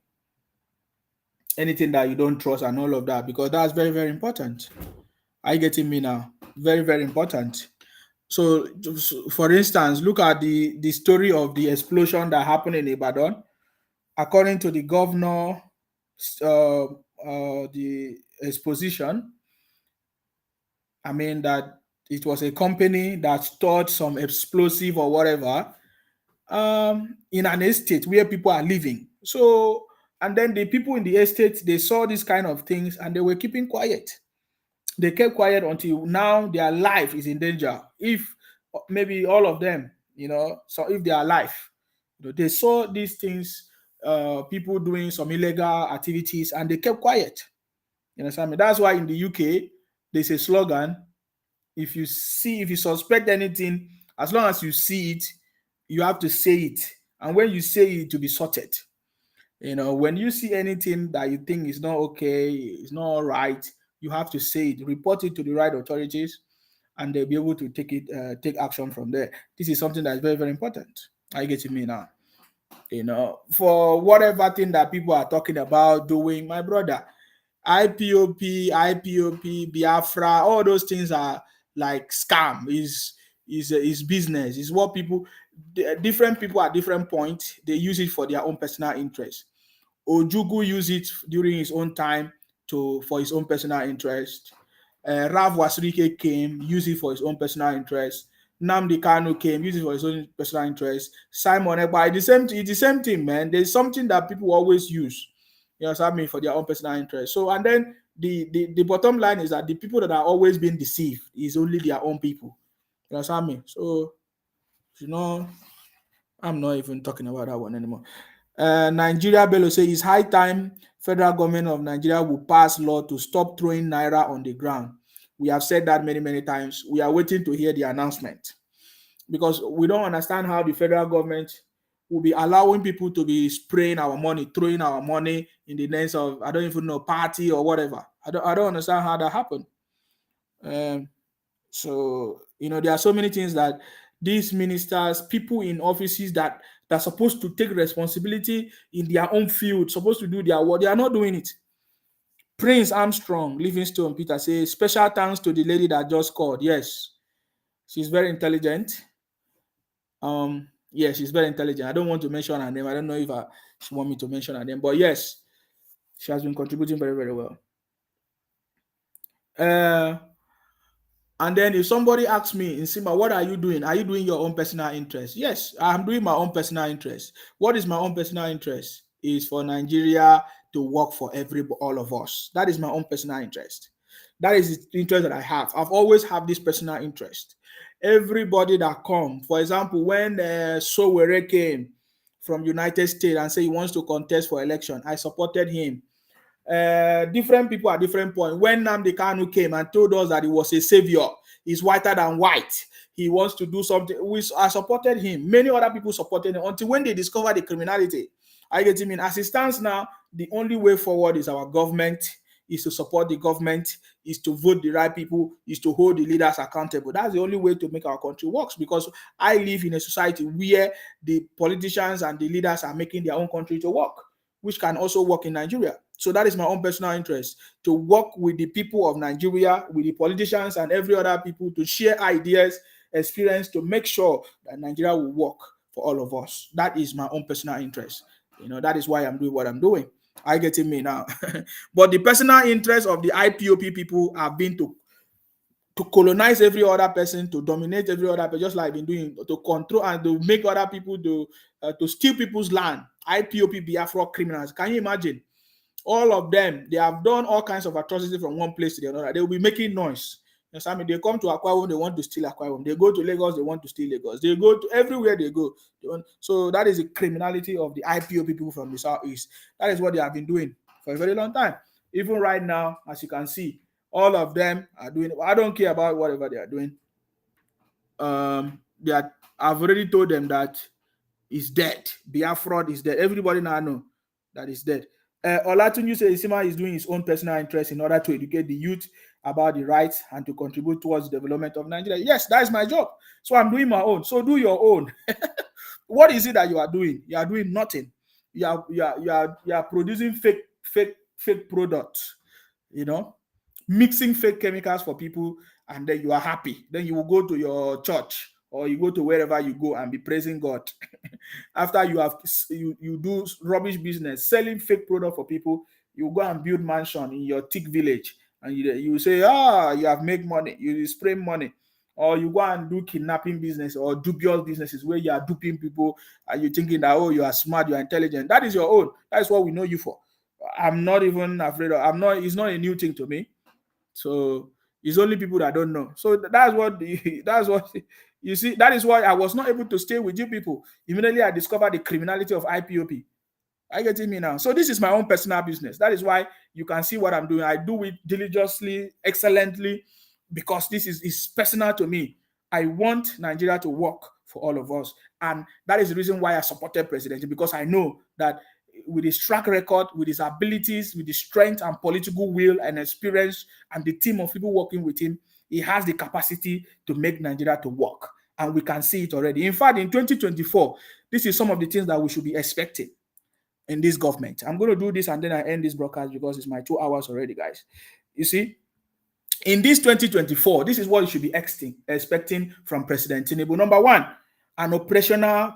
that you don't trust and all of that, because that's very, very important. Are you getting me now? Very, very important. So, for instance, look at the story of the explosion that happened in Ibadan. According to the governor, the exposition, I mean that it was a company that stored some explosive or whatever in an estate where people are living. So, and then the people in the estate, they saw these kind of things and they were keeping quiet. They kept quiet until now their life is in danger. If maybe all of them, so if they are alive, they saw these things, people doing some illegal activities, and they kept quiet. You understand me? That's why in the UK there's a slogan: if you suspect anything, as long as you see it, you have to say it. And when you say it, to be sorted. When you see anything that you think is not okay, it's not all right, you have to say it, report it to the right authorities, and they'll be able to take action from there. This is something that is very, very important. Are you getting me now? For whatever thing that people are talking about doing, my brother, IPOP, Biafra, all those things are like scam. Is business. Is what people, different people at different points, they use it for their own personal interest. Ojugu used it during his own time for his own personal interest. Rav Wasrike came, used it for his own personal interest. Nnamdi Kanu came, used it for his own personal interest. Simon Ekpa, it's the same thing, man. There's something that people always use, you know what I mean, for their own personal interest. So, and then the bottom line is that the people that are always being deceived is only their own people. You know what I mean? So, I'm not even talking about that one anymore. Nigeria Bello say it's high time federal government of Nigeria will pass law to stop throwing naira on the ground. We have said that many, many times. We are waiting to hear the announcement because we don't understand how the federal government will be allowing people to be spraying our money, throwing our money in the names of, I don't even know, party or whatever. I don't understand how that happened. So, there are so many things that these ministers, people in offices that are supposed to take responsibility in their own field, supposed to do their work, they are not doing it. Prince Armstrong, Livingstone Peter say, special thanks to the lady that just called. Yes, she's very intelligent. Yeah, she's very intelligent. I don't want to mention her name. I don't know if she want me to mention her name, but yes, she has been contributing very, very well. And then if somebody asks me, Nsima, what are you doing? Are you doing your own personal interest? Yes, I'm doing my own personal interest. What is my own personal interest? Is for Nigeria to work for all of us. That is my own personal interest. That is the interest that I have. I've always had this personal interest. Everybody that come, for example, when Sowore came from United States and said he wants to contest for election, I supported him. Different people at different points. When Nnamdi Kanu came and told us that he was a savior, he's whiter than white, he wants to do something, I supported him. Many other people supported him until when they discovered the criminality. I get him in. As it stands now, the only way forward is our government, is to support the government, is to vote the right people, is to hold the leaders accountable. That's the only way to make our country work, because I live in a society where the politicians and the leaders are making their own country to work, which can also work in Nigeria. So that is my own personal interest, to work with the people of Nigeria, with the politicians and every other people, to share ideas, experience, to make sure that Nigeria will work for all of us. That is my own personal interest. That is why I'm doing what I'm doing. I get me now. But the personal interest of the IPOP people have been to colonize every other person, to dominate every other person, just like I've been doing, to control and to make other people to steal people's land. IPOP Biafra criminals. Can you imagine? All of them, they have done all kinds of atrocities from one place to the other. They will be making noise. I mean, they come to Akwa Ibom, they want to steal Akwa Ibom. They go to Lagos, they want to steal Lagos. They go to everywhere they go. So that is the criminality of the IPOP people from the Southeast. That is what they have been doing for a very long time. Even right now, as you can see, all of them are doing. I don't care about whatever they are doing. I've already told them that is dead. Biafra is dead. Everybody now know that is dead. Olatunji says Isima is doing his own personal interest in order to educate the youth about the rights and to contribute towards the development of Nigeria. Yes, that is my job. So I'm doing my own. So do your own. What is it that you are doing? You are doing nothing. You are producing fake products, mixing fake chemicals for people, and then you are happy. Then you will go to your church or you go to wherever you go and be praising God. After you do rubbish business, selling fake product for people, you go and build mansion in your thick village, and you say, you have made money, you spray money, or you go and do kidnapping business or dubious businesses where you are duping people, and you're thinking that, you are smart, you are intelligent. That is your own. That is what we know you for. I'm not even afraid of. It's not a new thing to me. So it's only people that don't know. So that's what you see. That is why I was not able to stay with you people. Immediately I discovered the criminality of IPOP. I get me now. So this is my own personal business. That is why you can see what I'm doing. I do it diligently, excellently, because this is personal to me. I want Nigeria to work for all of us. And that is the reason why I supported President, because I know that with his track record, with his abilities, with his strength and political will and experience, and the team of people working with him, He has the capacity to make Nigeria to work, and we can see it already. In fact, in 2024, this is some of the things that we should be expecting in this government. I'm going to do this and then I end this broadcast because it's my 2 hours already, guys. You see, in this 2024, this is what you should be expecting from President Tinubu. Number one, an operational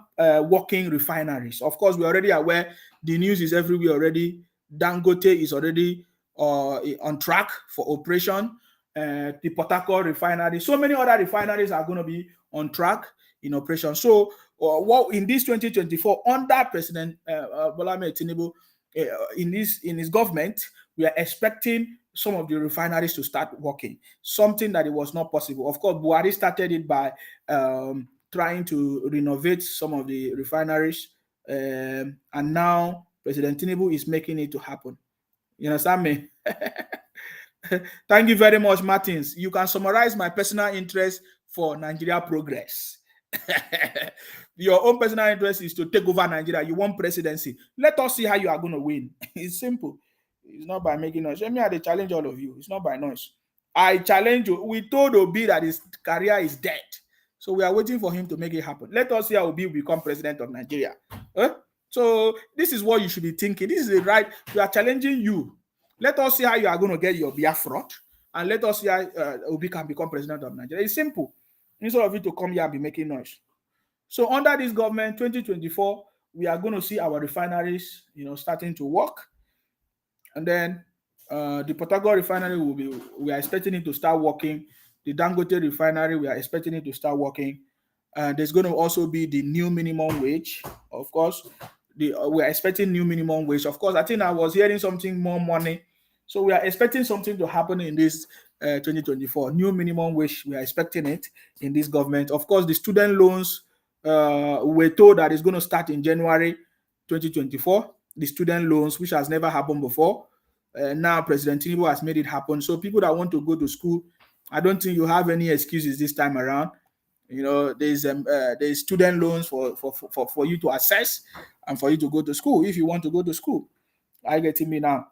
working refineries. Of course, we're already aware, the news is everywhere already. Dangote is already on track for operation. The Port Harcourt refinery, so many other refineries are going to be on track in operation. So, what in this 2024 under President Bola Ahmed Tinubu, in his government, we are expecting some of the refineries to start working, something that it was not possible. Of course, Buhari started it by trying to renovate some of the refineries, and now President Tinubu is making it to happen. You understand me? Thank you very much, Martins. You can summarize my personal interest for Nigeria progress. Your own personal interest is to take over Nigeria. You want presidency. Let us see how you are going to win. It's simple. It's not by making noise. Let me have to challenge all of you. It's not by noise. I challenge you. We told Obi that his career is dead. So we are waiting for him to make it happen. Let us see how Obi will become president of Nigeria. So this is what you should be thinking. This is the right. We are challenging you. Let us see how you are going to get your Biafra, and let us see how Obi can become president of Nigeria. It's simple. Instead of you to come here and be making noise. So under this government, 2024, we are going to see our refineries, starting to work. And then the Port Harcourt refinery we are expecting it to start working. The Dangote refinery, we are expecting it to start working. There's going to also be the new minimum wage, of course. We are expecting new minimum wage. Of course, I think I was hearing something more money. So we are expecting something to happen in this 2024. New minimum wage, we are expecting it in this government. Of course, the student loans, we're told that it's going to start in January 2024. The student loans, which has never happened before. Now President Tinubu has made it happen. So people that want to go to school, I don't think you have any excuses this time around. There's student loans for you to access and for you to go to school if you want to go to school. I get me now.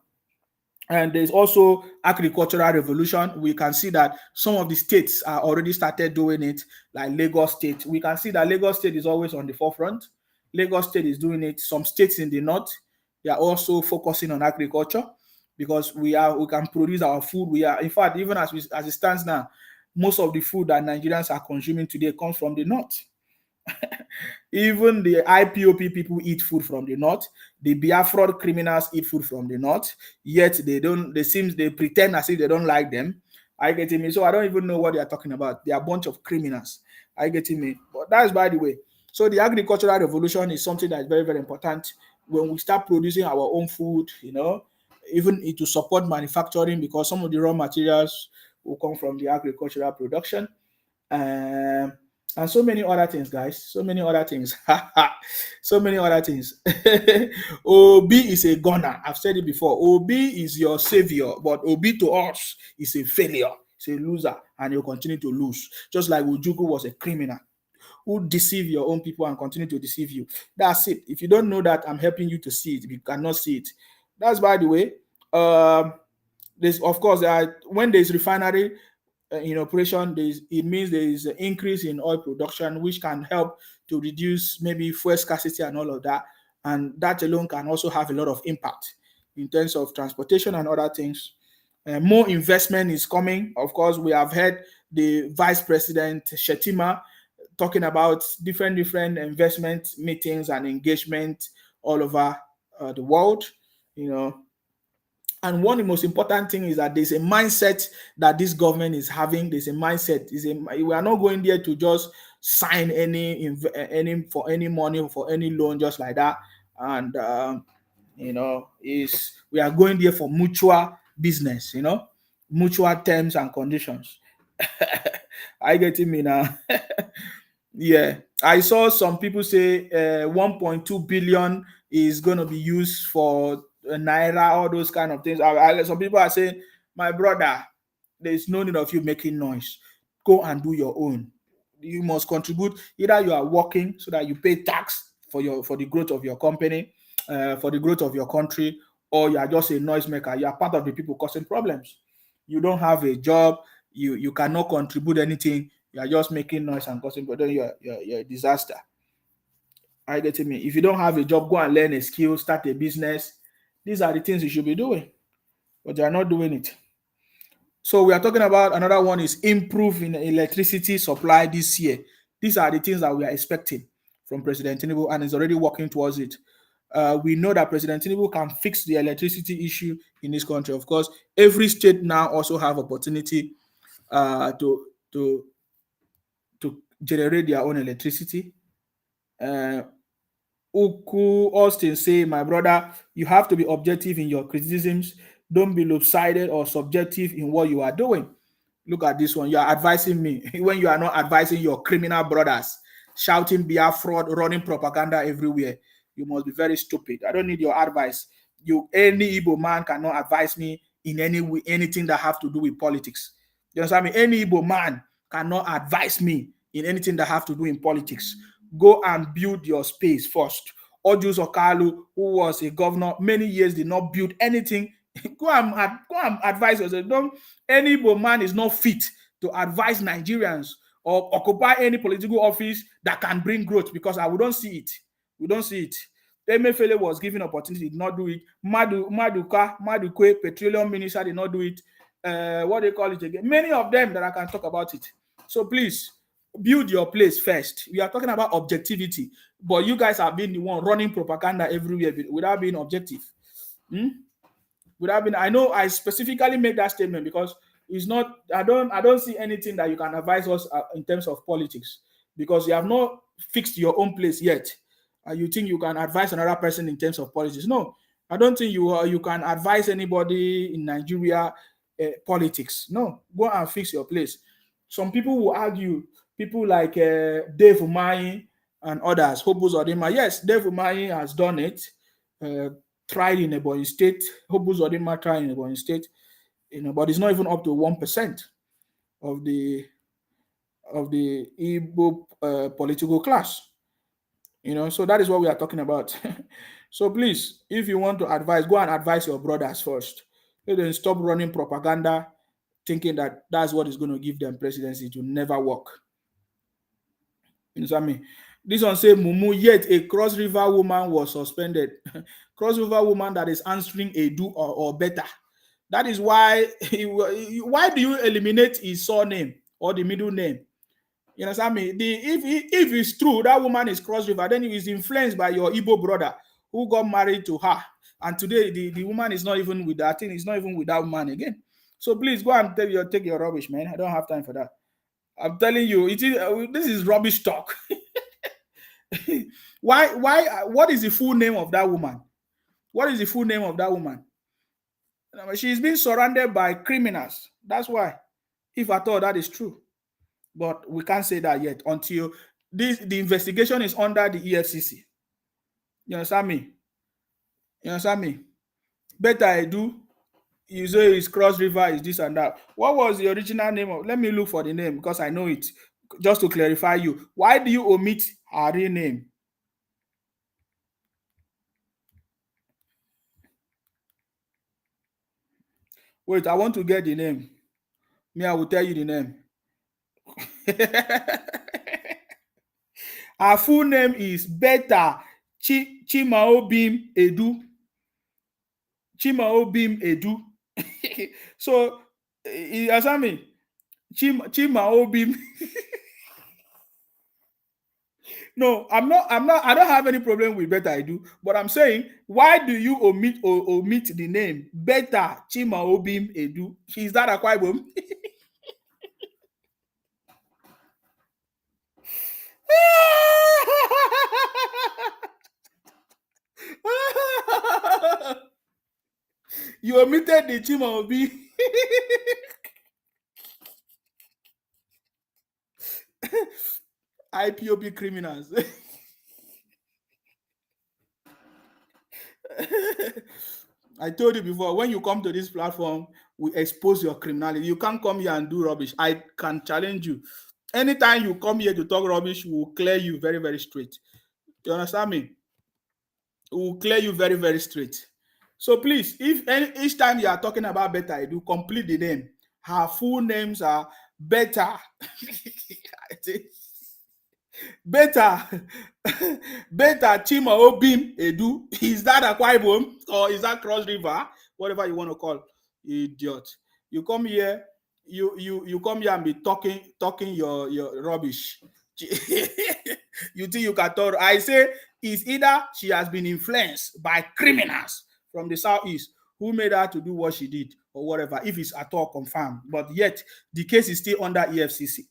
And there's also agricultural revolution. We can see that some of the states are already started doing it, like Lagos State. We can see that Lagos State is always on the forefront. Lagos State is doing it. Some states in the north, they are also focusing on agriculture because we can produce our food. In fact, even as it stands now, most of the food that Nigerians are consuming today comes from the north. Even the IPOP people eat food from the north. The Biafra criminals eat food from the north. Yet they pretend as if they don't like them. I get me. So I don't even know what they are talking about. They are a bunch of criminals. I get me. But that's by the way. So the agricultural revolution is something that is very, very important. When we start producing our own food, even to support manufacturing, because some of the raw materials will come from the agricultural production. And so many other things, guys. So many other things. So many other things. Obi is a gunner. I've said it before. Obi is your savior, but Obi to us is a failure. He's a loser, and he'll continue to lose. Just like Ojukwu was a criminal who deceive your own people and continue to deceive you. That's it. If you don't know that, I'm helping you to see it. If you cannot see it. That's by the way. There's, of course, when there's refinery in operation, it means there is an increase in oil production, which can help to reduce maybe fuel scarcity and all of that. And that alone can also have a lot of impact in terms of transportation and other things. More investment is coming. Of course, we have heard the Vice President Shetima talking about different investment meetings and engagement all over the world, And one of the most important thing is that there's a mindset that this government is having. There's a mindset. We are not going there to just sign any money for any loan just like that. And we are going there for mutual business. Mutual terms and conditions. I get me now. Yeah, I saw some people say 1.2 billion is going to be used for Naira, all those kind of things. Some people are saying, my brother, there's no need of you making noise. Go and do your own. You must contribute. Either you are working so that you pay tax for the growth of your company, for the growth of your country, or you are just a noisemaker. You are part of the people causing problems. You don't have a job. you cannot contribute anything. You are just making noise and causing, but then you're a disaster. Are you getting me? If you don't have a job, go and learn a skill, start a business. These are the things you should be doing, but they are not doing it. So we are talking about another one is improve in electricity supply this year. These are the things that we are expecting from President Tinubu, and is already working towards it. We know that President Tinubu can fix the electricity issue in this country. Of course, every state now also have opportunity to generate their own electricity. Uku Austin say, my brother, you have to be objective in your criticisms. Don't be lopsided or subjective in what you are doing. Look at this one. You are advising me when you are not advising your criminal brothers, shouting beer fraud, running propaganda everywhere. You must be very stupid. I don't need your advice. Any Igbo man cannot advise me in anything that have to do with politics. You understand me? Any Igbo man cannot advise me in anything that have to do in politics. Go and build your space first. Ojus Okalu, who was a governor many years, did not build anything. go and advise yourself. Any Igbo man is not fit to advise Nigerians or occupy any political office that can bring growth, because we don't see it. We don't see it. Emefiele was given opportunity, did not do it. Madukwe, petroleum minister, did not do it. What they call it again? Many of them that I can talk about it. So please, build your place first. We are talking about objectivity, but you guys have been the one running propaganda everywhere without being objective. I know I specifically make that statement because it's not. I don't see anything that you can advise us in terms of politics, because you have not fixed your own place yet. You think you can advise another person in terms of politics? No, I don't think you can advise anybody in Nigeria politics. No, go and fix your place. Some people will argue. People like Dave Umahi and others, Hobos Odema. Yes, Dave Umahi has done it. Tried in Ebonyi State. Hobos Odema tried in Ebonyi State. But it's not even up to 1% of the Igbo political class. So that is what we are talking about. So please, if you want to advise, go and advise your brothers first. Then stop running propaganda, thinking that that's what is going to give them presidency. It will never work. You know what I mean? This one say Mumu, yet a Cross River woman was suspended. Cross River woman that is answering a do or better. That is why why do you eliminate his surname or the middle name? You understand me? If it's true that woman is Cross River, then he is influenced by your Igbo brother who got married to her. And today the woman is not even with that thing, it's not even with that man again. So please go and take your rubbish, man. I don't have time for that. I'm telling you, this is rubbish talk. What is the full name of that woman? What is the full name of that woman? She's been surrounded by criminals. That's why, if at all that is true. But we can't say that yet until the investigation is under the EFCC. You understand me? Better I do. You say it's Cross River, is this and that. What was the original name of? Let me look for the name because I know it. Just to clarify you, why do you omit her real name? Wait, I want to get the name. Me, I will tell you the name. Her full name is Beta Chimaobim Edu. Chimaobim Edu. So, you understand me? Chimaobim. No, I'm not. I don't have any problem with Beta I do, but I'm saying, why do you omit the name Beta Chimaobim Edu? Is that a Kwaibom? You omitted the Chimaobi. IPOB criminals. I told you before, when you come to this platform, we expose your criminality. You can't come here and do rubbish. I can challenge you. Anytime you come here to talk rubbish, we will clear you very, very straight. You understand me? We will clear you very, very straight. So please, if each time you are talking about Beta, you complete the name. Her full names are Beta. Beta. Beta Chima Obim Edu. Is that Akwa Ibom or is that Cross River? Whatever you want to call. Idiot. You come here, you come here and be talking your rubbish. You think you can talk? I say it's either she has been influenced by criminals from the southeast who made her to do what she did or whatever, if it's at all confirmed. But yet the case is still under EFCC.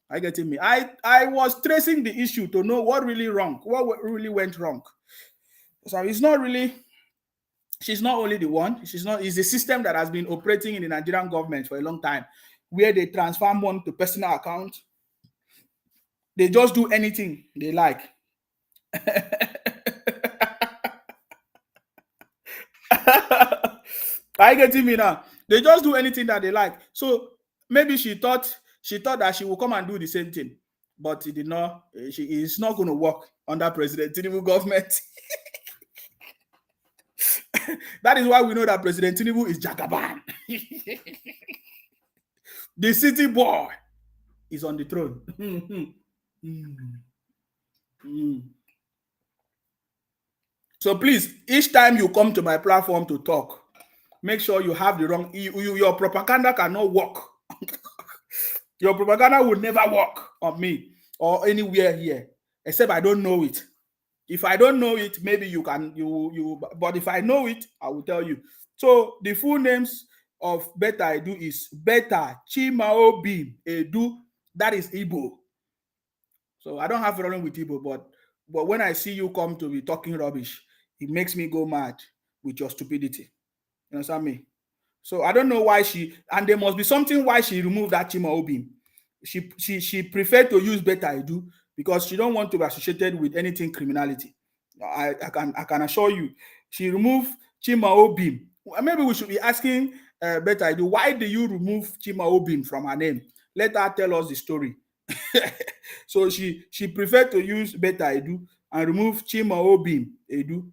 Are you getting me? I was tracing the issue to know what really wrong, what really went wrong. So it's not really, she's not only the one, she's not, it's a system that has been operating in the Nigerian government for a long time, where they transfer money to personal account. They just do anything they like. Are you getting me now? They just do anything that they like. So maybe she thought that she will come and do the same thing, but it did not. She is not going to work under President Tinubu government. That is why we know that President Tinubu is Jagaban. The city boy is on the throne. So please, each time you come to my platform to talk, make sure you have the wrong. Your propaganda cannot work. Your propaganda will never work on me or anywhere here, except I don't know it. If I don't know it, maybe you can, but if I know it, I will tell you. So the full names of Beta Edu is Beta Chimaobi Edu. That is Igbo. So I don't have a problem with Igbo, but when I see you come to be talking rubbish, it makes me go mad with your stupidity. You understand me? So I don't know why and there must be something why she removed that Chimaobi. She preferred to use Beta Edu because she don't want to be associated with anything criminality. I can assure you, she removed Chimaobi. Maybe we should be asking Beta Edu, why do you remove Chimaobi from her name? Let her tell us the story. So she preferred to use Beta Edu and remove Chimaobi Edu,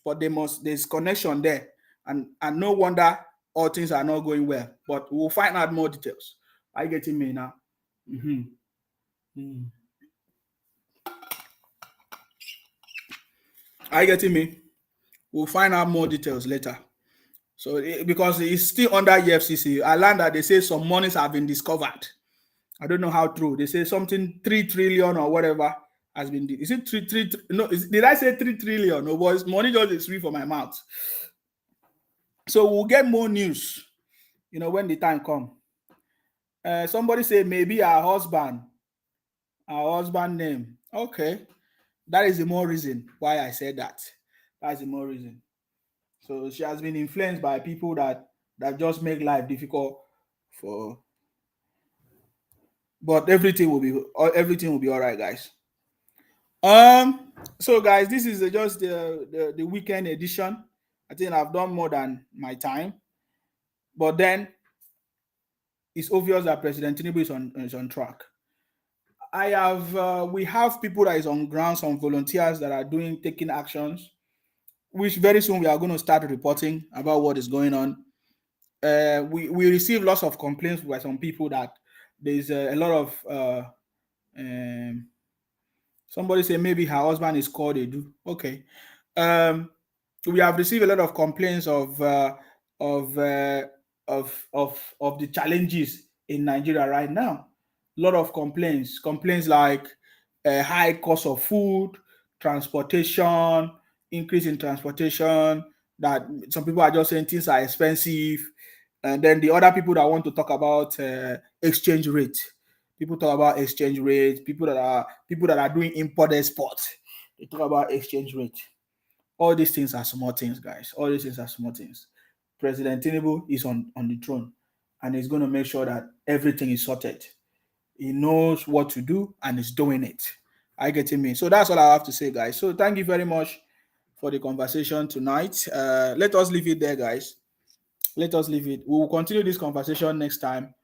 but there's connection there, and no wonder all things are not going well. But we'll find out more details. Are you getting me now? Are you getting me? We'll find out more details later. So because it's still under EFCC, I learned that they say some monies have been discovered. I don't know how true. They say something 3 trillion or whatever has been. Is it 3? No, did I say 3 trillion? Or was money just is free for my mouth? So we'll get more news, when the time comes. Somebody say maybe her husband name. Okay, that is the more reason why I said that. That's the more reason. So she has been influenced by people that just make life difficult for. But everything will be all right, guys. So guys, this is just the weekend edition. I think I've done more than my time, but then it's obvious that President Tinubu is on track. We have people that is on ground, some volunteers that are taking actions, which very soon we are going to start reporting about what is going on. We receive lots of complaints by some people that there's a lot of somebody say maybe her husband is called Edu. Okay. We have received a lot of complaints of the challenges in Nigeria right now. A lot of complaints like high cost of food, transportation, increase in transportation, that some people are just saying things are expensive. And then the other people that want to talk about exchange rate. People talk about exchange rate. People that are doing import export, they talk about exchange rate. All these things are small things, guys. All these things are small things. President Tinubu is on the throne, and he's going to make sure that everything is sorted. He knows what to do, and he's doing it. I get me. So that's all I have to say, guys. So thank you very much for the conversation tonight. Let us leave it there, guys. Let us leave it. We will continue this conversation next time.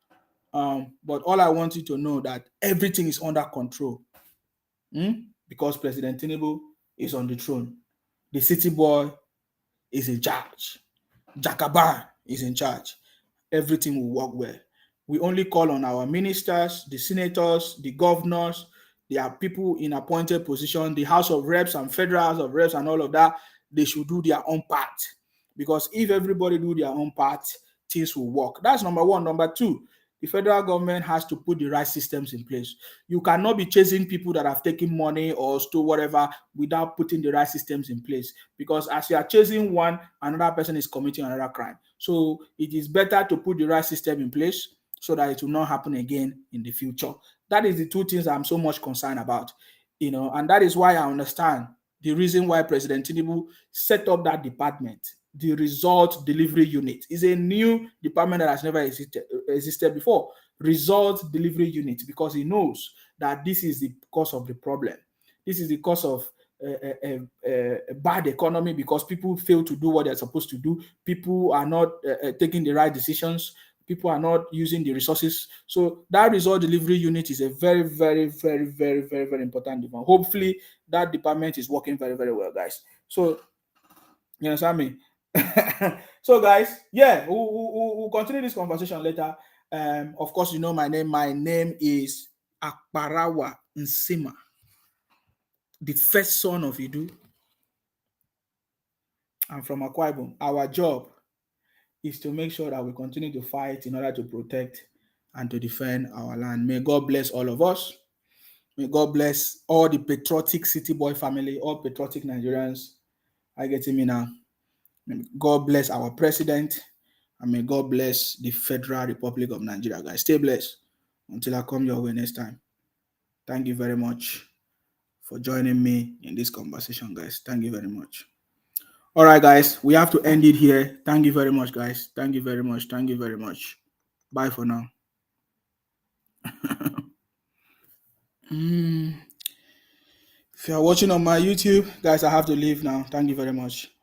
But all I want you to know that everything is under control. Because President Tinubu is on the throne. The city boy is in charge. Jakaban is in charge. Everything will work well. We only call on our ministers, the senators, the governors. There are people in appointed position, the House of Reps and Federal House of Reps and all of that. They should do their own part, because if everybody do their own part, things will work. That's number one. Number two, the federal government has to put the right systems in place. You cannot be chasing people that have taken money or stole whatever without putting the right systems in place, because as you are chasing one, another person is committing another crime. So it is better to put the right system in place so that it will not happen again in the future. That is the two things I'm so much concerned about, and that is why I understand the reason why President Tinubu set up that department. The result delivery unit is a new department that has never existed before. Result delivery unit, because he knows that this is the cause of the problem. This is the cause of a bad economy, because people fail to do what they're supposed to do. People are not taking the right decisions. People are not using the resources. So that result delivery unit is a very, very, very, very, very, very important department. Hopefully, that department is working very, very well, guys. So you understand me? So, guys, yeah, we'll continue this conversation later. Of course, you know my name. My name is Akparawa Nsima, the first son of Idu. I'm from Akwa Ibom. Our job is to make sure that we continue to fight in order to protect and to defend our land. May God bless all of us. May God bless all the patriotic City Boy family, all patriotic Nigerians. I get me now. May God bless our president, and may God bless the Federal Republic of Nigeria, guys. Stay blessed until I come your way next time. Thank you very much for joining me in this conversation, guys. Thank you very much. All right, guys, we have to end it here. Thank you very much, guys. Thank you very much. Thank you very much. Bye for now. If you are watching on my YouTube, guys, I have to leave now. Thank you very much. Bye.